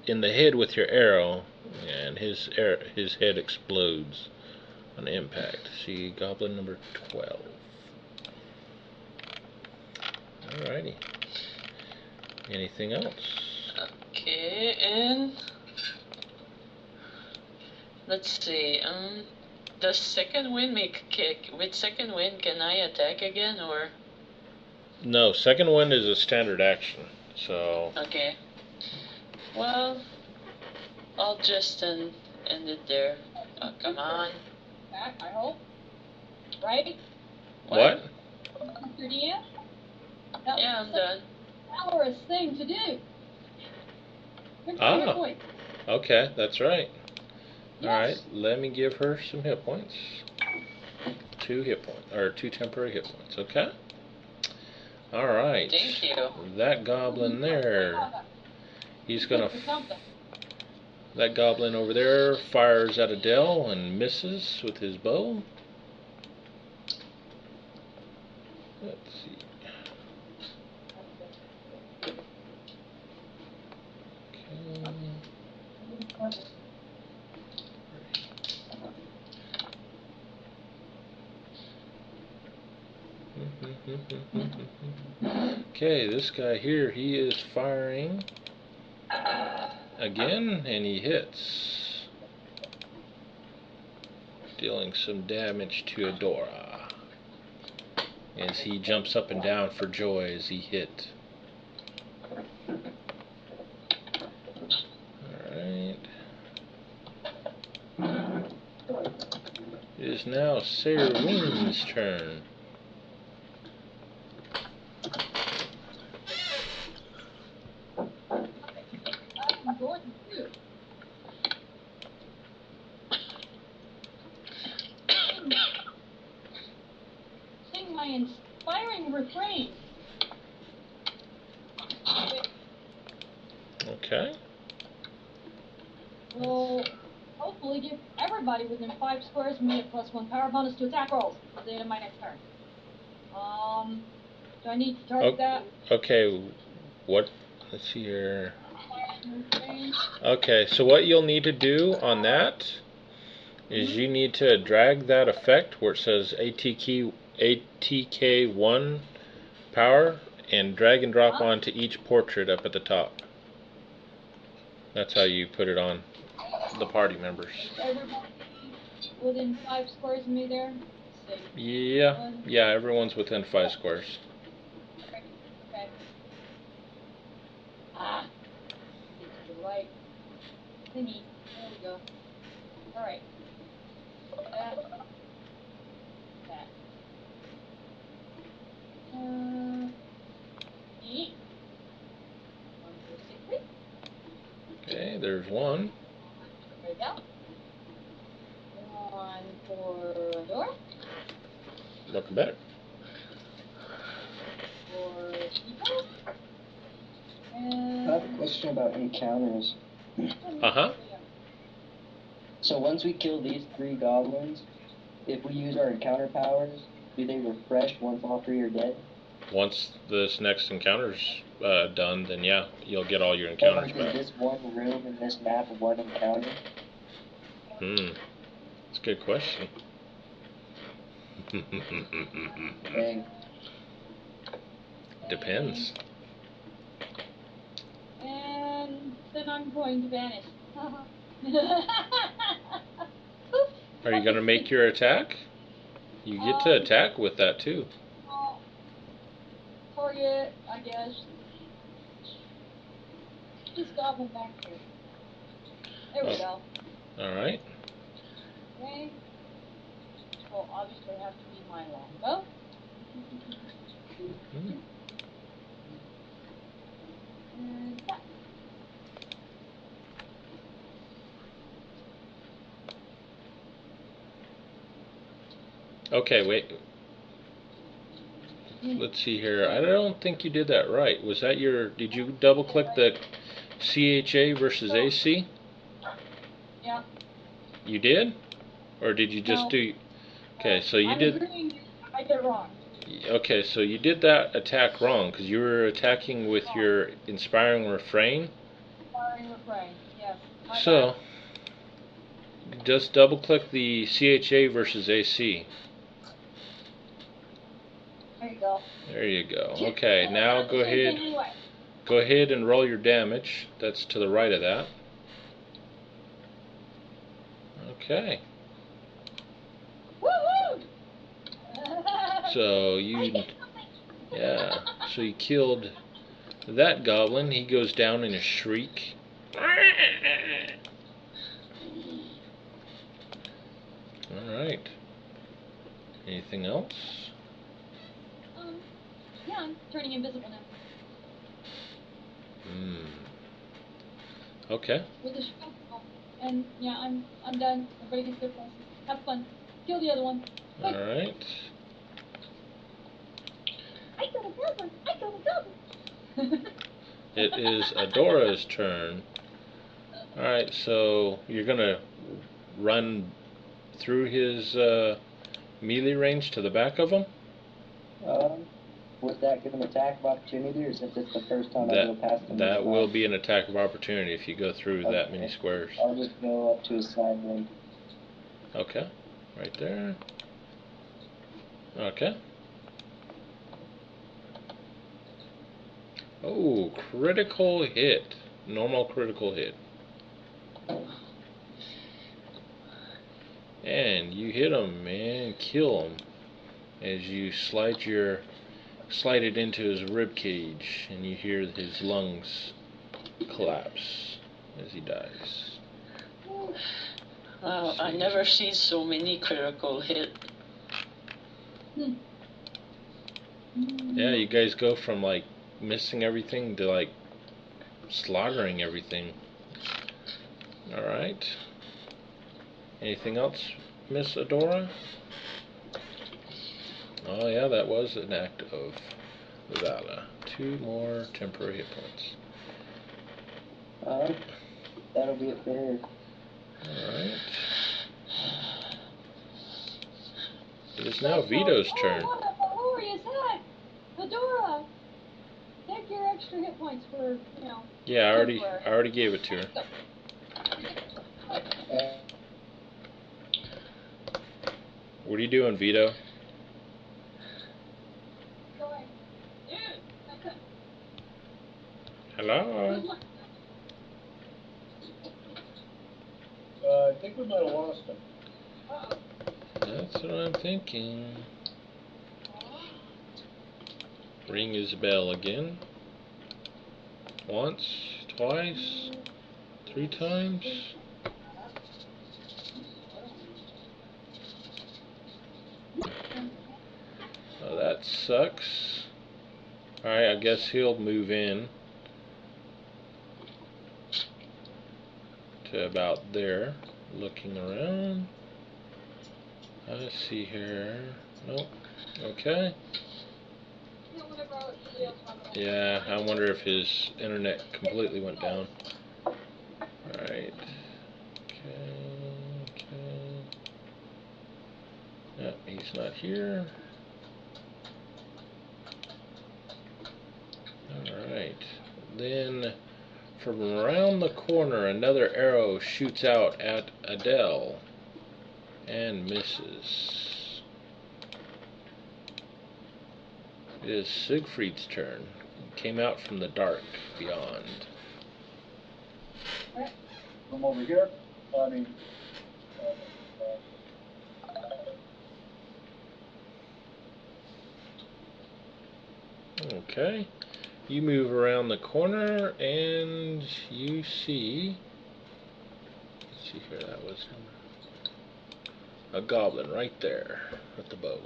[SPEAKER 1] in the head with your arrow, and his head explodes on impact. See, goblin number 12. Alrighty. Anything else?
[SPEAKER 5] Okay, and let's see. Does second wind make a kick? With second wind, can I attack again, or?
[SPEAKER 1] No, second wind is a standard action. So
[SPEAKER 5] Okay. Well, I'll just end it there. Oh, come on.
[SPEAKER 2] Back, I hope. Right?
[SPEAKER 1] what?
[SPEAKER 2] Mr. DM?
[SPEAKER 5] Yeah, I'm done.
[SPEAKER 2] Valorous thing to do. Good
[SPEAKER 1] Ah.
[SPEAKER 2] hit point.
[SPEAKER 1] Okay, that's right.
[SPEAKER 2] Yes.
[SPEAKER 1] Alright, let me give her some hit points. 2 hit points, or 2 temporary hit points, okay? Alright.
[SPEAKER 5] Thank you.
[SPEAKER 1] That goblin there, he's gonna...
[SPEAKER 2] Something.
[SPEAKER 1] That goblin over there fires at Adele and misses with his bow. Let's see. Okay, this guy here, he is firing again, and he hits, dealing some damage to Adora as he jumps up and down for joy as he hit. Alright. It is now Sarahween's turn.
[SPEAKER 2] I'm going to sing my inspiring refrain.
[SPEAKER 1] Okay.
[SPEAKER 2] Will hopefully give everybody within 5 squares of me a +1 power bonus to attack rolls at the end of my next turn. Do I need to target that?
[SPEAKER 1] Okay, what? Let's see here. Okay, so what you'll need to do on that is you need to drag that effect where it says ATK1 power and drag and drop onto each portrait up at the top. That's how you put it on the party members.
[SPEAKER 2] Everybody within 5 squares of me there?
[SPEAKER 1] Yeah, everyone's within 5 squares.
[SPEAKER 2] Okay. Ah, it's the right thingy. There we go. Alright. That. Eat. 1, 2, 6, 3.
[SPEAKER 1] Okay, there's one.
[SPEAKER 2] There we go. 1 for Adora.
[SPEAKER 1] Looking better.
[SPEAKER 2] For Chico.
[SPEAKER 3] I have a question about encounters.
[SPEAKER 1] Uh-huh.
[SPEAKER 3] So once we kill these 3 goblins, if we use our encounter powers, do they refresh once all 3 are dead?
[SPEAKER 1] Once this next encounter's done, then yeah, you'll get all your encounters
[SPEAKER 3] Is
[SPEAKER 1] back.
[SPEAKER 3] this one room in this map of one encounter?
[SPEAKER 1] That's a good question.
[SPEAKER 3] Dang.
[SPEAKER 1] Depends.
[SPEAKER 2] And then I'm going to vanish.
[SPEAKER 1] Are you gonna make your attack? You get to attack with that too.
[SPEAKER 2] Target, I guess. Just goblin back here. There we go.
[SPEAKER 1] Alright.
[SPEAKER 2] Okay. Well, obviously have to be my longbow. And that.
[SPEAKER 1] Okay, wait. Let's see here. I don't think you did that right. Was that your... Did you double click the CHA versus AC?
[SPEAKER 2] Yeah.
[SPEAKER 1] You did? Or did you just do... Okay, so you
[SPEAKER 2] I'm
[SPEAKER 1] did...
[SPEAKER 2] agreeing I did it wrong.
[SPEAKER 1] Okay, so you did that attack wrong, because you were attacking with your inspiring refrain.
[SPEAKER 2] Inspiring refrain, yes.
[SPEAKER 1] So, just double click the CHA versus AC.
[SPEAKER 2] There you go.
[SPEAKER 1] There you go. Okay, now go ahead and roll your damage. That's to the right of that. Okay.
[SPEAKER 2] Woo-hoo!
[SPEAKER 1] So you killed that goblin. He goes down in a shriek. Alright. Anything else?
[SPEAKER 2] Yeah, I'm turning invisible now.
[SPEAKER 1] Okay.
[SPEAKER 2] With the shield. And yeah, I'm done. Everybody gets their points. Have fun. Kill the other one.
[SPEAKER 1] Alright.
[SPEAKER 2] I got a goblin! I got a goblin!
[SPEAKER 1] It is Adora's turn. Alright, so you're gonna run through his melee range to the back of him?
[SPEAKER 3] would that give an attack of opportunity, or since it's the first time I go past him?
[SPEAKER 1] That will be an attack of opportunity if you go through that many squares.
[SPEAKER 3] I'll just go up to his side then.
[SPEAKER 1] Okay, right there. Okay. Oh, critical hit. Normal critical hit. And you hit him, man. Kill him as you slide it into his rib cage, and you hear his lungs collapse as he dies.
[SPEAKER 5] Wow, I never seen so many critical hit.
[SPEAKER 1] Yeah, you guys go from like missing everything to like slaughtering everything. Alright. Anything else, Miss Adora? Oh yeah, that was an act of valor. 2 more temporary hit points.
[SPEAKER 3] That'll be it for her.
[SPEAKER 1] Alright. It is now Vito's turn.
[SPEAKER 2] Oh, what a glorious act! Fedora! Take your extra hit points for, you know.
[SPEAKER 1] Yeah, I already gave it to her. What are you doing, Vito? Hello?
[SPEAKER 4] I think we might have lost him.
[SPEAKER 1] That's what I'm thinking. Ring his bell again. Once, twice, 3 times. Oh, that sucks. Alright, I guess he'll move in to about there, looking around. Let's see here. Nope. Okay. Yeah, I wonder if his internet completely went down. Alright. Okay. Yep, he's not here. Alright. Then, from around the corner, another arrow shoots out at Adele and misses. It is Siegfried's turn. He came out from the dark beyond.
[SPEAKER 4] From over here.
[SPEAKER 1] Okay. You move around the corner and you see. Let's see here, that was a goblin right there with the bow.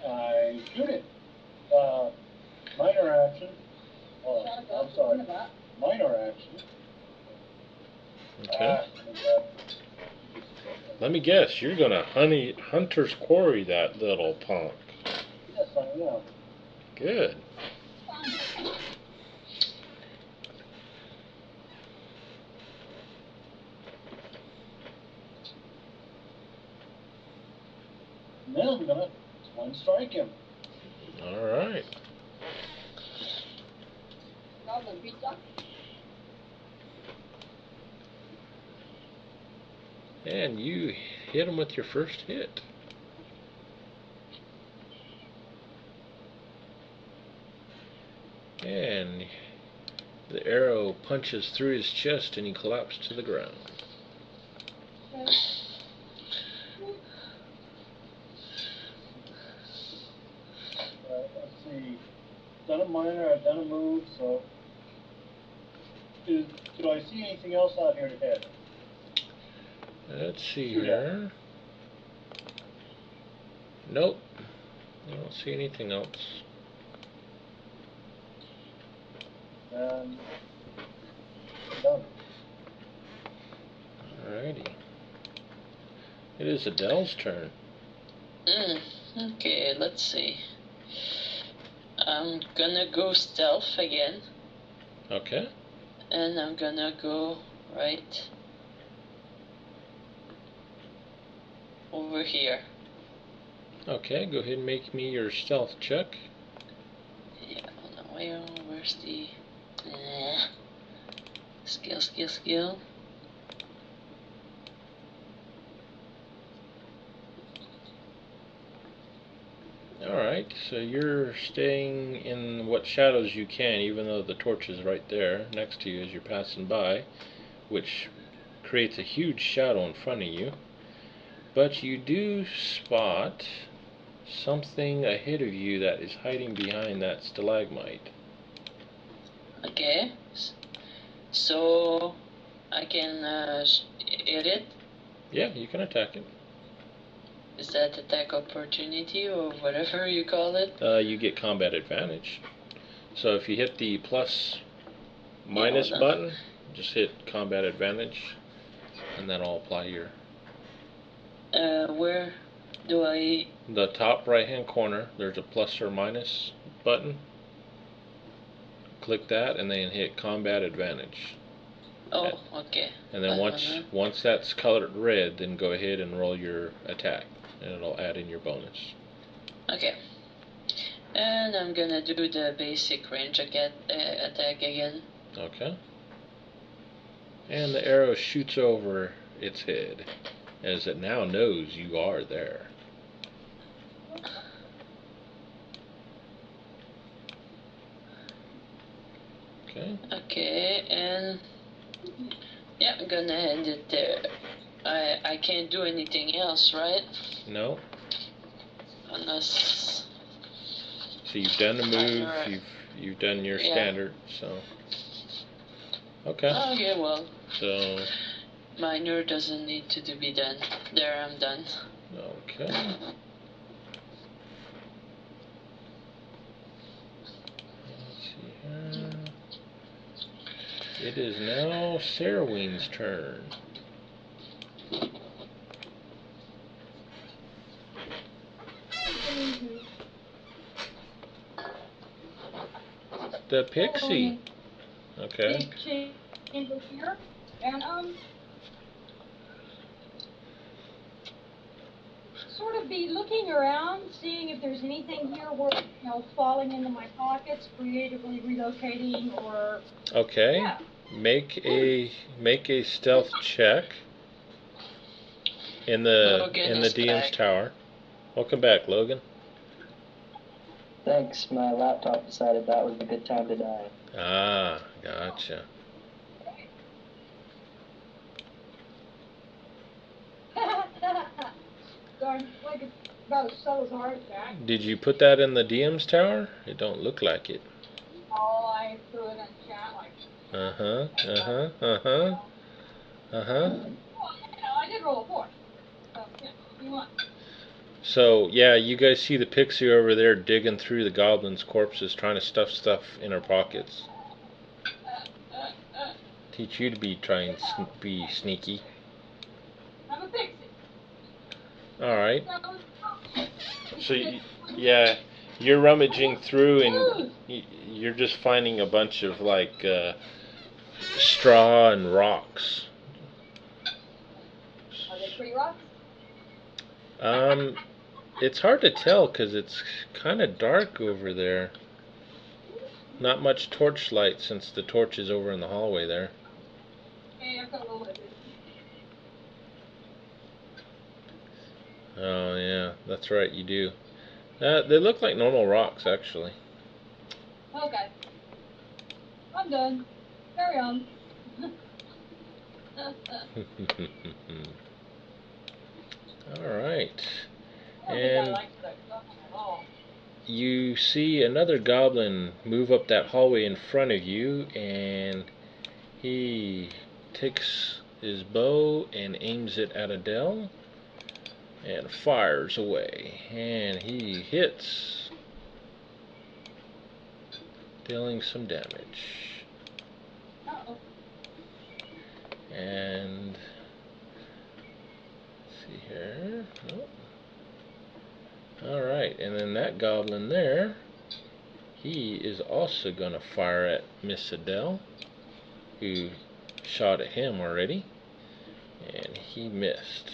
[SPEAKER 4] I shoot it. Minor action. Oh, I'm sorry. Minor action.
[SPEAKER 1] Okay. Let me guess, you're gonna hunter's quarry that little punk.
[SPEAKER 4] Yes, I am.
[SPEAKER 1] Good.
[SPEAKER 4] And then I'm gonna one strike him.
[SPEAKER 1] Alright.
[SPEAKER 2] Goblin pizza.
[SPEAKER 1] And you hit him with your first hit. And the arrow punches through his chest and he collapsed to the ground.
[SPEAKER 4] Let's see. Done a minor, I've done a move, so. Do I see anything else out here to hit?
[SPEAKER 1] Let's see here. Nope. I don't see anything else.
[SPEAKER 4] And done.
[SPEAKER 1] Alrighty. It is Adele's turn.
[SPEAKER 5] Okay, let's see. I'm gonna go stealth again.
[SPEAKER 1] Okay.
[SPEAKER 5] And I'm gonna go right over here.
[SPEAKER 1] Okay, go ahead and make me your stealth check.
[SPEAKER 5] Yeah, hold on. Where's the skill?
[SPEAKER 1] Alright, so you're staying in what shadows you can, even though the torch is right there next to you as you're passing by, which creates a huge shadow in front of you. But you do spot something ahead of you that is hiding behind that stalagmite.
[SPEAKER 5] Okay. So I can hit it.
[SPEAKER 1] Yeah, you can attack it.
[SPEAKER 5] Is that attack opportunity or whatever you call it?
[SPEAKER 1] You get combat advantage. So if you hit the plus minus
[SPEAKER 5] hold on.
[SPEAKER 1] button, just hit combat advantage, and that'll apply here.
[SPEAKER 5] Where do I?
[SPEAKER 1] The top right hand corner, there's a plus or minus button. Click that and then hit combat advantage.
[SPEAKER 5] Oh, okay.
[SPEAKER 1] And then once that's colored red, then go ahead and roll your attack, and it'll add in your bonus.
[SPEAKER 5] Okay. And I'm gonna do the basic range attack again.
[SPEAKER 1] Okay. And the arrow shoots over its head, as it now knows you are there. Okay.
[SPEAKER 5] Okay, and yeah, I'm gonna end it there. I can't do anything else, right?
[SPEAKER 1] No.
[SPEAKER 5] Unless.
[SPEAKER 1] So you've done the move. You've done your standard. So. Okay.
[SPEAKER 5] Okay, well.
[SPEAKER 1] So.
[SPEAKER 5] Minor doesn't need to be done. There, I'm done.
[SPEAKER 1] Okay. Let's see here. It is now Sarween's turn. The pixie. Okay.
[SPEAKER 2] Chamber here, and sort of be looking around, seeing if there's anything here worth, falling into my pockets, creatively relocating, or.
[SPEAKER 1] Okay.
[SPEAKER 2] Yeah.
[SPEAKER 1] Make a stealth check in the DM's tower. Welcome back, Logan.
[SPEAKER 3] Thanks, my laptop decided that was a good time to die.
[SPEAKER 1] Ah, gotcha.
[SPEAKER 2] Darn, like it's about as subtle as a heart attack.
[SPEAKER 1] Did you put that in the DM's tower? It don't look like it.
[SPEAKER 2] Oh, I threw it in chat like.
[SPEAKER 1] Uh-huh.
[SPEAKER 2] Well, I did roll a 4. So, yeah, you want.
[SPEAKER 1] So, yeah, you guys see the pixie over there digging through the goblin's corpses, trying to stuff stuff in her pockets. Teach you to be be sneaky.
[SPEAKER 2] I'm a pixie.
[SPEAKER 1] Alright. So, yeah, you're rummaging through and you're just finding a bunch of, like, straw and rocks.
[SPEAKER 2] Are they pretty rocks?
[SPEAKER 1] It's hard to tell because it's kind of dark over there. Not much torchlight since the torch is over in the hallway there.
[SPEAKER 2] Okay, I've got a little bit.
[SPEAKER 1] Oh yeah, that's right, you do. They look like normal rocks actually.
[SPEAKER 2] Okay. I'm done. Carry on.
[SPEAKER 1] Alright. And you see another goblin move up that hallway in front of you, and he takes his bow and aims it at Adele and fires away, and he hits, dealing some damage.
[SPEAKER 2] Uh-oh.
[SPEAKER 1] And let's see here. Nope. Alright, and then that goblin there, he is also gonna fire at Miss Adele, who shot at him already, and he missed.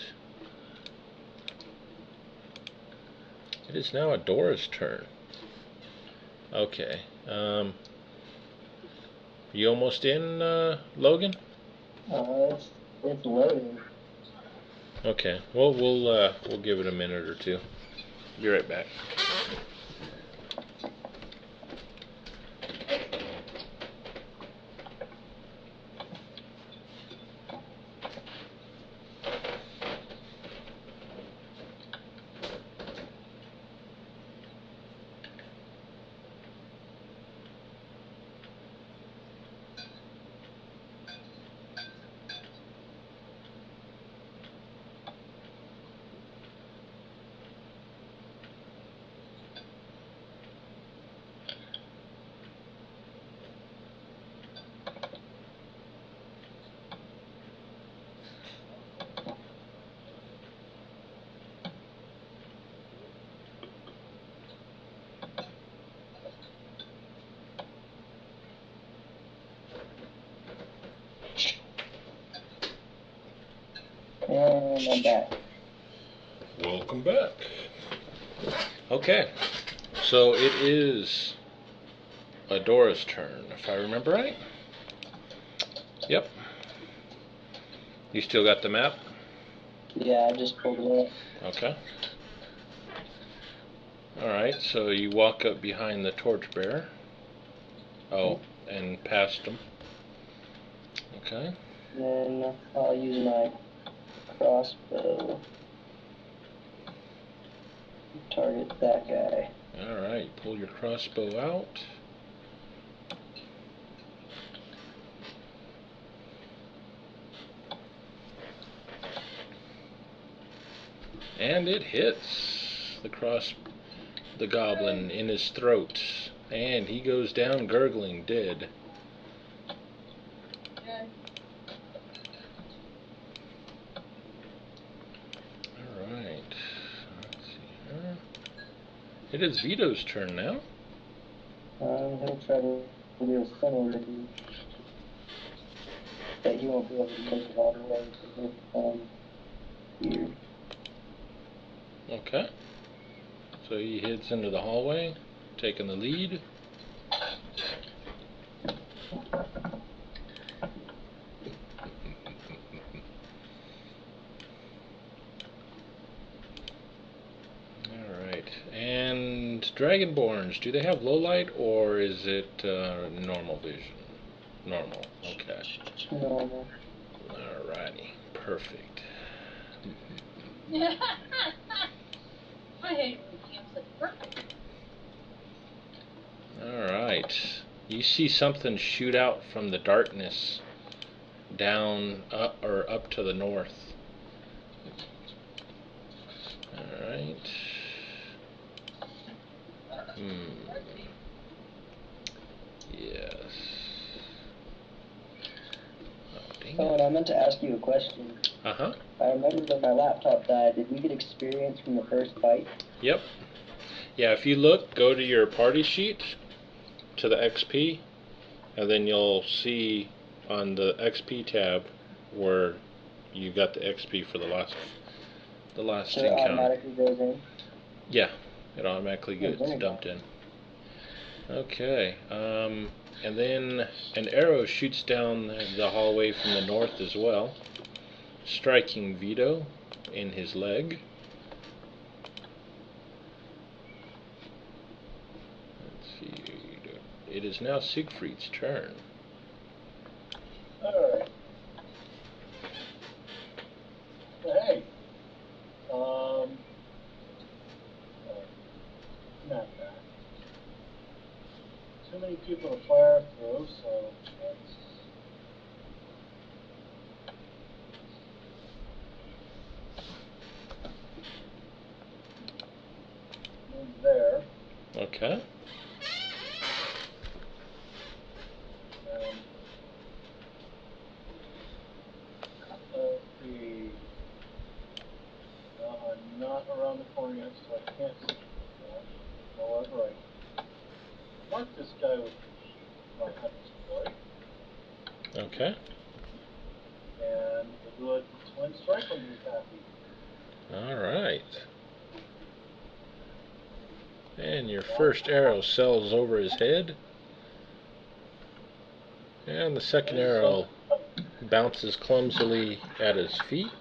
[SPEAKER 1] It is now Adora's turn. Okay. You almost in, Logan?
[SPEAKER 3] It's loading.
[SPEAKER 1] Okay. Well, we'll give it a minute or two. Be right back.
[SPEAKER 3] And I'm back.
[SPEAKER 1] Welcome back. Okay. So it is Adora's turn, if I remember right. Yep. You still got the map?
[SPEAKER 3] Yeah, I just pulled it up.
[SPEAKER 1] Okay. Alright, so you walk up behind the torchbearer. Oh, and past him. Okay.
[SPEAKER 3] Then I'll use my crossbow. Target that guy.
[SPEAKER 1] Alright, pull your crossbow out. And it hits the goblin in his throat. And he goes down gurgling, dead. Alright. Let's see here. It is Vito's turn now.
[SPEAKER 3] He'll try to do a similar to you. But he won't be able to make it all the way to this, here.
[SPEAKER 1] Okay. So he heads into the hallway, taking the lead. Alright. And Dragonborns, do they have low light or is it normal vision? Normal. Okay.
[SPEAKER 3] Normal.
[SPEAKER 1] Alrighty. Perfect.
[SPEAKER 2] I hate when games are perfect.
[SPEAKER 1] Alright. You see something shoot out from the darkness down up to the north. Alright. Yes. Oh, dang
[SPEAKER 3] Oh,
[SPEAKER 1] it.
[SPEAKER 3] and I meant to ask you a question.
[SPEAKER 1] Uh-huh.
[SPEAKER 3] I remember when my laptop died, did we get experience from the first fight?
[SPEAKER 1] Yep. Yeah, if you look, go to your party sheet, to the XP, and then you'll see on the XP tab where you got the XP for the last
[SPEAKER 3] So it
[SPEAKER 1] encounter.
[SPEAKER 3] automatically goes in?
[SPEAKER 1] Yeah, it automatically
[SPEAKER 3] Oh,
[SPEAKER 1] gets
[SPEAKER 3] very
[SPEAKER 1] dumped
[SPEAKER 3] nice.
[SPEAKER 1] in. Okay, and then an arrow shoots down the hallway from the north as well, striking Vito in his leg. Let's see. It is now Siegfried's turn.
[SPEAKER 4] Alright. Hey. Not that. Too many people to fire through, so let's move there.
[SPEAKER 1] Okay.
[SPEAKER 4] Let's see. I'm not around the corner yet, so I can't see that. However, I marked this guy with my hunter's boy,
[SPEAKER 1] Okay.
[SPEAKER 4] and the good twin strike when he's happy.
[SPEAKER 1] All right. And your first arrow sails over his head. And the second arrow bounces clumsily at his feet.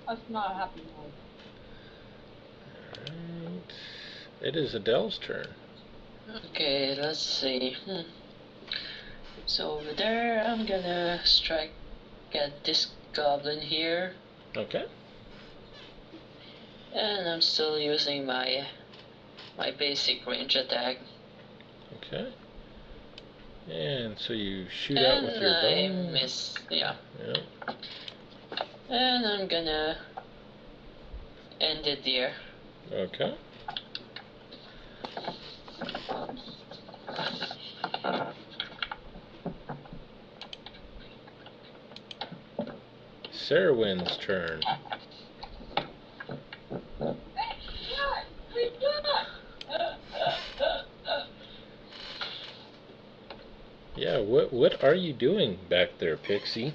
[SPEAKER 2] That's not a happy noise.
[SPEAKER 1] Alright. It is Adele's turn.
[SPEAKER 5] Okay, let's see. So over there, I'm gonna strike at this goblin here.
[SPEAKER 1] Okay.
[SPEAKER 5] And I'm still using my basic range attack.
[SPEAKER 1] Okay. And so you shoot out with your bow.
[SPEAKER 5] And I miss, yeah.
[SPEAKER 1] Yep.
[SPEAKER 5] And I'm gonna end it there.
[SPEAKER 1] Okay. Sarahwin's turn. Yeah, what are you doing back there, Pixie?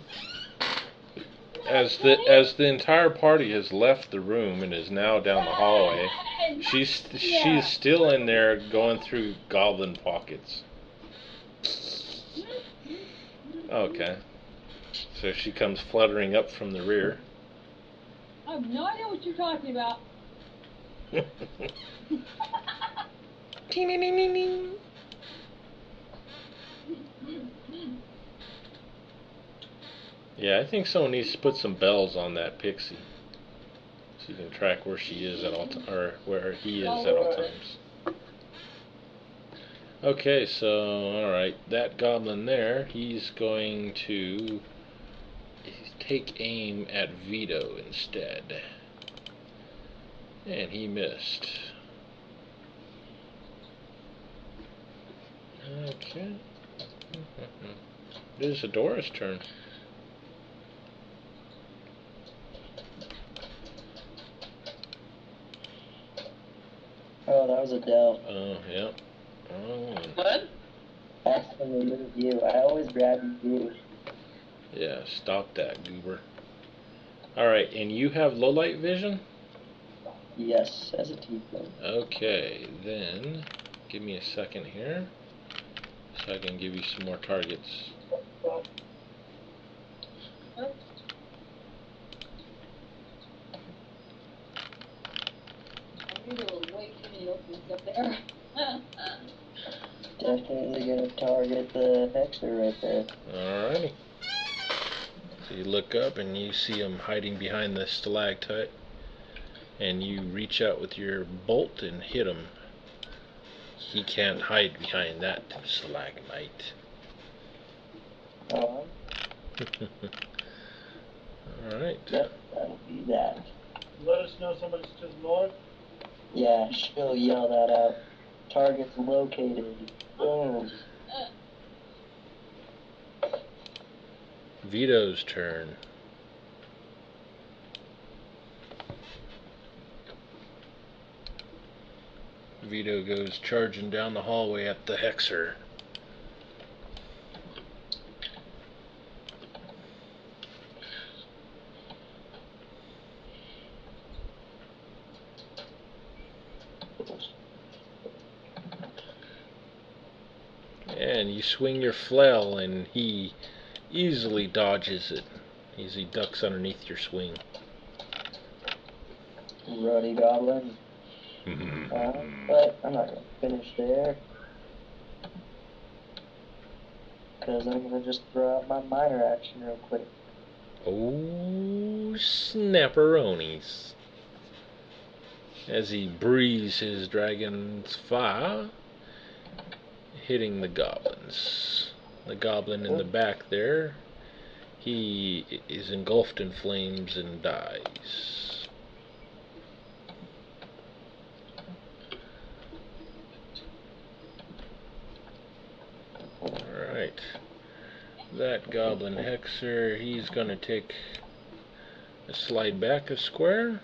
[SPEAKER 1] As the entire party has left the room and is now down the hallway, she's still in there going through goblin pockets. Okay. So she comes fluttering up from the rear.
[SPEAKER 2] I have no idea what you're talking about.
[SPEAKER 1] Ding, ding, ding, ding, ding. Yeah, I think someone needs to put some bells on that Pixie, so you can track where she is at all or where he is at all times. Okay, so alright, that goblin there, he's going to take aim at Vito instead. And he missed. Okay. It is Adora's turn.
[SPEAKER 3] Oh, that was Adele.
[SPEAKER 1] Oh, yeah. Oh.
[SPEAKER 5] What?
[SPEAKER 3] I accidentally moved you. I always grab you.
[SPEAKER 1] Yeah, stop that, goober. Alright, and you have low light vision?
[SPEAKER 3] Yes, as a tiefling.
[SPEAKER 1] Okay, then give me a second here so I can give you some more targets.
[SPEAKER 2] Way too many openings up there.
[SPEAKER 3] Definitely gonna target the hexer right there.
[SPEAKER 1] Alrighty. So you look up and you see him hiding behind the stalactite, and you reach out with your bolt and hit him. He can't hide behind that stalagmite.
[SPEAKER 3] Oh,
[SPEAKER 1] Alright.
[SPEAKER 3] yep, that'll be that.
[SPEAKER 4] Let us know somebody's to the north.
[SPEAKER 3] Yeah, she'll yell that out. Target's located. Boom.
[SPEAKER 1] Vito's turn. Vito goes charging down the hallway at the hexer. And you swing your flail and he easily dodges it as he ducks underneath your swing.
[SPEAKER 3] Ruddy goblin. But I'm not gonna finish there. Because I'm gonna just throw out my minor action real quick.
[SPEAKER 1] Oh, snapperonis. As he breathes his dragon's fire, hitting the goblins. The goblin in the back there, he is engulfed in flames and dies. Alright. That goblin hexer, he's gonna take a slide back a square,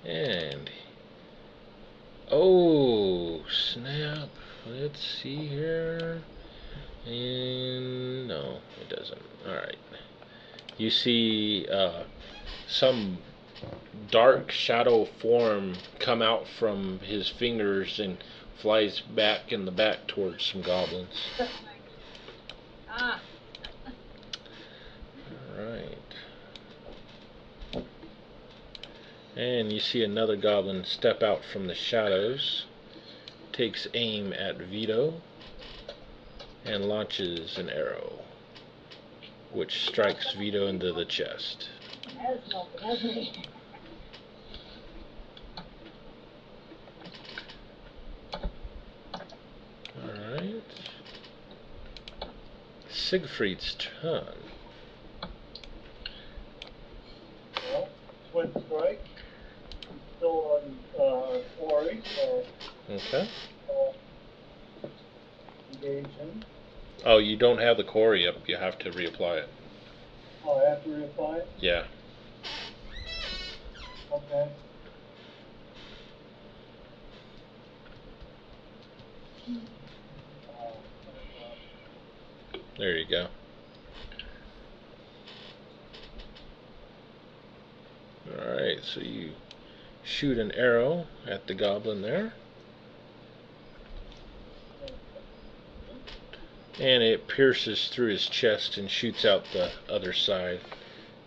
[SPEAKER 1] and oh, snap. Let's see here. And no, it doesn't. Alright. You see some dark shadow form come out from his fingers and flies back in the back towards some goblins.
[SPEAKER 2] Ah.
[SPEAKER 1] Alright. And you see another goblin step out from the shadows, takes aim at Vito, and launches an arrow, which strikes Vito into the chest.
[SPEAKER 2] That's nothing, hasn't he?
[SPEAKER 1] Alright. Siegfried's turn.
[SPEAKER 4] Well, twin strike. Still on quarry, so
[SPEAKER 1] Okay.
[SPEAKER 4] engage him.
[SPEAKER 1] Oh, you don't have the quarry up. You have to reapply it.
[SPEAKER 4] Oh, I have to reapply it?
[SPEAKER 1] Yeah.
[SPEAKER 4] Okay.
[SPEAKER 1] There you go. Alright, so you shoot an arrow at the goblin there. And it pierces through his chest and shoots out the other side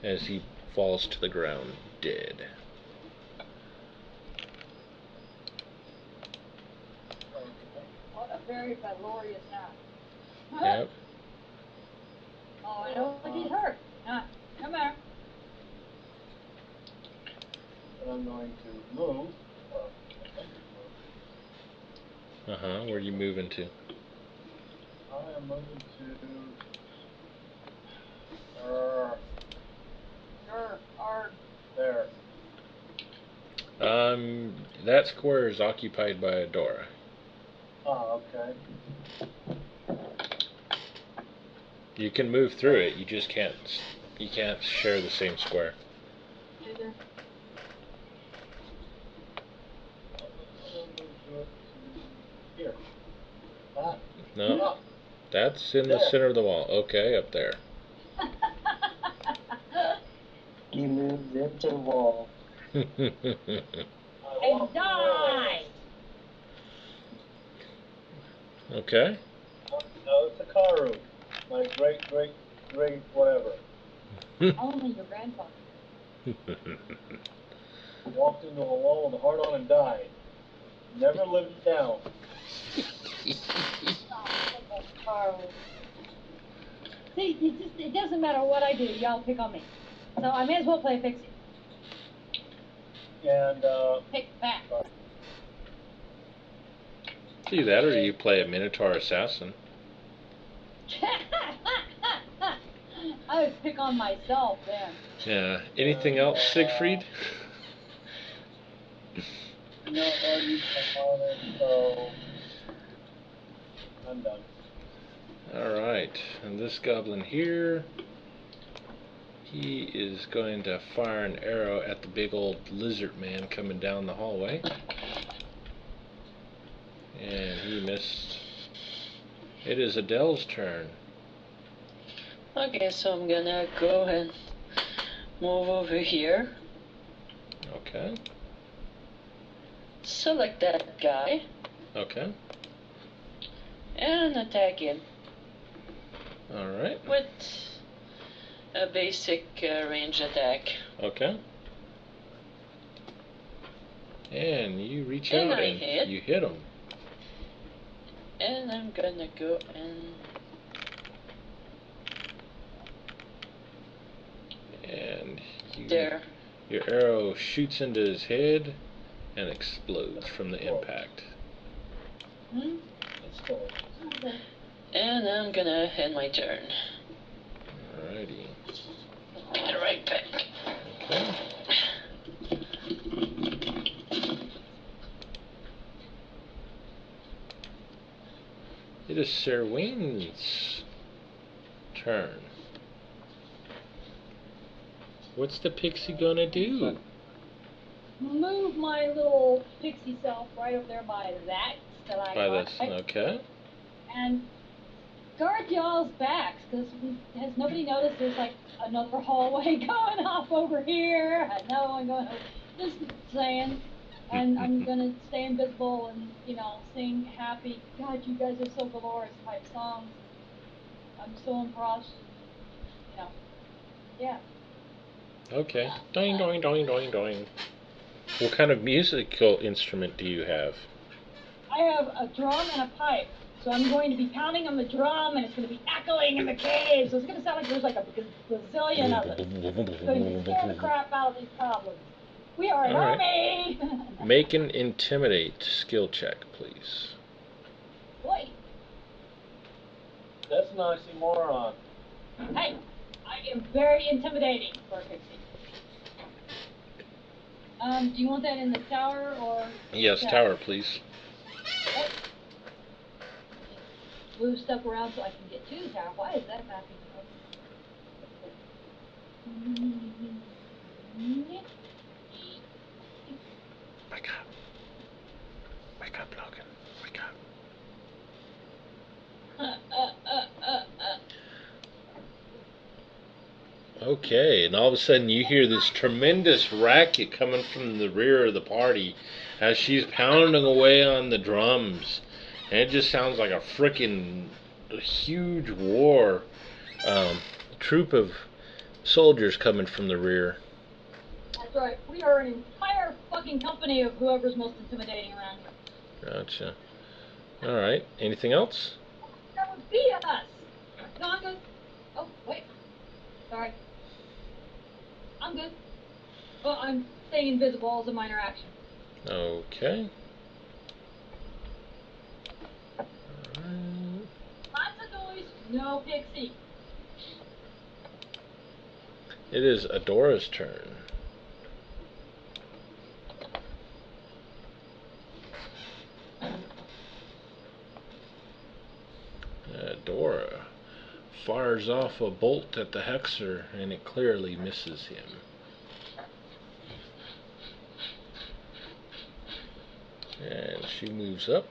[SPEAKER 1] as he falls to the ground dead.
[SPEAKER 2] What a very valorous act.
[SPEAKER 1] Yep.
[SPEAKER 2] Oh, I don't think he's hurt. Come here.
[SPEAKER 4] And I'm going to move.
[SPEAKER 1] Where are you moving to?
[SPEAKER 4] I am moving to there.
[SPEAKER 1] That square is occupied by Adora.
[SPEAKER 4] Oh, okay.
[SPEAKER 1] You can move through it, you just can't share the same square.
[SPEAKER 4] Here. Ah.
[SPEAKER 1] No. That's in the center of the wall. Okay, up there.
[SPEAKER 3] He moves into the wall.
[SPEAKER 2] And die!
[SPEAKER 1] Okay.
[SPEAKER 4] No, it's a Karu. My great whatever.
[SPEAKER 2] Only your grandfather.
[SPEAKER 4] Walked into a wall with a heart on and died. Never lived it down.
[SPEAKER 2] See, it doesn't matter what I do, y'all pick on me. So I may as well play Pixie.
[SPEAKER 4] And,
[SPEAKER 2] Pick back.
[SPEAKER 1] See that, or you play a Minotaur Assassin.
[SPEAKER 2] I would pick on myself then.
[SPEAKER 1] Yeah. Anything else, Siegfried?
[SPEAKER 4] no, already on it, so I'm done.
[SPEAKER 1] Alright, and this goblin here, he is going to fire an arrow at the big old lizard man coming down the hallway. And he missed. It is Adele's turn.
[SPEAKER 5] Okay, so I'm gonna go and move over here.
[SPEAKER 1] Okay.
[SPEAKER 5] Select that guy.
[SPEAKER 1] Okay.
[SPEAKER 5] And attack him.
[SPEAKER 1] Alright.
[SPEAKER 5] With a basic range attack.
[SPEAKER 1] Okay. And you reach
[SPEAKER 5] And
[SPEAKER 1] out
[SPEAKER 5] I
[SPEAKER 1] and
[SPEAKER 5] hit.
[SPEAKER 1] you hit him.
[SPEAKER 5] And I'm gonna go and...
[SPEAKER 1] And
[SPEAKER 5] there.
[SPEAKER 1] Your arrow shoots into his head and explodes from the impact.
[SPEAKER 5] And I'm gonna end my turn.
[SPEAKER 1] Alrighty.
[SPEAKER 5] And right back.
[SPEAKER 1] Okay. It is Serwin's turn. What's the pixie gonna do?
[SPEAKER 2] Move my little pixie self right over there by that stalagmite.
[SPEAKER 1] By this, okay.
[SPEAKER 2] And guard y'all's backs, because has nobody noticed there's like another hallway going off over here? Another one going over. Just saying. And I'm gonna stay invisible and, you know, sing happy, God, you guys are so glorious type songs. I'm so impressed. You know. Yeah.
[SPEAKER 1] Okay. Doing, doing, doing, doing, doing. What kind of musical instrument do you have?
[SPEAKER 2] I have a drum and a pipe. So I'm going to be pounding on the drum, and it's going to be echoing in the cave. So it's going to sound like there's like a bazillion of it. It's going to scare the crap out of these problems. We are an army!
[SPEAKER 1] Make an intimidate skill check, please.
[SPEAKER 2] Boy.
[SPEAKER 4] That's an oxymoron.
[SPEAKER 2] Hey, I am very intimidating for a pixie. Do you want that in the tower or?
[SPEAKER 1] Yes, tower, please.
[SPEAKER 2] What? Move stuff around so I can get to the tower. Why is that mapping up?
[SPEAKER 1] Wake up. Wake up, Logan. Wake up. Okay, and all of a sudden you hear this tremendous racket coming from the rear of the party as she's pounding away on the drums. And it just sounds like a freaking huge war troop of soldiers coming from the rear.
[SPEAKER 2] That's right. We are an entire fucking company of whoever's most intimidating around here.
[SPEAKER 1] Gotcha. Alright, anything else?
[SPEAKER 2] That would be us! No, I'm good. Oh, wait. Sorry. I'm good. Well, I'm staying invisible as a minor action.
[SPEAKER 1] Okay.
[SPEAKER 2] Lots of noise, no pixie.
[SPEAKER 1] It is Adora's turn. Adora fires off a bolt at the Hexer, and it clearly misses him. And she moves up.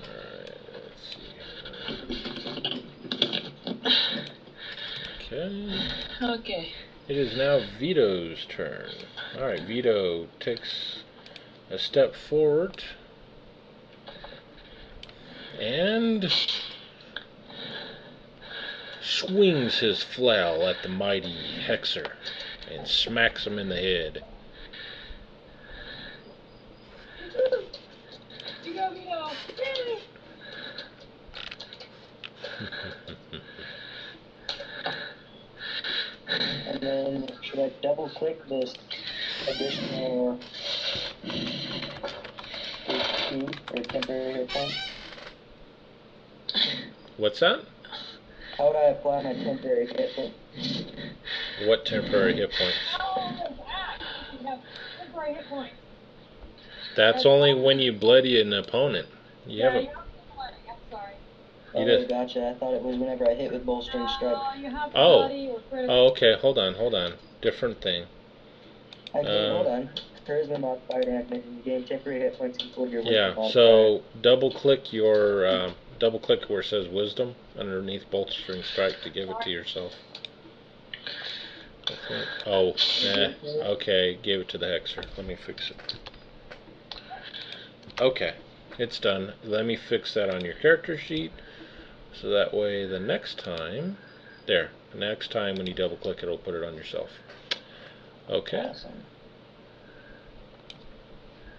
[SPEAKER 1] Alright, let's see here. Okay.
[SPEAKER 5] Okay.
[SPEAKER 1] It is now Vito's turn. Alright, Vito takes a step forward and swings his flail at the mighty Hexer and smacks him in the head.
[SPEAKER 2] You go, Vito.
[SPEAKER 3] And then should I double click this additional HP or temporary hit point?
[SPEAKER 1] What's that?
[SPEAKER 3] How would I apply my temporary hit point?
[SPEAKER 1] What temporary hit points?
[SPEAKER 2] You have temporary hit points.
[SPEAKER 1] That's only when you bloody an opponent. You have
[SPEAKER 2] You
[SPEAKER 1] a.
[SPEAKER 2] have to bloody. I'm sorry.
[SPEAKER 1] You
[SPEAKER 3] Oh,
[SPEAKER 1] just-
[SPEAKER 3] gotcha. I thought it was whenever I hit with bolstering strike.
[SPEAKER 2] No, you have to
[SPEAKER 1] Oh.
[SPEAKER 2] bloody or critical.
[SPEAKER 1] Oh, okay. Hold on. Different thing.
[SPEAKER 3] Actually, hold on. Charisma modifier damage. You gain temporary hit points equal to your wisdom
[SPEAKER 1] Yeah.
[SPEAKER 3] modifier.
[SPEAKER 1] So double click your double click where it says Wisdom underneath Bolstering Strike to give it to yourself. I think. Oh, okay. Gave it to the Hexer. Let me fix it. Okay, it's done. Let me fix that on your character sheet, so that way the next time, the next time when you double click it, it'll put it on yourself. Okay.
[SPEAKER 3] Awesome.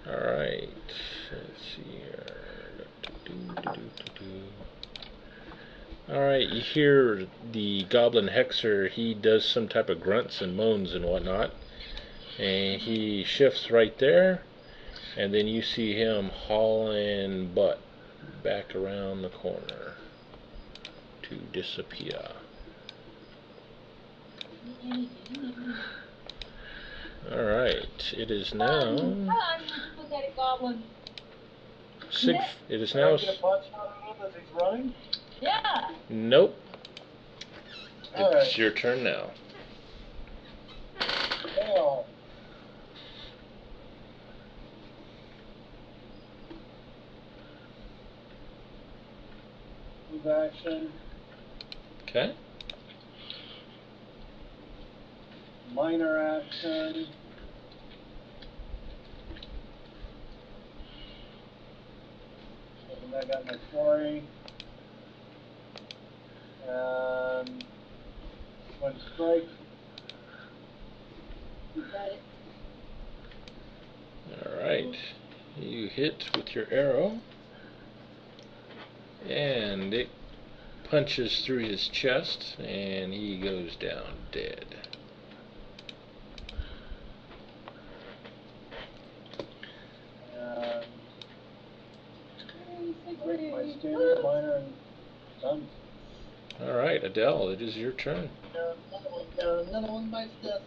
[SPEAKER 1] Alright, let's see here. Alright, you hear the Goblin Hexer, he does some type of grunts and moans and whatnot. And he shifts right there. And then you see him hauling butt back around the corner to disappear. Alright, it is now
[SPEAKER 2] Pathetic goblin.
[SPEAKER 1] it is
[SPEAKER 4] Can I
[SPEAKER 1] now
[SPEAKER 4] get a punch out of him as he's running?
[SPEAKER 2] Yeah,
[SPEAKER 1] Nope. It's
[SPEAKER 4] Alright.
[SPEAKER 1] your turn now.
[SPEAKER 4] Now. Move action.
[SPEAKER 1] Okay.
[SPEAKER 4] Minor action. And I got my quarry. And one strike.
[SPEAKER 2] You got it.
[SPEAKER 1] Alright. You hit with your arrow. And it punches through his chest, and he goes down dead.
[SPEAKER 4] My standard minor and done.
[SPEAKER 1] Alright, Adele, it is your turn.
[SPEAKER 4] Another one bites death.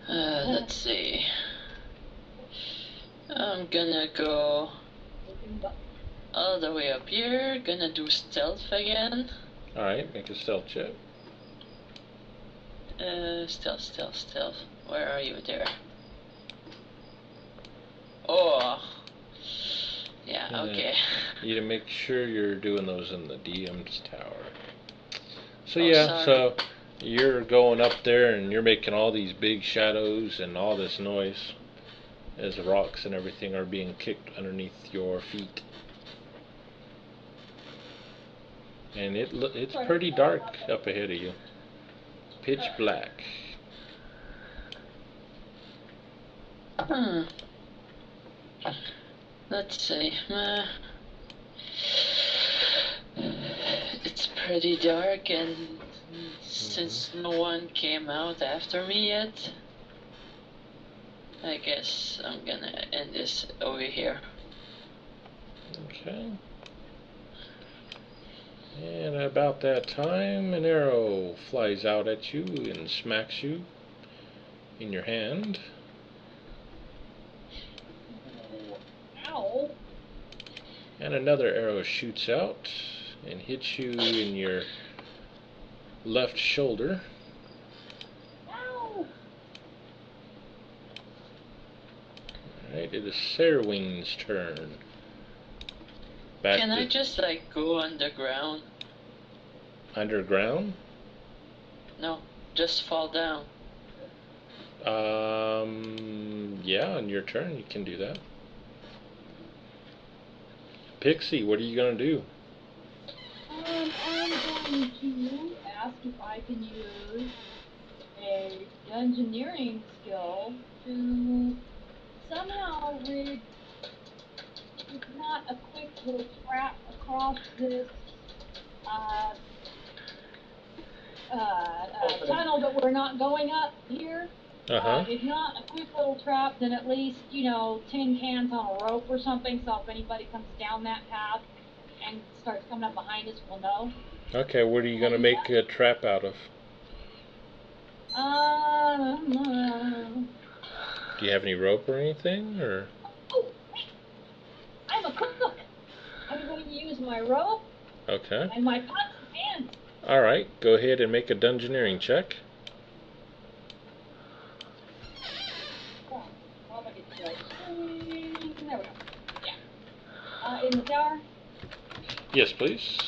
[SPEAKER 5] Let's see. I'm gonna go all the way up here. Gonna do stealth again.
[SPEAKER 1] Alright, make a stealth check.
[SPEAKER 5] Stealth. Where are you there? Oh. Yeah, okay.
[SPEAKER 1] You need to make sure you're doing those in the DM's tower. So
[SPEAKER 5] Oh,
[SPEAKER 1] yeah,
[SPEAKER 5] sorry.
[SPEAKER 1] so you're going up there and you're making all these big shadows and all this noise as the rocks and everything are being kicked underneath your feet. And it's pretty dark up ahead of you. Pitch black.
[SPEAKER 5] Let's see. It's pretty dark, and since no one came out after me yet, I guess I'm gonna end this over here.
[SPEAKER 1] Okay. And about that time, an arrow flies out at you and smacks you in your hand.
[SPEAKER 2] Ow.
[SPEAKER 1] And another arrow shoots out and hits you in your left shoulder.
[SPEAKER 2] Ow.
[SPEAKER 1] Alright, it is Sarewing's turn. Back
[SPEAKER 5] Can
[SPEAKER 1] to
[SPEAKER 5] I just like go underground?
[SPEAKER 1] underground.
[SPEAKER 5] No, just fall down.
[SPEAKER 1] Yeah, on your turn you can do that. Pixie, what are you gonna do?
[SPEAKER 2] I'm going to ask if I can use a dungeoneering skill to somehow rig, if not a quick little trap across this tunnel that we're not going up here. If not a quick little trap, then at least, tin cans on a rope or something, so if anybody comes down that path and starts coming up behind us, we'll know.
[SPEAKER 1] Okay, what are you gonna make a trap out of? Do you have any rope or anything, or?
[SPEAKER 2] Oh, wait! I'm a cook! I'm going to use my rope
[SPEAKER 1] Okay.
[SPEAKER 2] and my pots and pans.
[SPEAKER 1] Alright, go ahead and make a dungeoneering check.
[SPEAKER 2] There we go. Yeah. In the tower?
[SPEAKER 1] Yes, please.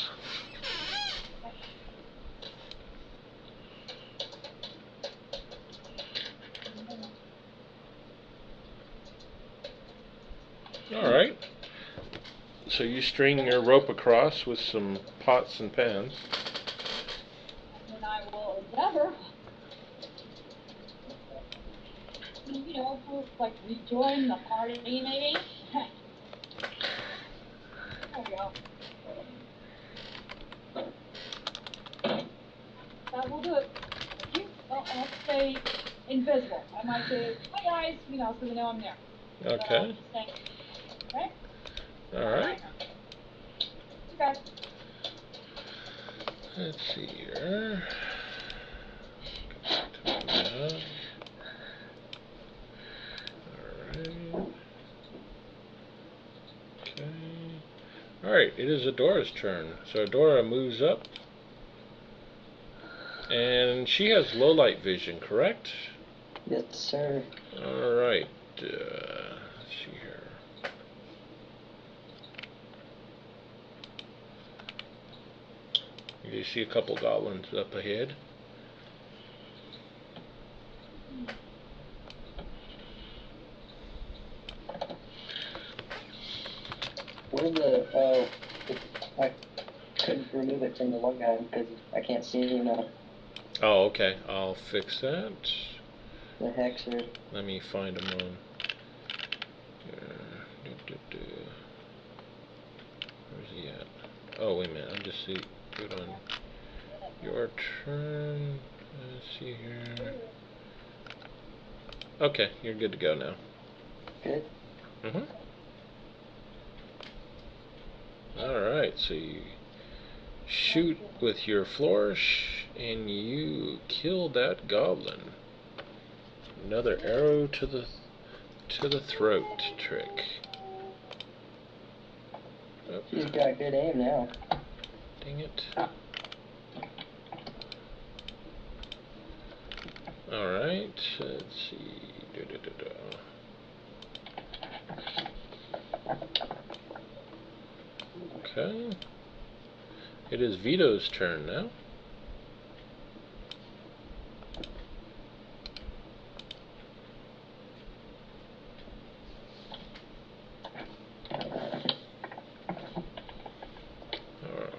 [SPEAKER 1] Alright. So you string your rope across with some pots and pans.
[SPEAKER 2] And I will endeavor, to rejoin the party, maybe. There we go. That will do it. Thank you. Well, I'll stay invisible. I might say, hi guys, so they know I'm there.
[SPEAKER 1] Okay.
[SPEAKER 2] Okay?
[SPEAKER 1] Alright.
[SPEAKER 2] Okay.
[SPEAKER 1] Let's see here. Alright. Okay. Alright, Alright, it is Adora's turn. So Adora moves up. And she has low light vision, correct?
[SPEAKER 3] Yes, sir.
[SPEAKER 1] Alright. Let's see here. You see a couple goblins up ahead.
[SPEAKER 3] Where's the, I couldn't remove it from the one guy because I can't see him now.
[SPEAKER 1] Oh, okay. I'll fix that.
[SPEAKER 3] The hexer.
[SPEAKER 1] Let me find him on. Where's he at? Oh, wait a minute. I'll just see. Good on your turn. Let's see here. Okay, you're good to go now.
[SPEAKER 3] Good.
[SPEAKER 1] Alright, so you shoot with your flourish and you kill that goblin. Another arrow to the throat trick. Oh,
[SPEAKER 3] She's got good aim now.
[SPEAKER 1] dang it. Alright, let's see. Okay. It is Vito's turn now.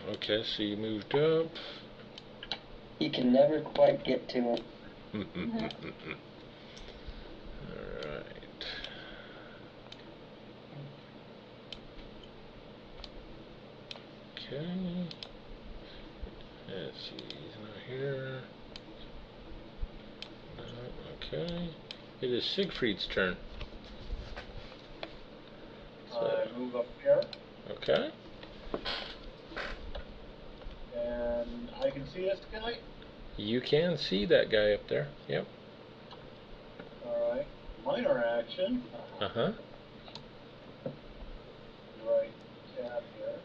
[SPEAKER 1] Okay, so you moved up.
[SPEAKER 3] You can never quite get to him.
[SPEAKER 1] Alright. Okay. Let's see, he's not here. No, okay. It is Siegfried's turn.
[SPEAKER 4] I move up here,
[SPEAKER 1] Okay.
[SPEAKER 4] and I can see this guy.
[SPEAKER 1] You can see that guy up there. Yep.
[SPEAKER 4] Alright. Minor action.
[SPEAKER 1] Uh-huh.
[SPEAKER 4] Right tab here.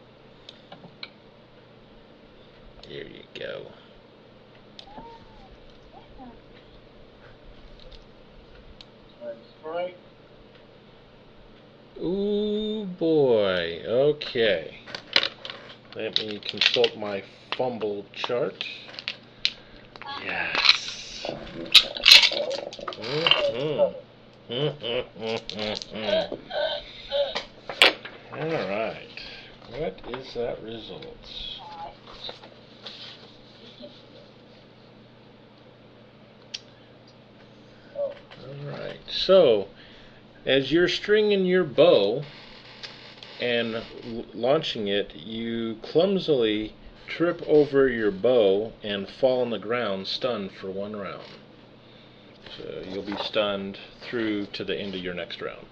[SPEAKER 1] Here you go.
[SPEAKER 4] Time strike.
[SPEAKER 1] Ooh boy. Okay. Let me consult my fumble chart. Yes. Alright. What is that result? Alright. So, as you're stringing your bow and launching it, you clumsily trip over your bow and fall on the ground, stunned for 1 round. So you'll be stunned through to the end of your next round.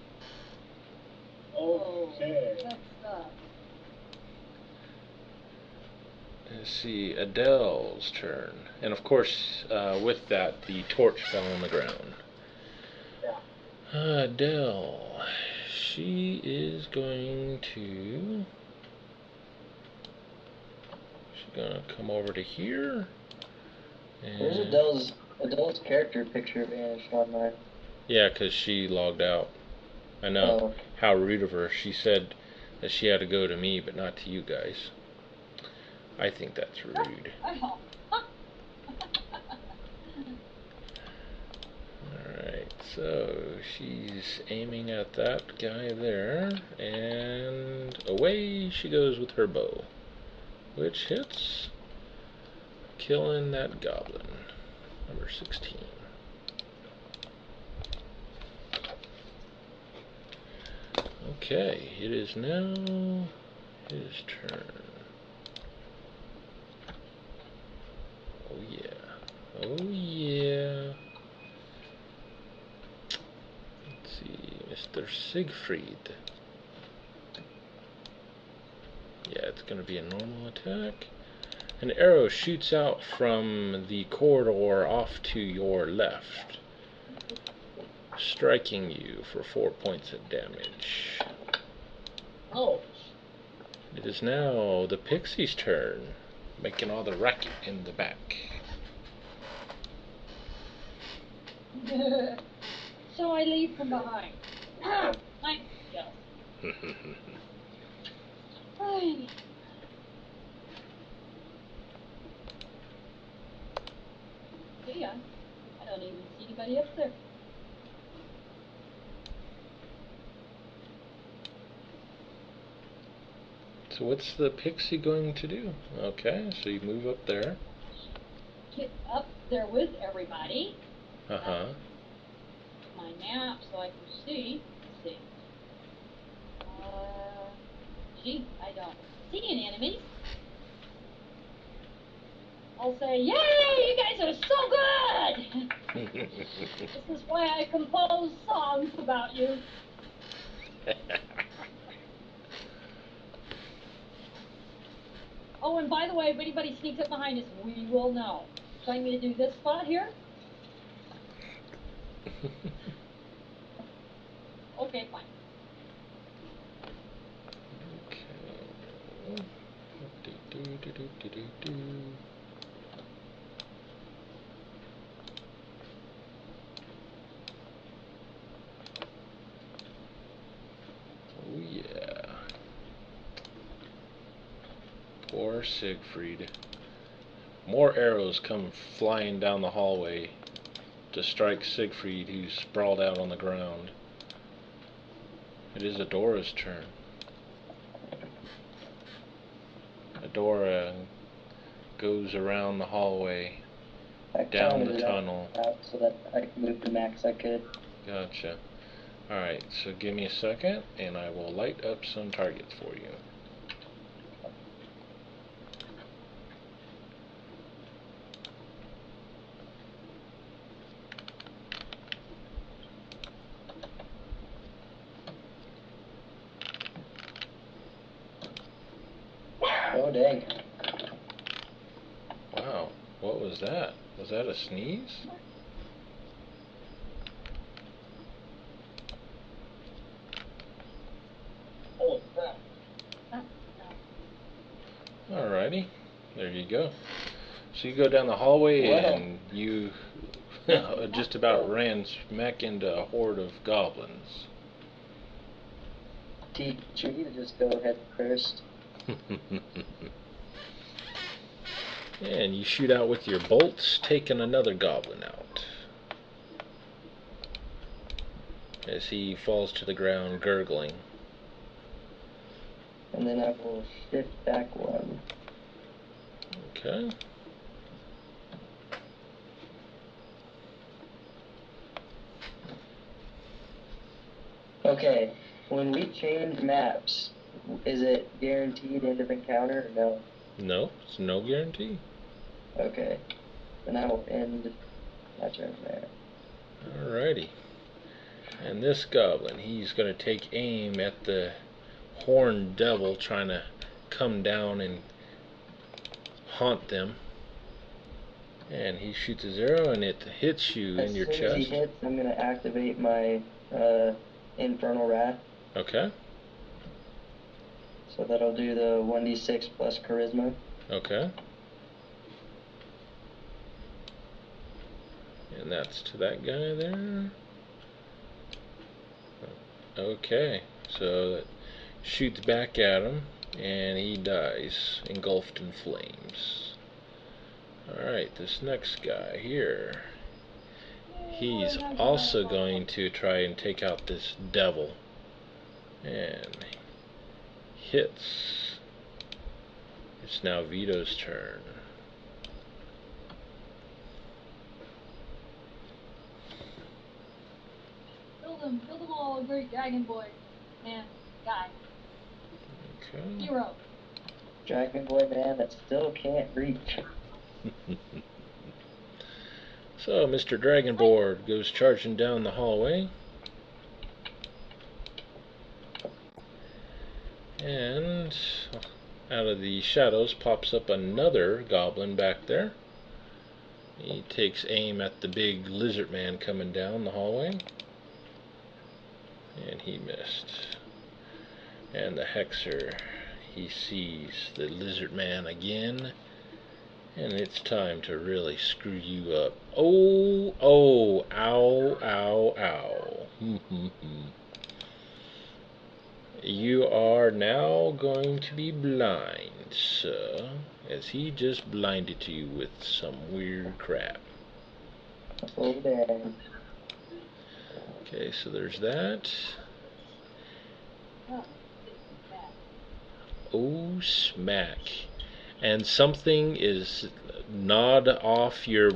[SPEAKER 4] Okay.
[SPEAKER 1] Let's see, Adele's turn. And of course, with that, the torch fell on the ground. Adele, she is going to... She's going to come over to here.
[SPEAKER 3] Where's Adele's character picture vanished on mine?
[SPEAKER 1] Yeah, because she logged out. I know.
[SPEAKER 3] Oh.
[SPEAKER 1] How rude of her. She said that she had to go to me, but not to you guys. I think that's rude. Alright, so she's aiming at that guy there, and away she goes with her bow, which hits, killing that goblin. Number 16. Okay, it is now his turn. Oh yeah. Oh yeah. Let's see, Mr. Siegfried. Yeah, it's going to be a normal attack. An arrow shoots out from the corridor off to your left, striking you for 4 points of damage.
[SPEAKER 4] Ouch.
[SPEAKER 1] It is now the pixie's turn, making all the racket in the back.
[SPEAKER 2] So I leave from behind. Nice kill. Ay. Yeah, I don't even see anybody up there.
[SPEAKER 1] So what's the pixie going to do? Okay, so you move up there.
[SPEAKER 2] Get up there with everybody.
[SPEAKER 1] Uh-huh.
[SPEAKER 2] My map so I can see. Let's see. Gee, I don't see any enemies. I'll say, yay, you guys are so good! This is why I compose songs about you. Oh, and by the way, if anybody sneaks up behind us, we will know. Trying me to do this spot here? Okay, fine.
[SPEAKER 1] Okay. Oh yeah. Poor Siegfried. More arrows come flying down the hallway to strike Siegfried, who's sprawled out on the ground. It is Adora's turn. Adora goes around the hallway, down the tunnel.
[SPEAKER 3] Out so that I can move the max I could.
[SPEAKER 1] Gotcha. Alright, so give me a second and I will light up some targets for you.
[SPEAKER 3] Oh dang.
[SPEAKER 1] Wow, what was that? Was that a sneeze?
[SPEAKER 3] Oh crap.
[SPEAKER 1] Alrighty, there you go. So you go down the hallway and you just about ran smack into a horde of goblins.
[SPEAKER 3] Teacher, you just go ahead first.
[SPEAKER 1] And you shoot out with your bolts, taking another goblin out. As he falls to the ground, gurgling.
[SPEAKER 3] And then I will shift back one.
[SPEAKER 1] Okay.
[SPEAKER 3] Okay, when we change maps, is it guaranteed end of encounter or no?
[SPEAKER 1] No, it's no guarantee.
[SPEAKER 3] Okay, then I will end my turn there.
[SPEAKER 1] Alrighty. And this goblin, he's going to take aim at the horned devil trying to come down and haunt them. And he shoots his arrow and it hits you in your
[SPEAKER 3] As soon as he
[SPEAKER 1] chest.
[SPEAKER 3] hits, I'm going to activate my Infernal Wrath.
[SPEAKER 1] Okay.
[SPEAKER 3] So that'll do the 1d6 plus charisma.
[SPEAKER 1] Okay. And that's to that guy there. Okay, so it shoots back at him, and he dies, engulfed in flames. Alright, this next guy here, he's also going to try and take out this devil. And hits. It's now Vito's turn.
[SPEAKER 2] Kill them all, great dragon boy. Man, guy.
[SPEAKER 1] Okay.
[SPEAKER 2] Hero.
[SPEAKER 3] Dragon Boy man that still can't reach.
[SPEAKER 1] So Mr. Dragonboard goes charging down the hallway. And out of the shadows pops up another goblin back there. He takes aim at the big lizard man coming down the hallway. And he missed. And the Hexer, he sees the lizard man again, and it's time to really screw you up. Oh, oh, ow, ow, ow. You are now going to be blind, sir, as he just blinded you with some weird crap.
[SPEAKER 3] Oh, damn.
[SPEAKER 1] Okay, so there's that. Oh, smack. And something is gnawed off your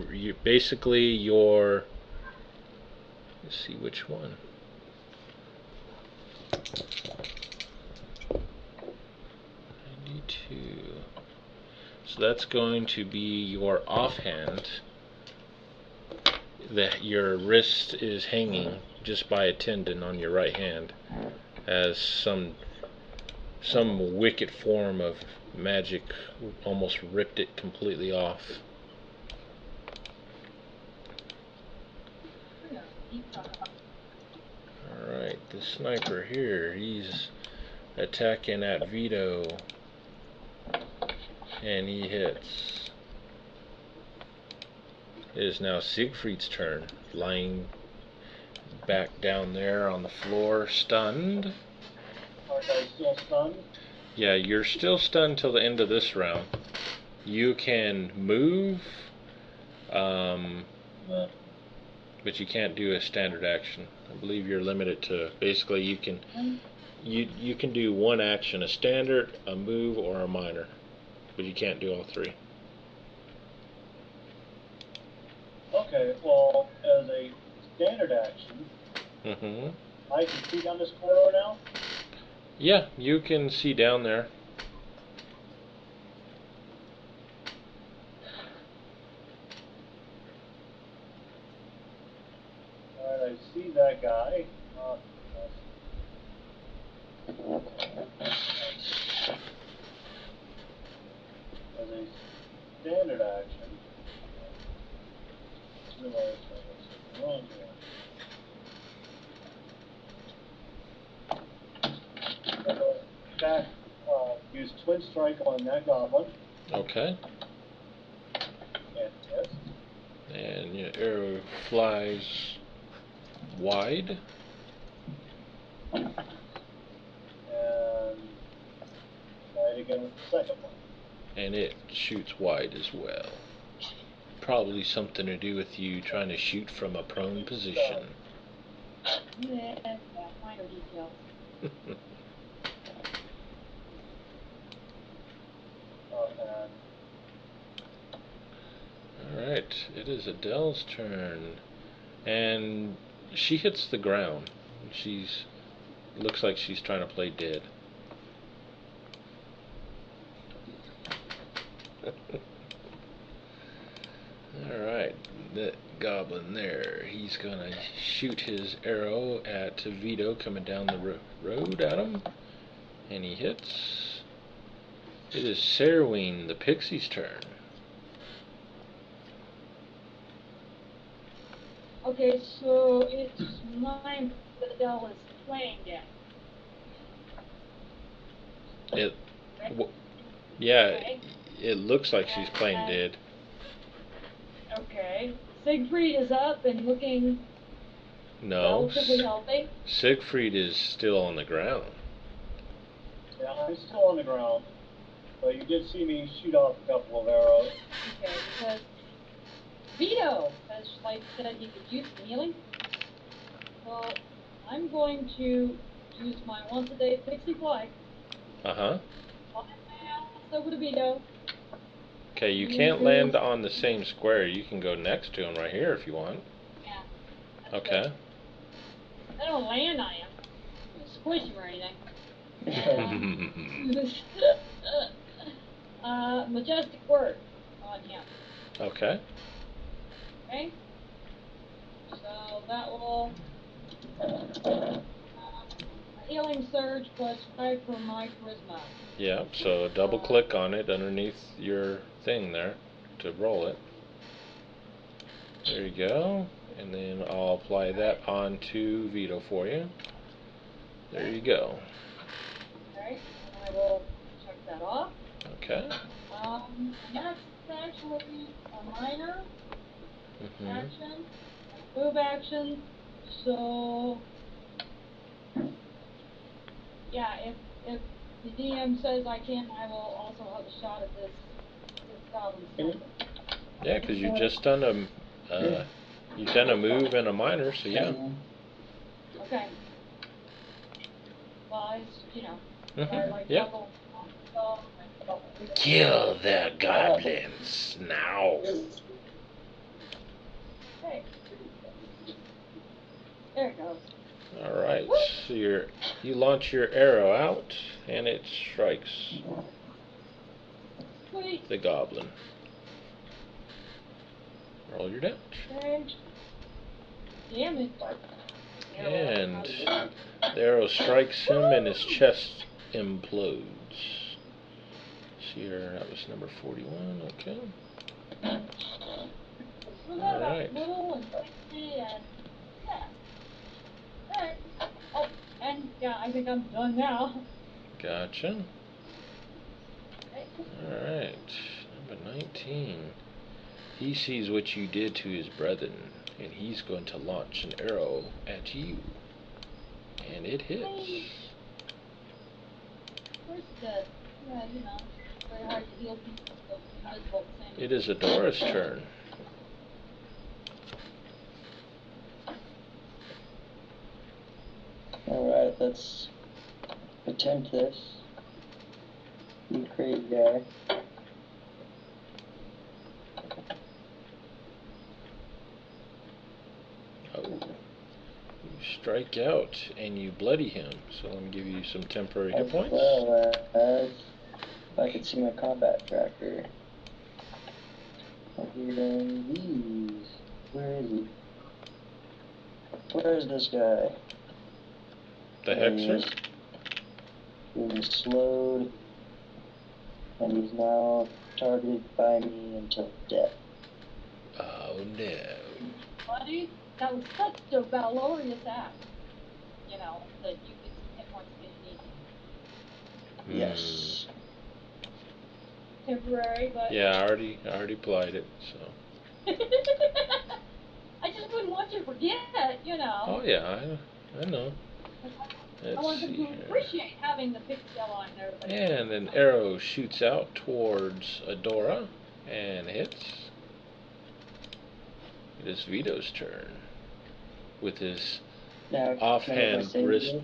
[SPEAKER 1] basically your, let's see which one. 92. So that's going to be your offhand. That your wrist is hanging just by a tendon on your right hand, as some wicked form of magic almost ripped it completely off. Alright, the sniper here, he's attacking at Vito, and he hits. It is now Siegfried's turn, lying back down there on the floor, stunned.
[SPEAKER 4] Are they still stunned?
[SPEAKER 1] Yeah, you're still stunned till the end of this round. You can move, but you can't do a standard action. I believe you're limited to, basically you can do one action, a standard, a move, or a minor, but you can't do all three.
[SPEAKER 4] Okay, well, as a standard action, I can see down this corridor now?
[SPEAKER 1] Yeah, you can see down there.
[SPEAKER 4] Alright, I see that guy. As a standard action, realize I got something wrong here. Attack, use Twin Strike on that goblin.
[SPEAKER 1] Okay.
[SPEAKER 4] And yes.
[SPEAKER 1] And your arrow flies wide.
[SPEAKER 4] And try it again with the second one.
[SPEAKER 1] And it shoots wide as well. Probably something to do with you trying to shoot from a prone position.
[SPEAKER 2] Yeah, minor details.
[SPEAKER 1] Alright, it is Adele's turn. And she hits the ground. Looks like she's trying to play dead. Alright, that goblin there, he's gonna shoot his arrow at Vito coming down the road at him. And he hits. It is Serwine, the pixie's turn.
[SPEAKER 2] Okay, so it's mine that Adele is playing dead.
[SPEAKER 1] Yeah, it looks like she's playing dead.
[SPEAKER 2] Okay. Siegfried is up and looking relatively healthy.
[SPEAKER 1] Siegfried is still on the ground.
[SPEAKER 4] Yeah, I'm still on the ground. But you did see me shoot off a couple of arrows.
[SPEAKER 2] Okay, because Vito has said he could use some healing. So I'm going to use my once a day pixie flight. Over to Vito.
[SPEAKER 1] Okay, you can't land on the same square. You can go next to him right here if you want.
[SPEAKER 2] Yeah.
[SPEAKER 1] Okay.
[SPEAKER 2] Good. I don't land on him. I'm gonna squish him or anything. Majestic word on him.
[SPEAKER 1] Okay.
[SPEAKER 2] Okay. So that will healing surge plus 5 for my charisma.
[SPEAKER 1] Yeah, so double click on it underneath your thing there to roll it. There you go. And then I'll apply that onto Vito for you. There you go.
[SPEAKER 2] Alright, and I will check that off.
[SPEAKER 1] Okay.
[SPEAKER 2] That's actually a minor
[SPEAKER 1] Mm-hmm.
[SPEAKER 2] action, move action. So, yeah, if the DM says I can, I will also have a shot at this goblin sniper.
[SPEAKER 1] Yeah, because you've just done you've done a move and a minor, so yeah.
[SPEAKER 2] Okay. Well, it's,
[SPEAKER 1] Mm-hmm.
[SPEAKER 2] like
[SPEAKER 1] Yep.
[SPEAKER 2] double.
[SPEAKER 1] Kill the goblins now.
[SPEAKER 2] Hey. There it goes.
[SPEAKER 1] All right. So you launch your arrow out, and it strikes
[SPEAKER 2] Sweet.
[SPEAKER 1] the goblin. Roll your damage.
[SPEAKER 2] Okay. Damage.
[SPEAKER 1] And the arrow strikes him, and his chest implodes. See here, that was number 41. Okay. All right.
[SPEAKER 2] Little and 60 and yeah. Alright. Oh, and yeah, I think I'm done now.
[SPEAKER 1] Gotcha. Alright. Number 19. He sees what you did to his brethren, and he's going to launch an arrow at you. And it hits.
[SPEAKER 2] Where's the, yeah, very hard to heal people, so invisible at the same
[SPEAKER 1] It is Adora's turn.
[SPEAKER 3] Alright, let's attempt this. You crazy guy.
[SPEAKER 1] Oh. You strike out, and you bloody him. So let me give you some temporary hit points.
[SPEAKER 3] Well, if I could see my combat tracker. These. Where is he? Where is this guy?
[SPEAKER 1] The
[SPEAKER 3] There he is.
[SPEAKER 1] Hexer?
[SPEAKER 3] He's slowed, and he's now targeted by me until death.
[SPEAKER 1] Oh no.
[SPEAKER 2] Buddy, that was such a valorous act. That you could hit points if you need.
[SPEAKER 3] Yes.
[SPEAKER 2] Temporary, but.
[SPEAKER 1] Yeah, I already applied it, so.
[SPEAKER 2] I just wouldn't want you to forget,
[SPEAKER 1] Oh yeah, I know.
[SPEAKER 2] I want them to appreciate having the pixel on there.
[SPEAKER 1] And an arrow shoots out towards Adora and hits. It is Vito's turn with his offhand wrist.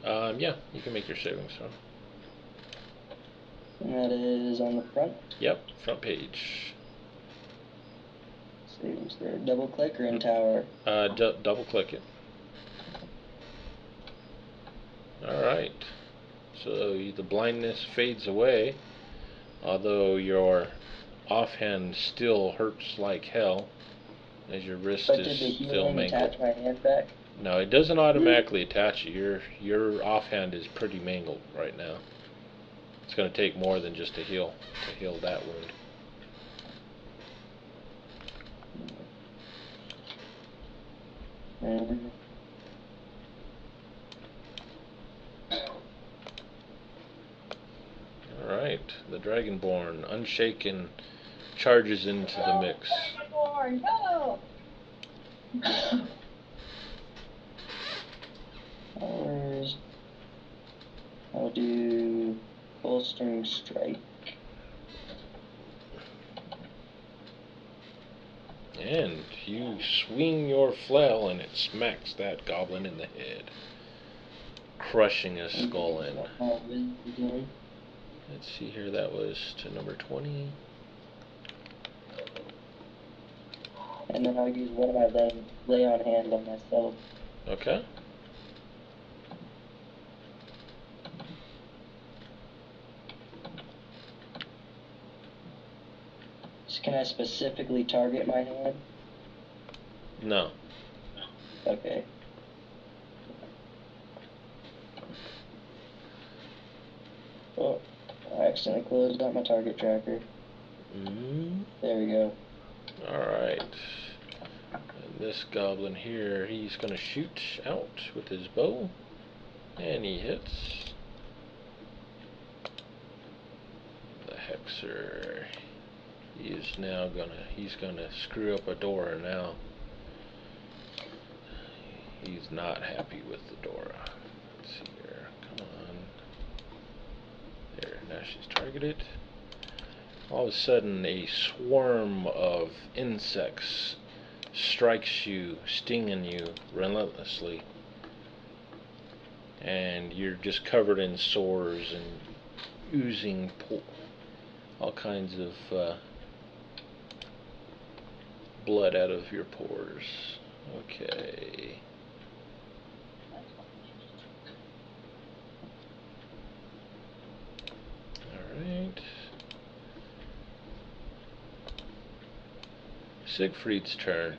[SPEAKER 1] Yeah, you can make your savings throw.
[SPEAKER 3] And that is on the front?
[SPEAKER 1] Yep, front page.
[SPEAKER 3] Savings throw. Double click or in tower?
[SPEAKER 1] Double click it. Alright. So the blindness fades away, although your offhand still hurts like hell, as your wrist
[SPEAKER 3] But
[SPEAKER 1] is
[SPEAKER 3] did the
[SPEAKER 1] still
[SPEAKER 3] healing
[SPEAKER 1] mangled.
[SPEAKER 3] attach my hand back?
[SPEAKER 1] No, it doesn't automatically attach it. Your offhand is pretty mangled right now. It's going to take more than just a heal to heal that wound. Alright, the Dragonborn, unshaken, charges into the mix.
[SPEAKER 2] Dragonborn, go!
[SPEAKER 3] Powers. I'll do bolstering strike.
[SPEAKER 1] And you swing your flail and it smacks that goblin in the head, crushing his skull in. Let's see here, that was to number 20.
[SPEAKER 3] And then I'll use one of my lay on hand on myself.
[SPEAKER 1] Okay.
[SPEAKER 3] Can I specifically target my hand?
[SPEAKER 1] No.
[SPEAKER 3] Okay. Oh, I accidentally closed out my target tracker. There we go.
[SPEAKER 1] Alright. And this goblin here, he's going to shoot out with his bow. And he hits. Boxer. He's gonna screw up a Dora now. He's not happy with the Dora. Let's see here. Come on. There, now she's targeted. All of a sudden, a swarm of insects strikes you, stinging you relentlessly. And you're just covered in sores and oozing all kinds of blood out of your pores. Okay. Alright. Siegfried's turn.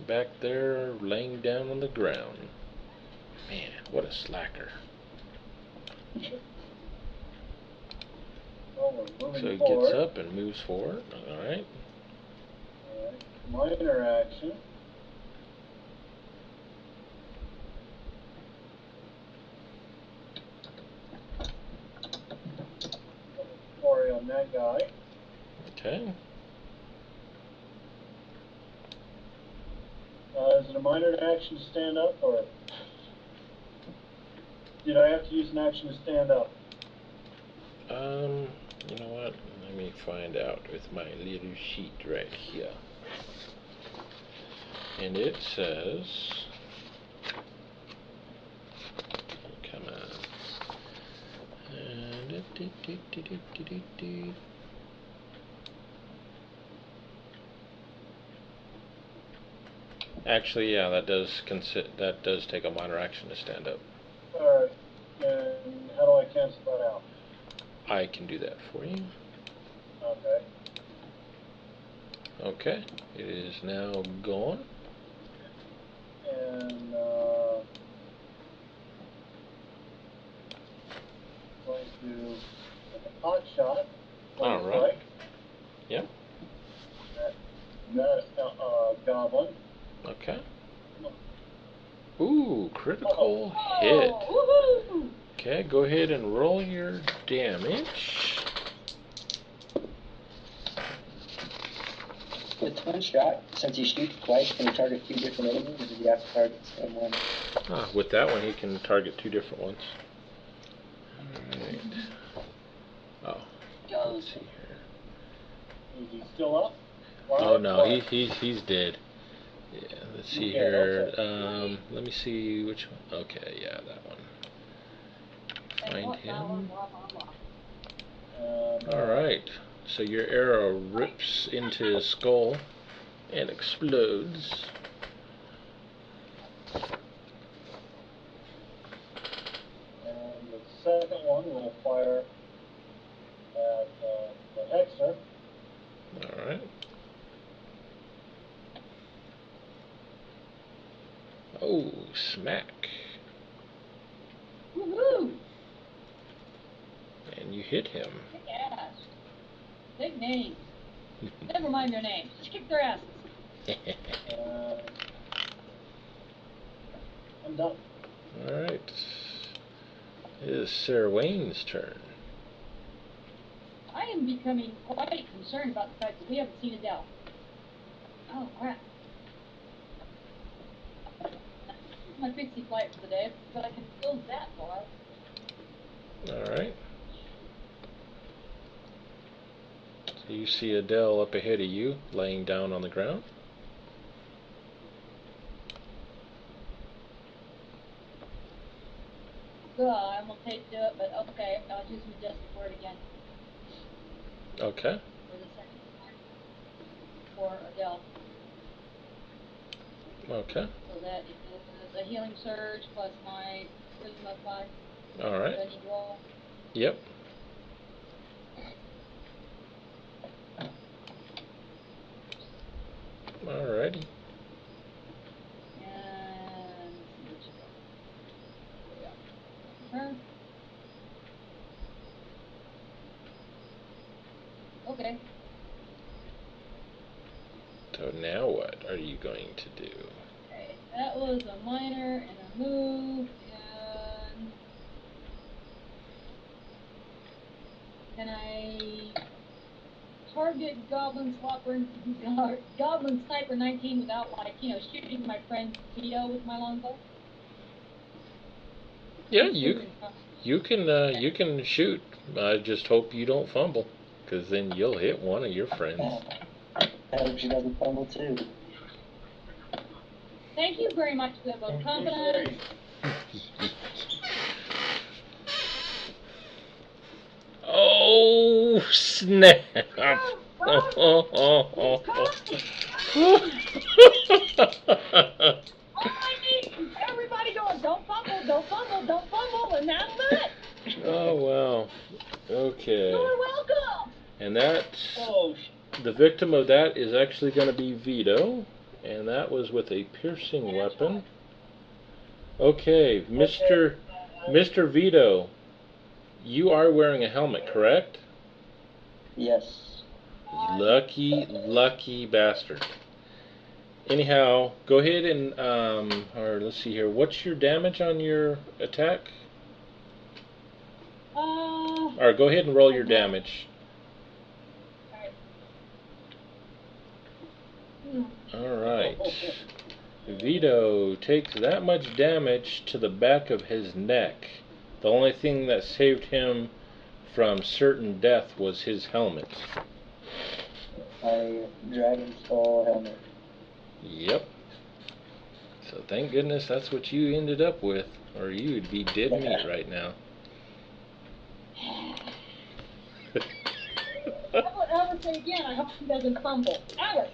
[SPEAKER 1] Back there, laying down on the ground. Man, what a slacker.
[SPEAKER 4] Well, we're moving
[SPEAKER 1] So he
[SPEAKER 4] forward.
[SPEAKER 1] gets up and moves forward. Alright.
[SPEAKER 4] Alright, minor action. Story on that guy.
[SPEAKER 1] Okay.
[SPEAKER 4] Is it a minor action to stand up, or did I have to use an action to stand up?
[SPEAKER 1] You know what? Let me find out with my little sheet right here. And it says, come on. Actually, yeah, that does take a minor action to stand up.
[SPEAKER 4] Alright, and how do I cancel that out?
[SPEAKER 1] I can do that for you.
[SPEAKER 4] Okay.
[SPEAKER 1] Okay, it is now gone.
[SPEAKER 4] And, going to take a pot shot.
[SPEAKER 1] All right. Yep.
[SPEAKER 4] That goblin.
[SPEAKER 1] Okay. Ooh, critical hit.
[SPEAKER 2] Woohoo!
[SPEAKER 1] Okay, go ahead and roll your damage.
[SPEAKER 3] The twin shot, since you shoot twice, can you target 2 different enemies, or do you have to target the same one?
[SPEAKER 1] With that one, he can target 2 different ones. Alright. Oh, let's see here.
[SPEAKER 4] Is he still up?
[SPEAKER 1] Oh no, he's dead. Yeah, let's see here. Let me see which one. Okay, yeah, that one. Find him. Alright, so your arrow rips into his skull and explodes.
[SPEAKER 4] And the second one will fire at the Hexer.
[SPEAKER 1] Alright. Oh, smack.
[SPEAKER 2] Woohoo!
[SPEAKER 1] And you hit him.
[SPEAKER 2] Kick ass. Big names. Never mind their names. Just kick their asses.
[SPEAKER 4] I'm done.
[SPEAKER 1] Alright. It is Sarah Wayne's turn.
[SPEAKER 2] I am becoming quite concerned about the fact that we haven't seen Adele. Oh, crap. This is my pixie flight for the day, but I can build that for us.
[SPEAKER 1] Alright. So you see Adele up ahead of you, laying down on the ground.
[SPEAKER 2] I almost hate to do it, but okay, I'll use majestic word again.
[SPEAKER 1] Okay.
[SPEAKER 2] For the second time. For Adele.
[SPEAKER 1] Okay.
[SPEAKER 2] So that is a healing surge plus my charisma 5.
[SPEAKER 1] Alright.
[SPEAKER 2] Do I need to roll?
[SPEAKER 1] Yep. Alrighty.
[SPEAKER 2] And where'd you go? Turn. Okay.
[SPEAKER 1] So now what are you going to do?
[SPEAKER 2] Okay, that was a minor and a move, and can I target Goblin Sniper 19 without, like, shooting my friend Vito with my longbow?
[SPEAKER 1] Yeah, you can shoot. I just hope you don't fumble, because then you'll hit one of your friends.
[SPEAKER 3] I hope she doesn't fumble too.
[SPEAKER 2] Thank you very much for the vote of confidence.
[SPEAKER 1] Oh, snap!
[SPEAKER 2] Everybody going, don't fumble, don't fumble, don't fumble, and that's it.
[SPEAKER 1] Oh, wow. Okay.
[SPEAKER 2] You're welcome.
[SPEAKER 1] And the victim of that is actually going to be Vito, and that was with a piercing weapon. Okay, Mr. Vito, you are wearing a helmet, correct?
[SPEAKER 3] Yes.
[SPEAKER 1] Lucky bastard. Anyhow, go ahead and, or let's see here, what's your damage on your attack? Or go ahead and roll your damage. Alright. Vito takes that much damage to the back of his neck. The only thing that saved him from certain death was his helmet.
[SPEAKER 3] My Dragon Skull helmet.
[SPEAKER 1] Yep. So thank goodness that's what you ended up with, or you would be dead meat right now.
[SPEAKER 2] Albert, say again, I hope he doesn't fumble. Albert!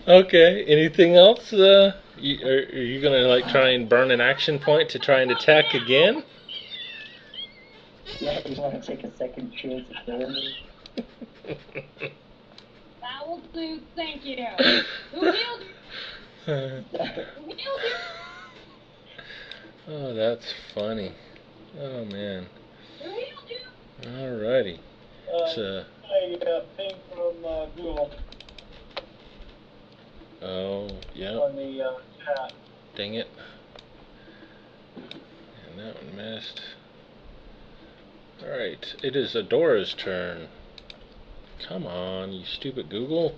[SPEAKER 1] Okay, anything else? Are you gonna like try and burn an action point to try and attack again?
[SPEAKER 3] Yeah, you want to take a second chance at killing me?
[SPEAKER 2] That will do, thank you. Who healed you? Who healed you?
[SPEAKER 1] Oh, that's funny. Oh man.
[SPEAKER 2] Who healed you?
[SPEAKER 1] Alrighty.
[SPEAKER 4] A ping from Google
[SPEAKER 1] Oh, yeah.
[SPEAKER 4] on the chat.
[SPEAKER 1] Dang it. And that one missed. Alright, it is Adora's turn. Come on, you stupid Google.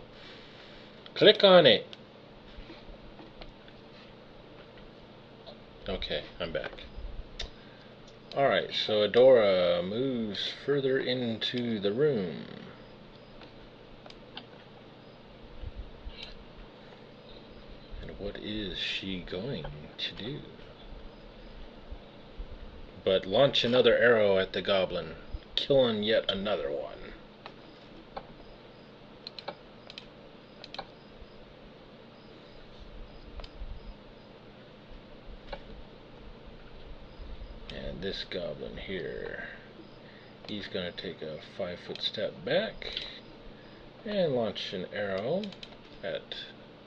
[SPEAKER 1] Click on it. Okay, I'm back. Alright, so Adora moves further into the room. And what is she going to do? But launch another arrow at the goblin, killing yet another one. And this goblin here, he's going to take a 5-foot step back and launch an arrow at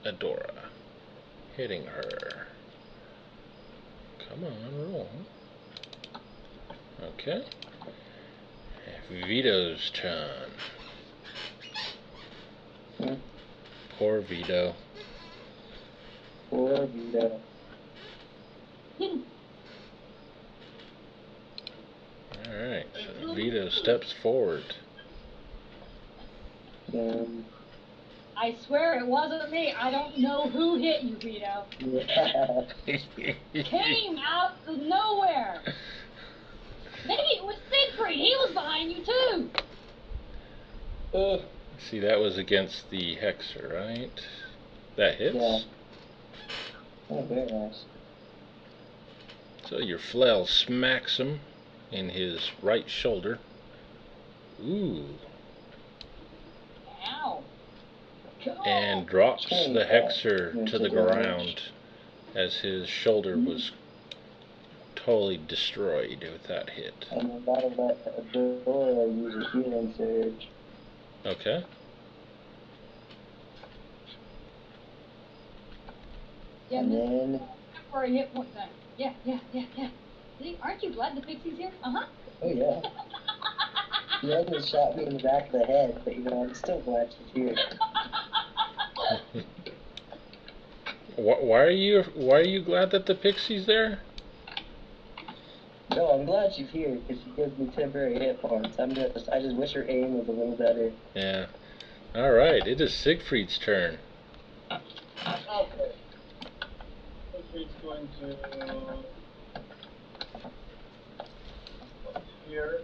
[SPEAKER 1] Adora, hitting her. Come on, roll. Okay. Vito's turn. Poor Vito.
[SPEAKER 3] Poor Vito.
[SPEAKER 1] Alright, so Vito steps forward.
[SPEAKER 2] I swear it wasn't me. I don't know who hit you, Vito.
[SPEAKER 3] Yeah.
[SPEAKER 2] Came out of nowhere. Maybe it was Siegfried. He was behind you too.
[SPEAKER 1] See, that was against the Hexer, right? That hits?
[SPEAKER 3] Yeah. Oh, very nice.
[SPEAKER 1] So your flail smacks him in his right shoulder. Ooh.
[SPEAKER 2] Ow.
[SPEAKER 1] And drops the Hexer to the ground as his shoulder was totally destroyed with that hit.
[SPEAKER 3] And then that'll let Adora use a healing surge.
[SPEAKER 1] Okay.
[SPEAKER 2] Yeah,
[SPEAKER 3] And then...
[SPEAKER 2] for a hit point then. Yeah. See, aren't you glad the pixie's here? Uh-huh.
[SPEAKER 3] Oh, yeah. He almost shot me in the back of the head, but, I'm still glad she's here.
[SPEAKER 1] Why are you glad that the pixie's there?
[SPEAKER 3] No, I'm glad she's here because she gives me temporary hit points. I just wish her aim was a little better.
[SPEAKER 1] Yeah. Alright, it is Siegfried's turn.
[SPEAKER 4] Okay. Siegfried's going to here.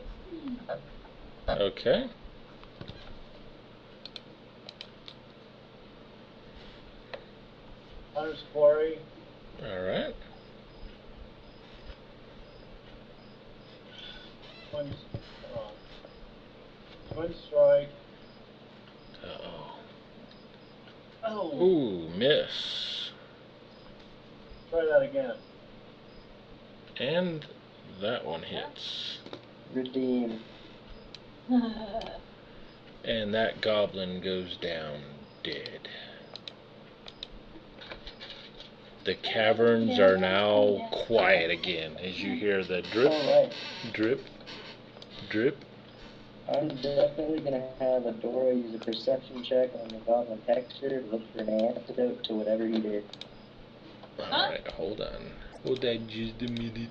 [SPEAKER 1] Okay.
[SPEAKER 4] Hunter's Quarry.
[SPEAKER 1] Alright.
[SPEAKER 4] Twin Strike.
[SPEAKER 1] Uh-oh.
[SPEAKER 4] Oh.
[SPEAKER 1] Ooh, miss.
[SPEAKER 4] Try that again.
[SPEAKER 1] And that one hits.
[SPEAKER 3] Redeem.
[SPEAKER 1] And that goblin goes down dead. The caverns are now quiet again as you hear the drip,
[SPEAKER 3] Alright.
[SPEAKER 1] drip, drip.
[SPEAKER 3] I'm definitely gonna have Adora use a perception check on the goblin texture to look for an antidote to whatever he did.
[SPEAKER 1] Alright, hold on. Hold on just a minute.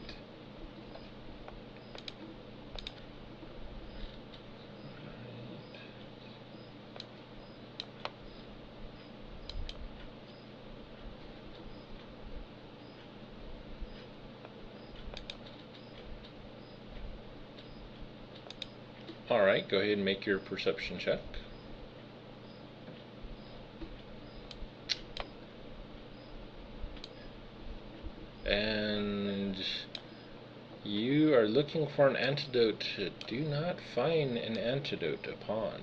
[SPEAKER 1] Alright, go ahead and make your perception check. And you are looking for an antidote. Do not find an antidote upon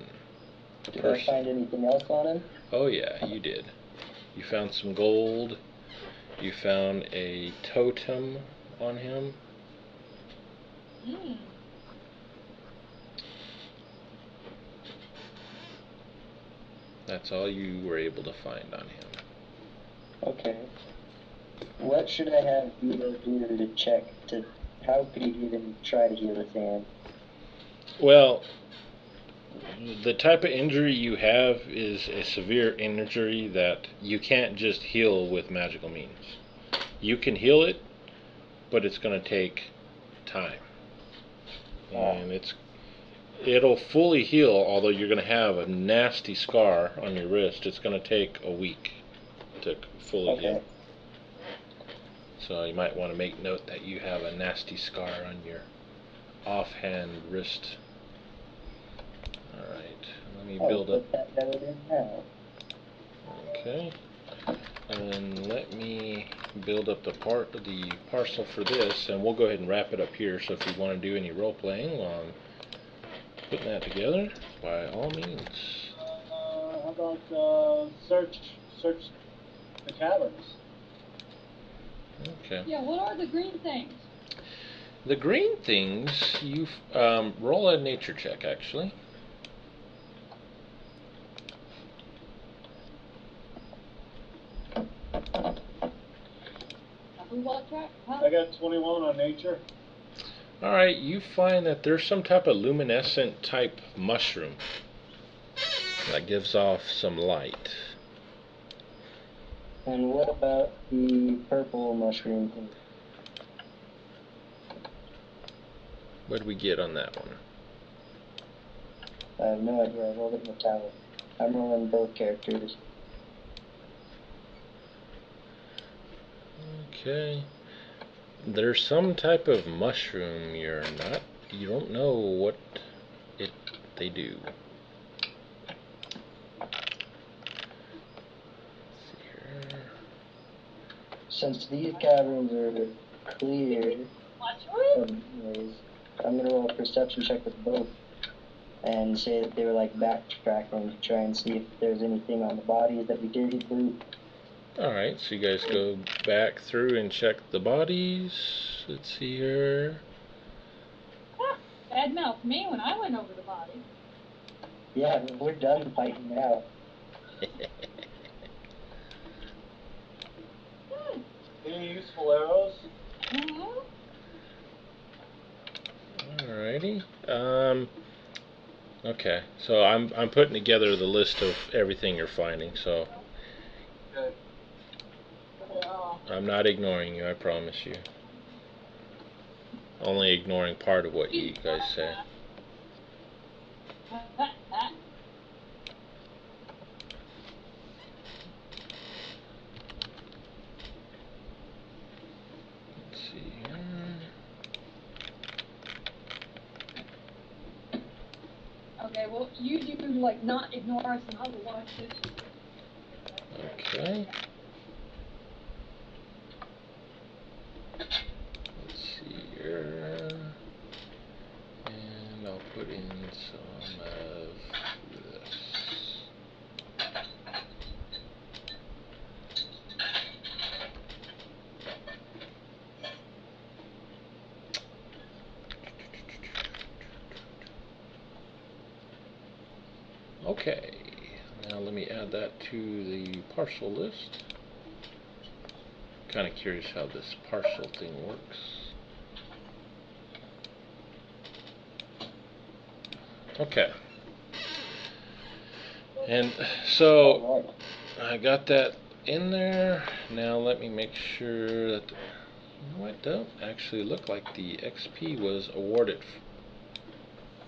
[SPEAKER 1] the
[SPEAKER 3] Did
[SPEAKER 1] person.
[SPEAKER 3] I find anything else on him?
[SPEAKER 1] Oh yeah, you did. You found some gold. You found a totem on him. That's all you were able to find on him.
[SPEAKER 3] Okay. What should I have Vito do to check to how could he even try to heal his hand?
[SPEAKER 1] Well, the type of injury you have is a severe injury that you can't just heal with magical means. You can heal it, but it's going to take time. And it'll fully heal, although you're going to have a nasty scar on your wrist. It's going to take a week to fully heal. So you might want to make note that you have a nasty scar on your offhand wrist. Alright, let me build up.
[SPEAKER 3] Put that note in now.
[SPEAKER 1] Okay. And let me build up the parcel for this, and we'll go ahead and wrap it up here. So if you want to do any role playing while I'm putting that together, by all means.
[SPEAKER 4] How about search the caverns?
[SPEAKER 1] Okay.
[SPEAKER 2] Yeah, what are the green things?
[SPEAKER 1] The green things, you roll a nature check actually.
[SPEAKER 4] I got 21 on nature.
[SPEAKER 1] Alright, you find that there's some type of luminescent type mushroom that gives off some light.
[SPEAKER 3] And what about the purple mushroom thing?
[SPEAKER 1] What did we get on that one?
[SPEAKER 3] I have no idea. I rolled it metallic. I'm rolling both characters.
[SPEAKER 1] Okay. There's some type of mushroom you don't know what they do. Let's see here.
[SPEAKER 3] Since these caverns are clear of noise, I'm gonna roll a perception check with both and say that they were like backtracking to try and see if there's anything on the bodies that we didn't loot.
[SPEAKER 1] Alright, so you guys go back through and check the bodies. Let's see here.
[SPEAKER 2] Bad mouth me when I went over the body.
[SPEAKER 3] Yeah, we're done fighting now.
[SPEAKER 4] Any useful arrows?
[SPEAKER 1] Alrighty. Okay, so I'm putting together the list of everything you're finding, so
[SPEAKER 4] Okay.
[SPEAKER 1] I'm not ignoring you, I promise you. only ignoring part of what you guys say. Let's see here.
[SPEAKER 2] Okay, well, you do like not ignore us and I'll watch this.
[SPEAKER 1] Okay. Let's see here. And I'll put in some of this. Okay, now let me add that to the parcel list. Kind of curious how this parcel thing works. Okay. And so I got that in there. Now let me make sure that, you know what, don't actually look like the XP was awarded.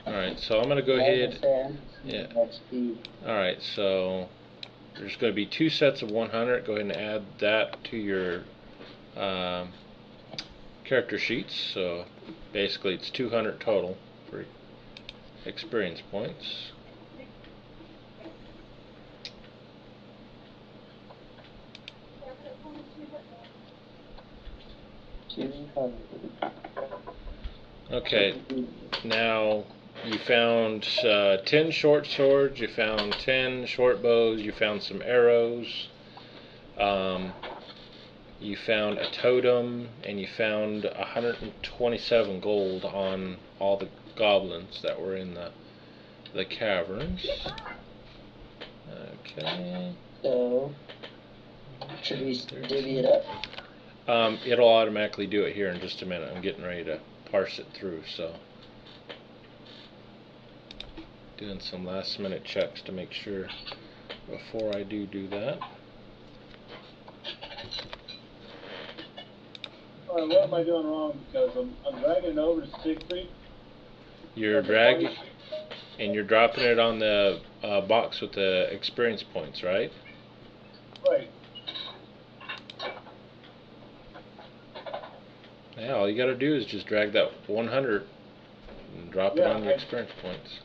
[SPEAKER 1] Alright, so I'm going to go ahead. Yeah. Alright, so there's going to be 2 sets of 100. Go ahead and add that to your character sheets. So basically it's 200 total for experience points. Okay, now you found 10 short swords, you found 10 short bows, you found some arrows, you found a totem, and you found 127 gold on all the goblins that were in the caverns. Okay.
[SPEAKER 3] So, should we divvy it up?
[SPEAKER 1] It'll automatically do it here in just a minute. I'm getting ready to parse it through, so doing some last minute checks to make sure before I do that.
[SPEAKER 4] Alright, what am I doing wrong? Because I'm dragging it over to Siegfried.
[SPEAKER 1] You're dragging and you're dropping it on the box with the experience points, right?
[SPEAKER 4] Right.
[SPEAKER 1] Yeah, all you gotta do is just drag that 100 and drop it on the experience points.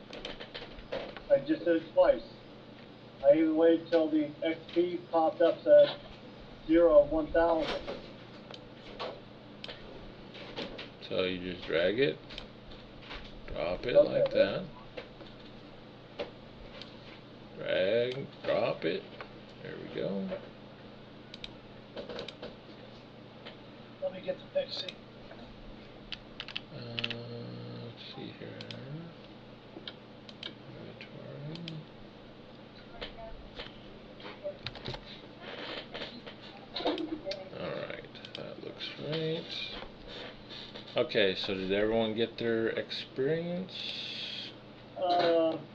[SPEAKER 4] I just did it twice. I even waited till the XP popped up, said 0 of 1,000.
[SPEAKER 1] So you just drag it, drop it like that, drag, drop it, there we go.
[SPEAKER 4] Let me get the pixie.
[SPEAKER 1] Let's see here. Alright, that looks right. Okay, so did everyone get their experience?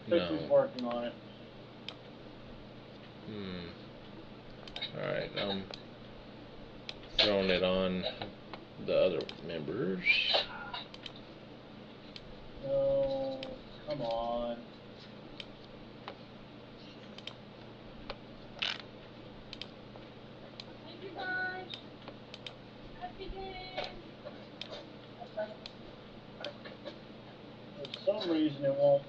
[SPEAKER 4] Pixie's working on it.
[SPEAKER 1] Alright, I'm throwing it on the other members.
[SPEAKER 4] No, come on.
[SPEAKER 2] Thank you guys. Happy day.
[SPEAKER 4] For some reason it won't.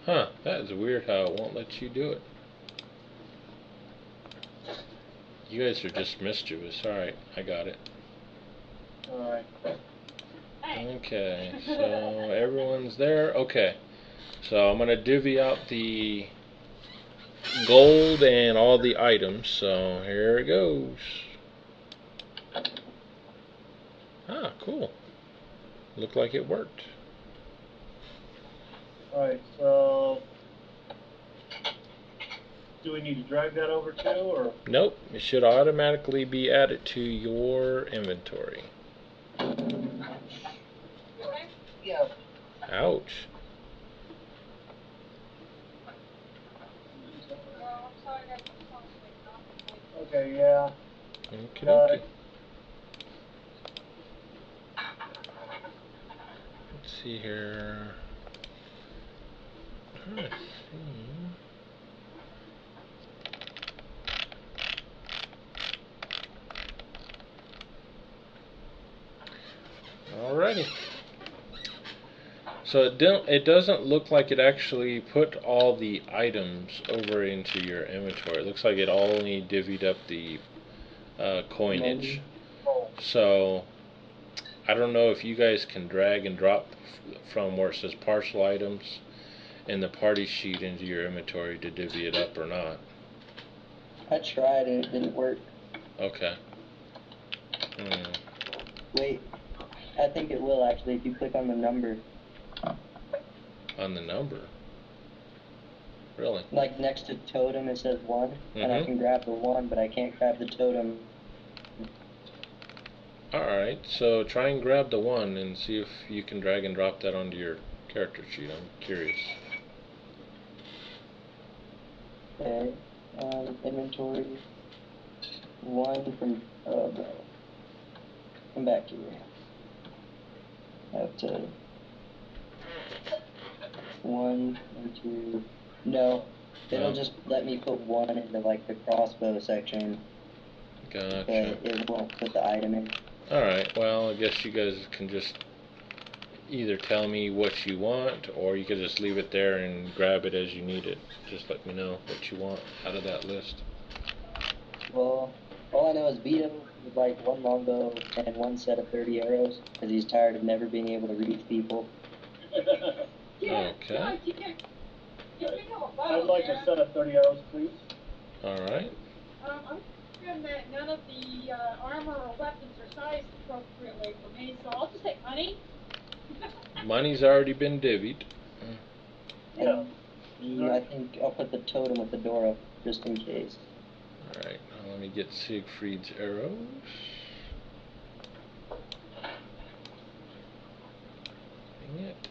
[SPEAKER 1] Huh, that is weird how it won't let you do it. You guys are just mischievous. Alright, I got it.
[SPEAKER 4] Alright.
[SPEAKER 1] Okay, so everyone's there. Okay, so I'm going to divvy out the gold and all the items. So here it goes. Ah, cool. Looked like it worked.
[SPEAKER 4] Alright, so do we need to drag that over too, or?
[SPEAKER 1] Nope, it should automatically be added to your inventory.
[SPEAKER 4] Yeah.
[SPEAKER 1] Ouch.
[SPEAKER 4] Okay, yeah.
[SPEAKER 1] Okay. see here. I'm trying to see. Alrighty. So it doesn't look like it actually put all the items over into your inventory. It looks like it only divvied up the coinage. So I don't know if you guys can drag and drop from where it says partial items in the party sheet into your inventory to divvy it up or not.
[SPEAKER 3] I tried and it didn't work.
[SPEAKER 1] Okay.
[SPEAKER 3] Wait, I think it will actually if you click on the number.
[SPEAKER 1] On the number? Really?
[SPEAKER 3] Like next to totem it says 1, and I can grab the 1, but I can't grab the totem.
[SPEAKER 1] Alright, so try and grab the 1 and see if you can drag and drop that onto your character sheet. I'm curious.
[SPEAKER 3] Okay, inventory 1 from, bro. Come back here. I have to 1 and 2. No, it'll just let me put 1 into like the crossbow section.
[SPEAKER 1] Gotcha.
[SPEAKER 3] But it won't put the item in.
[SPEAKER 1] Alright, well, I guess you guys can just either tell me what you want, or you can just leave it there and grab it as you need it. Just let me know what you want out of that list.
[SPEAKER 3] Well, all I know is Vito would like 1 longbow and 1 set of 30 arrows, because he's tired of never being able to reach people.
[SPEAKER 1] Okay.
[SPEAKER 4] I'd like a set of 30 arrows, please.
[SPEAKER 1] Alright.
[SPEAKER 2] I'm concerned that none of the armor or weapons are sized appropriately for me, so I'll just take money.
[SPEAKER 1] Money's already been divvied.
[SPEAKER 3] Yeah. I think I'll put the totem with the door up, just in case.
[SPEAKER 1] Alright, now let me get Siegfried's arrows. Dang it.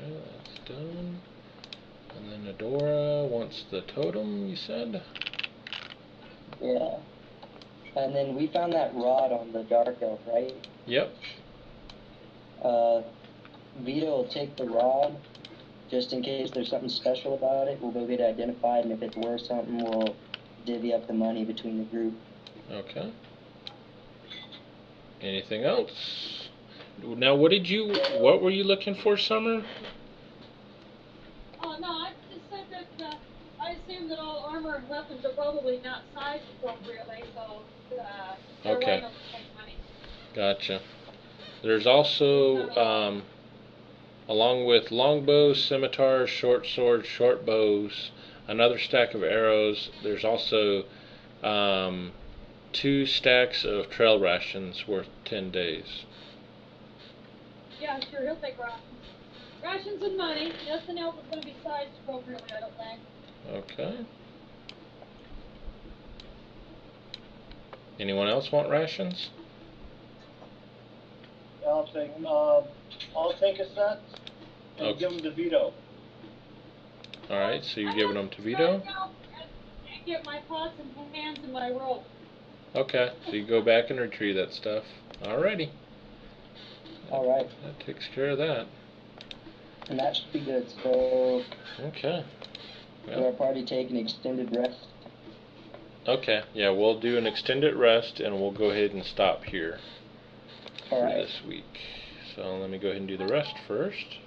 [SPEAKER 1] Alright, that's done. And then Adora wants the totem, you said?
[SPEAKER 3] Yeah. And then we found that rod on the Dark Elf, right?
[SPEAKER 1] Yep.
[SPEAKER 3] Vito will take the rod, just in case there's something special about it. We'll go get it identified, and if it's worth something, we'll divvy up the money between the group.
[SPEAKER 1] Okay. Anything else? Now, what were you looking for, Summer?
[SPEAKER 2] Oh, no, I just said that I assume that all armor and weapons are probably not sized appropriately, so they're
[SPEAKER 1] Okay.
[SPEAKER 2] liable to take money.
[SPEAKER 1] Gotcha. There's also, along with longbows, scimitars, short swords, short bows, another stack of arrows. There's also 2 stacks of trail rations worth 10 days.
[SPEAKER 2] Yeah, sure, he'll take rations. Rations and money. Nothing else is going to be sized appropriately, I don't think.
[SPEAKER 1] Okay. Anyone else want rations?
[SPEAKER 4] I'll take a set and give them to Vito.
[SPEAKER 1] Alright, so you're giving them to Vito?
[SPEAKER 2] I get my pots and pans and my rope.
[SPEAKER 1] Okay, so you go back and retrieve that stuff. Alrighty.
[SPEAKER 3] Alright.
[SPEAKER 1] That takes care of that.
[SPEAKER 3] And that should be good, so...
[SPEAKER 1] Okay.
[SPEAKER 3] Will our party take an extended rest?
[SPEAKER 1] Okay, yeah, we'll do an extended rest and we'll go ahead and stop here for this week. So let me go ahead and do the rest first.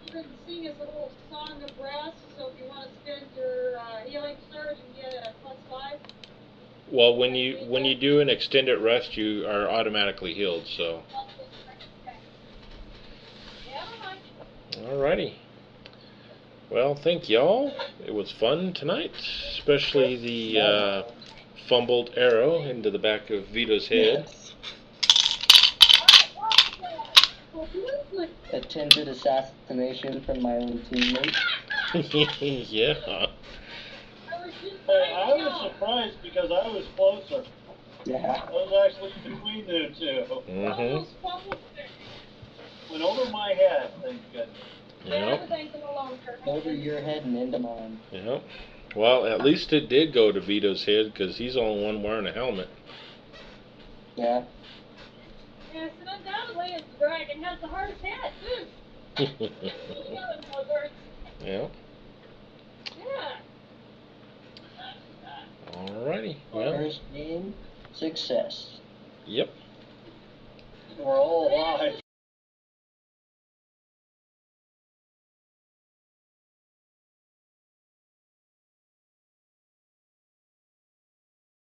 [SPEAKER 2] We're going to sing us a little song of rest, so if you want to spend your healing surge and get a +5.
[SPEAKER 1] Well, when you do an extended rest, you are automatically healed, so. Alrighty. Well, thank y'all. It was fun tonight, especially the fumbled arrow into the back of Vito's head.
[SPEAKER 3] Attempted assassination from my own teammate.
[SPEAKER 1] Yeah.
[SPEAKER 4] Hey, I was surprised because I was closer.
[SPEAKER 3] Yeah.
[SPEAKER 4] I was actually between the two.
[SPEAKER 1] Mm-hmm.
[SPEAKER 4] Went over my head, thank goodness.
[SPEAKER 1] Yep.
[SPEAKER 3] Over your head and into mine.
[SPEAKER 1] Yep. Well, at least it did go to Vito's head because he's the only one wearing a helmet.
[SPEAKER 3] Yeah.
[SPEAKER 2] Yes, and undoubtedly, it's the dragon has the hardest head, too.
[SPEAKER 1] Yeah.
[SPEAKER 2] Yeah.
[SPEAKER 1] Alrighty. Well.
[SPEAKER 3] First game, success.
[SPEAKER 1] Yep.
[SPEAKER 4] We're all alive.